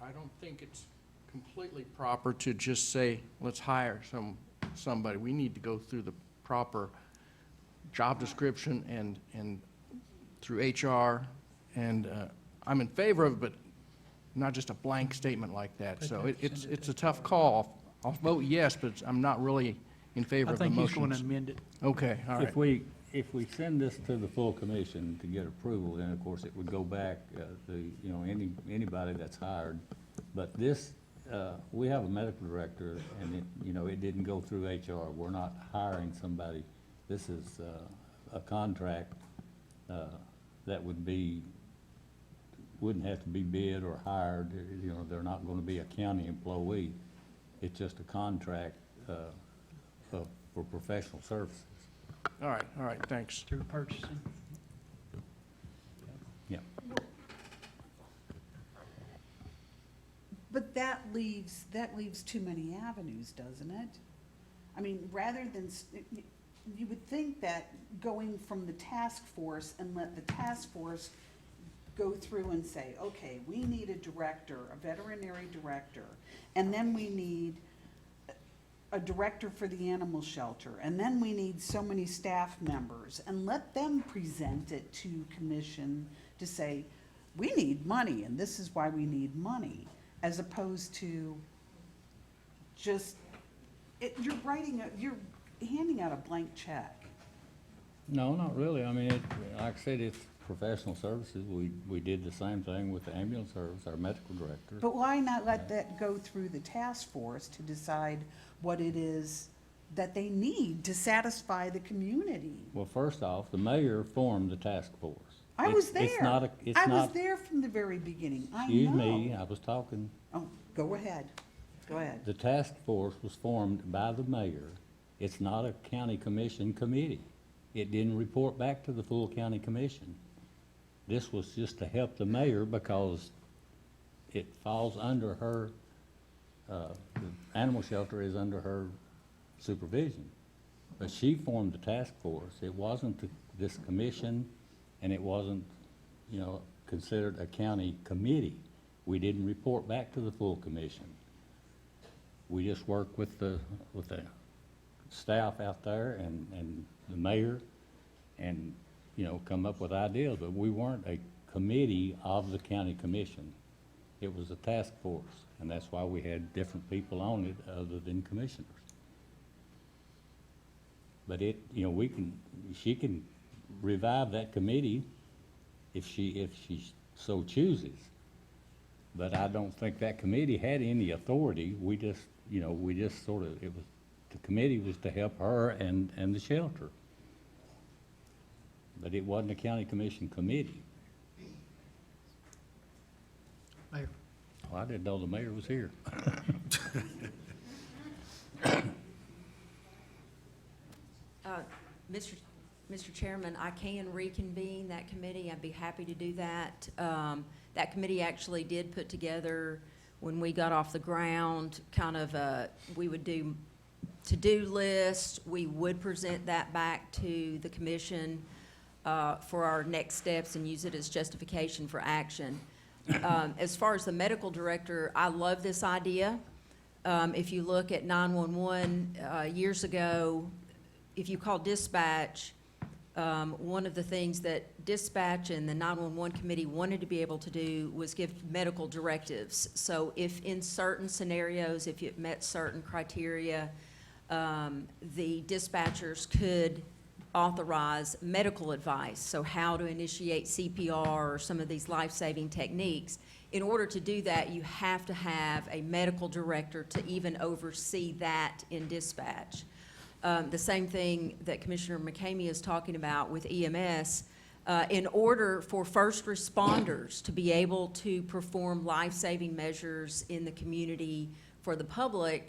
Speaker 10: I don't think it's completely proper to just say, let's hire somebody. We need to go through the proper job description and through HR, and I'm in favor of it, but not just a blank statement like that. So it's a tough call. I'll vote yes, but I'm not really in favor of the motions.
Speaker 1: I think he's going to amend it.
Speaker 10: Okay, all right.
Speaker 11: If we send this to the full commission to get approval, then of course it would go back to, anybody that's hired. But this, we have a medical director, and it didn't go through HR. We're not hiring somebody. This is a contract that wouldn't have to be bid or hired. They're not going to be a county employee. It's just a contract for professional services.
Speaker 10: All right, thanks.
Speaker 1: Through purchasing?
Speaker 11: Yeah.
Speaker 8: But that leaves too many avenues, doesn't it? I mean, rather than, you would think that going from the task force and let the task force go through and say, okay, we need a director, a veterinary director, and then we need a director for the animal shelter, and then we need so many staff members, and let them present it to commission to say, we need money, and this is why we need money, as opposed to just, you're handing out a blank check.
Speaker 11: No, not really. I mean, like I said, it's professional services. We did the same thing with the ambulance service, our medical director.
Speaker 8: But why not let that go through the task force to decide what it is that they need to satisfy the community?
Speaker 11: Well, first off, the mayor formed the task force.
Speaker 8: I was there. I was
Speaker 11: not,
Speaker 8: there from the very beginning. I know.
Speaker 11: excuse me, I was talking.
Speaker 8: Oh, go ahead. Go ahead.
Speaker 11: The task force was formed by the mayor. It's not a county commission committee. It didn't report back to the full county commission. This was just to help the mayor because it falls under her, the animal shelter is under her supervision. But she formed the task force. It wasn't this commission, and it wasn't, considered a county committee. We didn't report back to the full commission. We just worked with the staff out there and the mayor and, come up with ideas, but we weren't a committee of the county commission. It was a task force, and that's why we had different people on it other than commissioners. But she can revive that committee if she so chooses. But I don't think that committee had any authority. We just sort of, the committee was to help her and the shelter. But it wasn't a county commission committee.
Speaker 1: Mayor.
Speaker 11: Well, I didn't know the mayor was here.
Speaker 6: Mr. Chairman, I can reconvene that committee. I'd be happy to do that. That committee actually did put together when we got off the ground, kind of, we would do to-do list. We would present that back to the commission for our next steps and use it as justification for action. As far as the medical director, I love this idea. If you look at 911 years ago, if you call dispatch, one of the things that dispatch and the 911 committee wanted to be able to do was give medical directives. So if in certain scenarios, if it met certain criteria, the dispatchers could authorize medical advice, so how to initiate CPR or some of these life-saving techniques. In order to do that, you have to have a medical director to even oversee that in dispatch. The same thing that Commissioner McCamey is talking about with EMS, in order for first responders to be able to perform life-saving measures in the community for the public,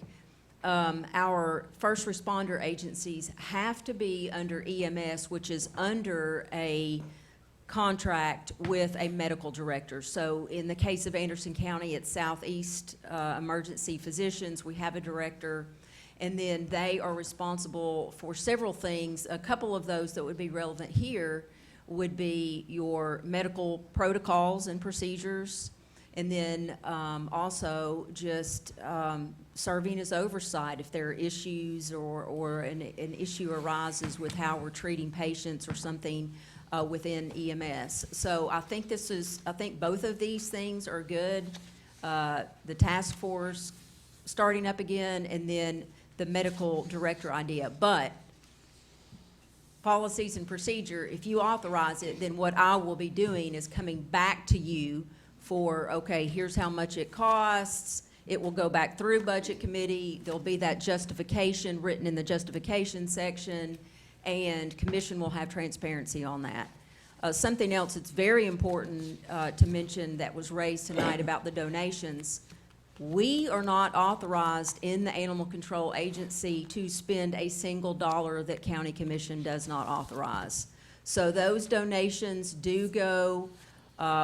Speaker 6: our first responder agencies have to be under EMS, which is under a contract with a medical director. So in the case of Anderson County, it's Southeast Emergency Physicians. We have a director, and then they are responsible for several things. A couple of those that would be relevant here would be your medical protocols and procedures, and then also just serving as oversight if there are issues or an issue arises with how we're treating patients or something within EMS. So I think both of these things are good. The task force starting up again, and then the medical director idea. But policies and procedure, if you authorize it, then what I will be doing is coming back to you for, okay, here's how much it costs. It will go back through budget committee. There'll be that justification written in the justification section, and commission will have transparency on that. Something else that's very important to mention that was raised tonight about the donations. We are not authorized in the Animal Control Agency to spend a single dollar that county commission does not authorize. So those donations do go,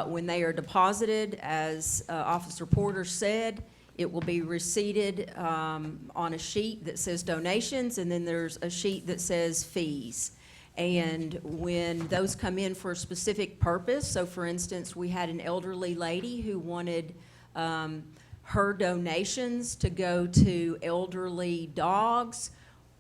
Speaker 6: when they are deposited, as Officer Porter said, it will be receipted on a sheet that says donations, and then there's a sheet that says fees. And when those come in for a specific purpose, so for instance, we had an elderly lady who wanted her donations to go to elderly dogs.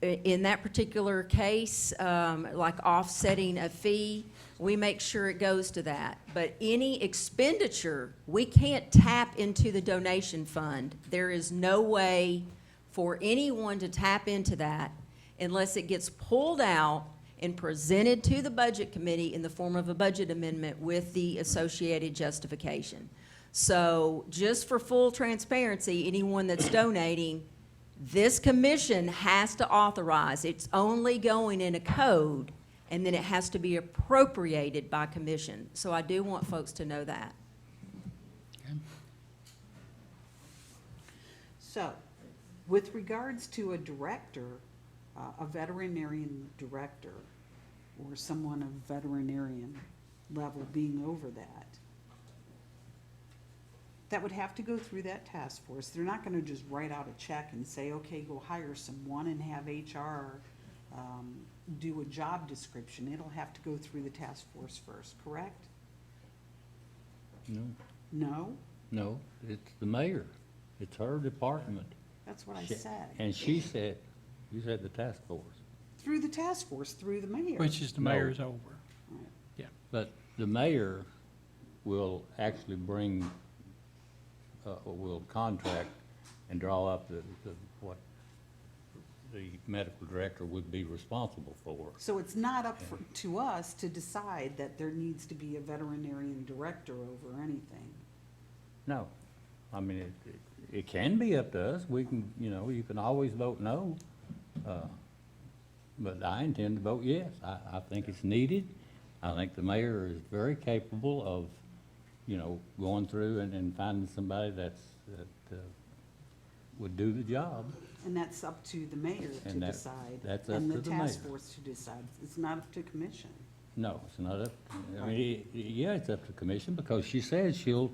Speaker 6: In that particular case, like offsetting a fee, we make sure it goes to that. But any expenditure, we can't tap into the donation fund. There is no way for anyone to tap into that unless it gets pulled out and presented to the budget committee in the form of a budget amendment with the associated justification. So just for full transparency, anyone that's donating, this commission has to authorize. It's only going in a code, and then it has to be appropriated by commission. So I do want folks to know that.
Speaker 8: So, with regards to a director, a veterinarian director, or someone of veterinarian level being over that, that would have to go through that task force. They're not gonna just write out a check and say, okay, go hire someone and have HR do a job description. It'll have to go through the task force first, correct?
Speaker 11: No,
Speaker 8: No?
Speaker 11: no, it's the mayor. It's her department.
Speaker 8: That's what I
Speaker 11: She-
Speaker 8: said.
Speaker 11: And she said, you said the task force.
Speaker 8: Through the task force, through the mayor.
Speaker 1: Which is the
Speaker 11: No.
Speaker 1: mayor's over. Yeah.
Speaker 11: But the mayor will actually bring, will contract and draw up what the medical director would be responsible for.
Speaker 8: So it's not up to us to decide that there needs to be a veterinarian director over anything.
Speaker 11: No, I mean, it can be up to us. We can, you can always vote no. But I intend to vote yes. I think it's needed. I think the mayor is very capable of, going through and finding somebody that would do the job.
Speaker 8: And that's up to the mayor to
Speaker 11: And
Speaker 8: decide.
Speaker 11: that's up
Speaker 8: And
Speaker 11: to
Speaker 8: the
Speaker 11: the
Speaker 8: task
Speaker 11: mayor.
Speaker 8: force to decide. It's not up to commission.
Speaker 11: No, it's not up, I mean, yeah, it's up to commission because she says she'll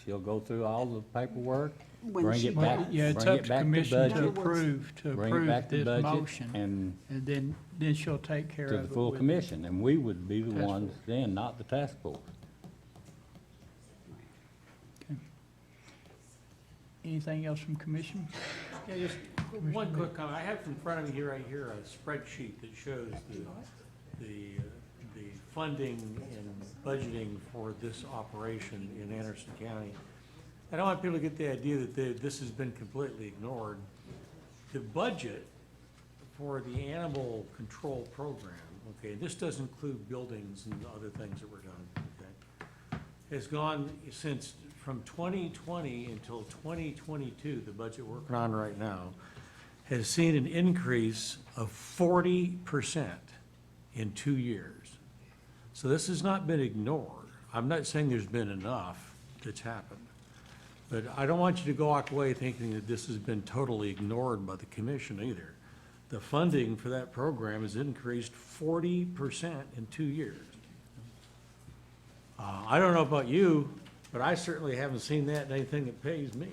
Speaker 11: go through all the paperwork
Speaker 8: when
Speaker 11: Bring
Speaker 8: she
Speaker 11: it back,
Speaker 8: does.
Speaker 1: Yeah, it's
Speaker 11: bring
Speaker 1: up
Speaker 11: it
Speaker 1: to
Speaker 11: back to
Speaker 1: commission to
Speaker 11: budget.
Speaker 1: approve
Speaker 11: Bring it back to
Speaker 1: this
Speaker 11: budget
Speaker 1: motion.
Speaker 11: and
Speaker 1: And then she'll take care
Speaker 11: to
Speaker 1: of
Speaker 11: the
Speaker 1: it.
Speaker 11: full
Speaker 1: with-
Speaker 11: commission, and we would be the
Speaker 1: Task
Speaker 11: ones
Speaker 1: force.
Speaker 11: then, not the task force.
Speaker 1: Anything else from commission?
Speaker 7: Yeah, just one quick comment. I have in front of me here, right here, a spreadsheet that shows the funding and budgeting for this operation in Anderson County. I don't want people to get the idea that this has been completely ignored. The budget for the animal control program, okay, this does include buildings and other things that were done, okay, has gone from 2020 until 2022, the budget we're working on right now, has seen an increase of 40% in 2 years. So this has not been ignored. I'm not saying there's been enough that's happened. But I don't want you to go walk away thinking that this has been totally ignored by the commission either. The funding for that program has increased 40% in 2 years. I don't know about you, but I certainly haven't seen that in anything that pays me.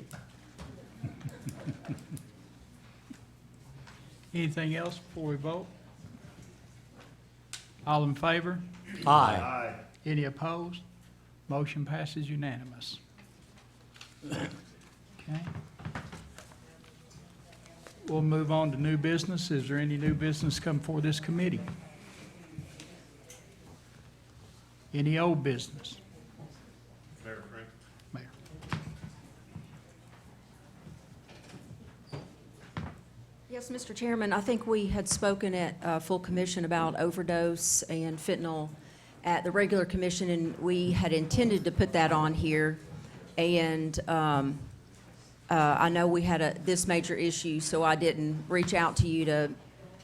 Speaker 1: Anything else before we vote? All in favor?
Speaker 7: Aye.
Speaker 1: Any opposed? Motion passes unanimous. Okay. We'll move on to new business. Is there any new business come before this committee? Any old business?
Speaker 2: Mayor Frank?
Speaker 1: Mayor.
Speaker 6: Yes, Mr. Chairman, I think we had spoken at full commission about overdose and fentanyl at the regular commission, and we had intended to put that on here. And I know we had this major issue, so I didn't reach out to you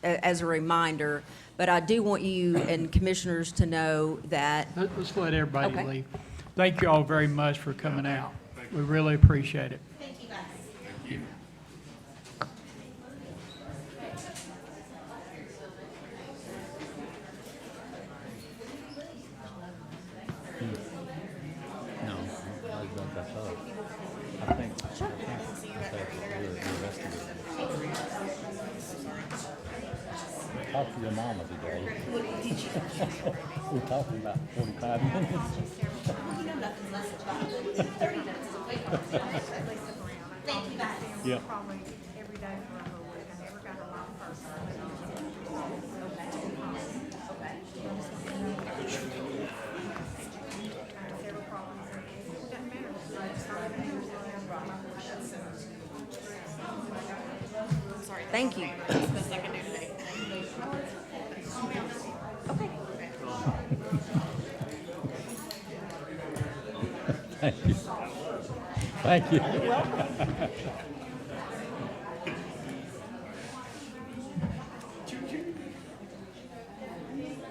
Speaker 6: as a reminder. But I do want you and commissioners to know that.
Speaker 1: Let's let everybody
Speaker 6: Okay.
Speaker 1: leave. Thank you all very much for coming out. We really appreciate it.
Speaker 22: Thank you, guys.
Speaker 2: Thank you.
Speaker 11: No, I think that's all. I think we're investigating. Talk to your mama today. We're talking about 45 minutes.
Speaker 22: Thank you, guys.
Speaker 11: Yeah.
Speaker 12: Probably every day for a whole week. I never got a lot first.
Speaker 6: Thank you.
Speaker 11: Thank you. Thank you.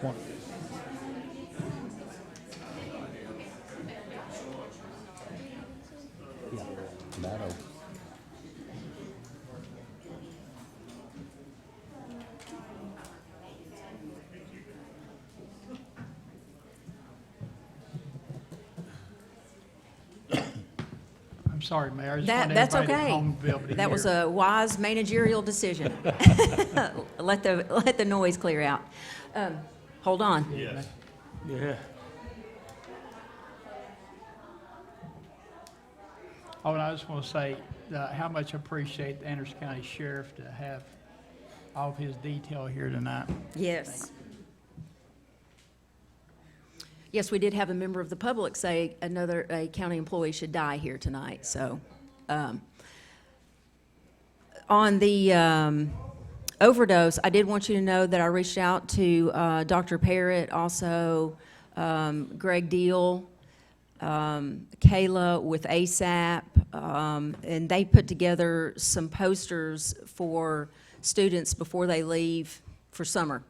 Speaker 11: One. Yeah, that'll.
Speaker 1: I'm sorry, Mayor. I just want
Speaker 6: That's
Speaker 1: everybody at
Speaker 6: okay.
Speaker 1: home to be able to
Speaker 6: That was
Speaker 1: hear.
Speaker 6: a wise managerial decision. Let the noise clear out. Hold on.
Speaker 2: Yes.
Speaker 7: Yeah.
Speaker 1: Oh, and I just want to say how much I appreciate the Anderson County Sheriff to have all of his detail here tonight.
Speaker 6: Yes. Yes, we did have a member of the public say a county employee should die here tonight, so. On the overdose, I did want you to know that I reached out to Dr. Parrott, also Greg Deal, Kayla with ASAP, and they put together some posters for students before they leave for summer.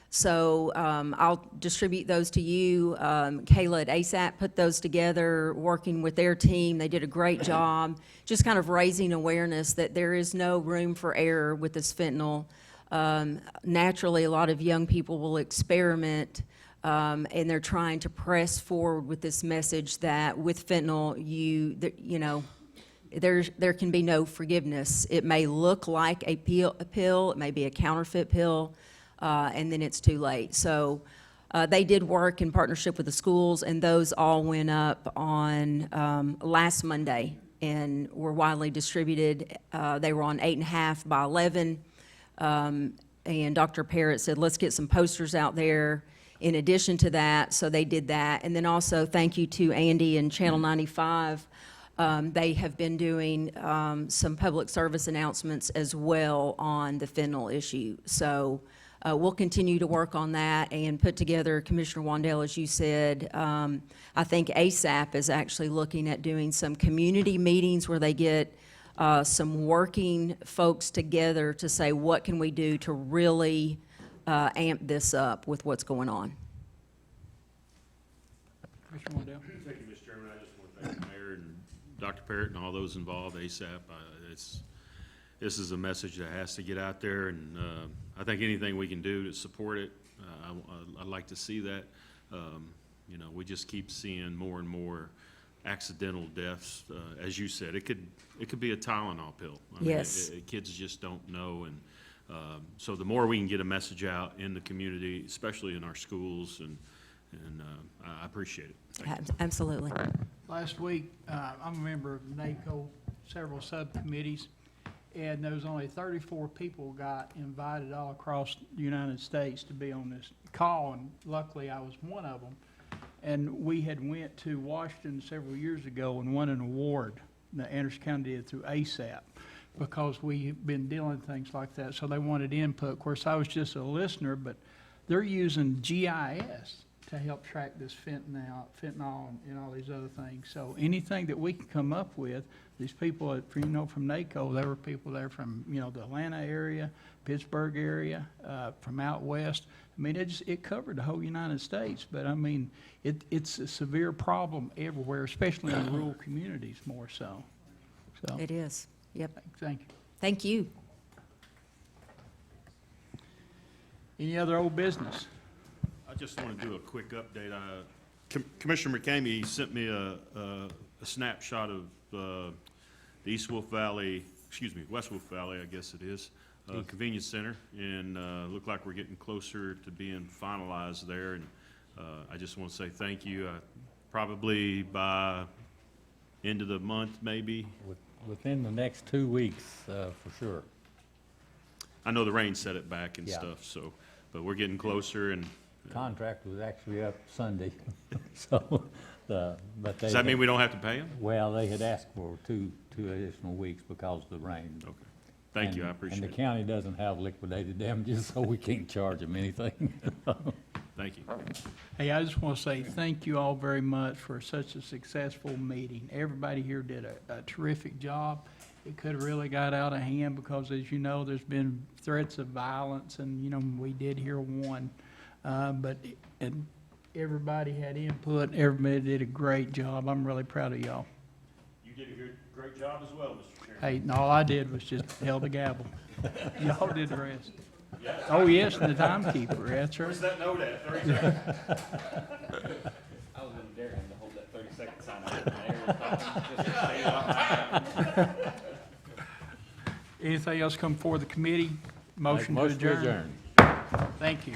Speaker 6: So I'll distribute those to you. Kayla at ASAP put those together, working with their team. They did a great job, just kind of raising awareness that there is no room for error with this fentanyl. Naturally, a lot of young people will experiment, and they're trying to press forward with this message that with fentanyl, there can be no forgiveness. It may look like a pill, it may be a counterfeit pill, and then it's too late. So they did work in partnership with the schools, and those all went up on last Monday and were widely distributed. They were on 8.5 by 11, and Dr. Parrott said, let's get some posters out there in addition to that, so they did that. And then also, thank you to Andy and Channel 95. They have been doing some public service announcements as well on the fentanyl issue. So we'll continue to work on that and put together, Commissioner Wandell, as you said, I think ASAP is actually looking at doing some community meetings where they get some working folks together to say, what can we do to really amp this up with what's going on?
Speaker 1: Commissioner Wandell.
Speaker 15: Thank you, Mr. Chairman. I just want to thank the mayor and Dr. Parrott and all those involved, ASAP. This is a message that has to get out there, and I think anything we can do to support it, I'd like to see that. You know, we just keep seeing more and more accidental deaths. As you said, it could be a Tylenol pill. I mean,
Speaker 6: yes.
Speaker 15: Kids just don't know, and so the more we can get a message out in the community, especially in our schools, and I appreciate it. Thank you.
Speaker 6: Absolutely.
Speaker 1: Last week, I'm a member of NACO, several subcommittees, and there was only 34 people got invited all across the United States to be on this call, and luckily I was one of them. And we had went to Washington several years ago and won an award that Anderson County did through ASAP, because we've been dealing with things like that, so they wanted input. Of course, I was just a listener, but they're using GIS to help track this fentanyl and all these other things. So anything that we can come up with, these people, from NACO, there were people there from, the Atlanta area, Pittsburgh area, from out west. I mean, it covered the whole United States, but I mean, it's a severe problem everywhere, especially in rural communities more so.
Speaker 6: It is. Yep.
Speaker 1: Thank you.
Speaker 6: Thank you.
Speaker 1: Any other old business?
Speaker 15: I just want to do a quick update. Commissioner McCamey sent me a snapshot of the West Wolf Valley, I guess it is, Convenience Center, and looked like we're getting closer to being finalized there. And I just want to say thank you. Probably by end of the month, maybe.
Speaker 11: Within the next 2 weeks, for sure.
Speaker 15: I know the rain set it back and
Speaker 11: Yeah.
Speaker 15: stuff, so, but we're getting closer, and
Speaker 11: Contract was actually up Sunday, so, but they.
Speaker 15: does that mean we don't have to pay them?
Speaker 11: Well, they had asked for two additional weeks because of the rain.
Speaker 15: Okay. Thank you, I appreciate
Speaker 11: And
Speaker 15: it.
Speaker 11: the county doesn't have liquidated damages, so we can't charge them anything.
Speaker 15: Thank you.
Speaker 1: Hey, I just want to say thank you all very much for such a successful meeting. Everybody here did a terrific job. It could have really got out of hand because, as you know, there's been threats of violence, and, we did hear one. But everybody had input. Everybody did a great job. I'm really proud of y'all.
Speaker 15: You did a great job as well, Mr. Chairman.
Speaker 1: Hey, and all I did was just held the gavel. Y'all did the rest.
Speaker 15: Yes.
Speaker 1: Oh, yes, and the timekeeper, that's right.
Speaker 15: Where's that note at? 30 seconds?
Speaker 9: I was in daring to hold that 30-second sign out there.
Speaker 1: Anything else come before the committee? Motion to
Speaker 11: Motion to
Speaker 1: adjourn.
Speaker 11: adjourn.
Speaker 1: Thank you.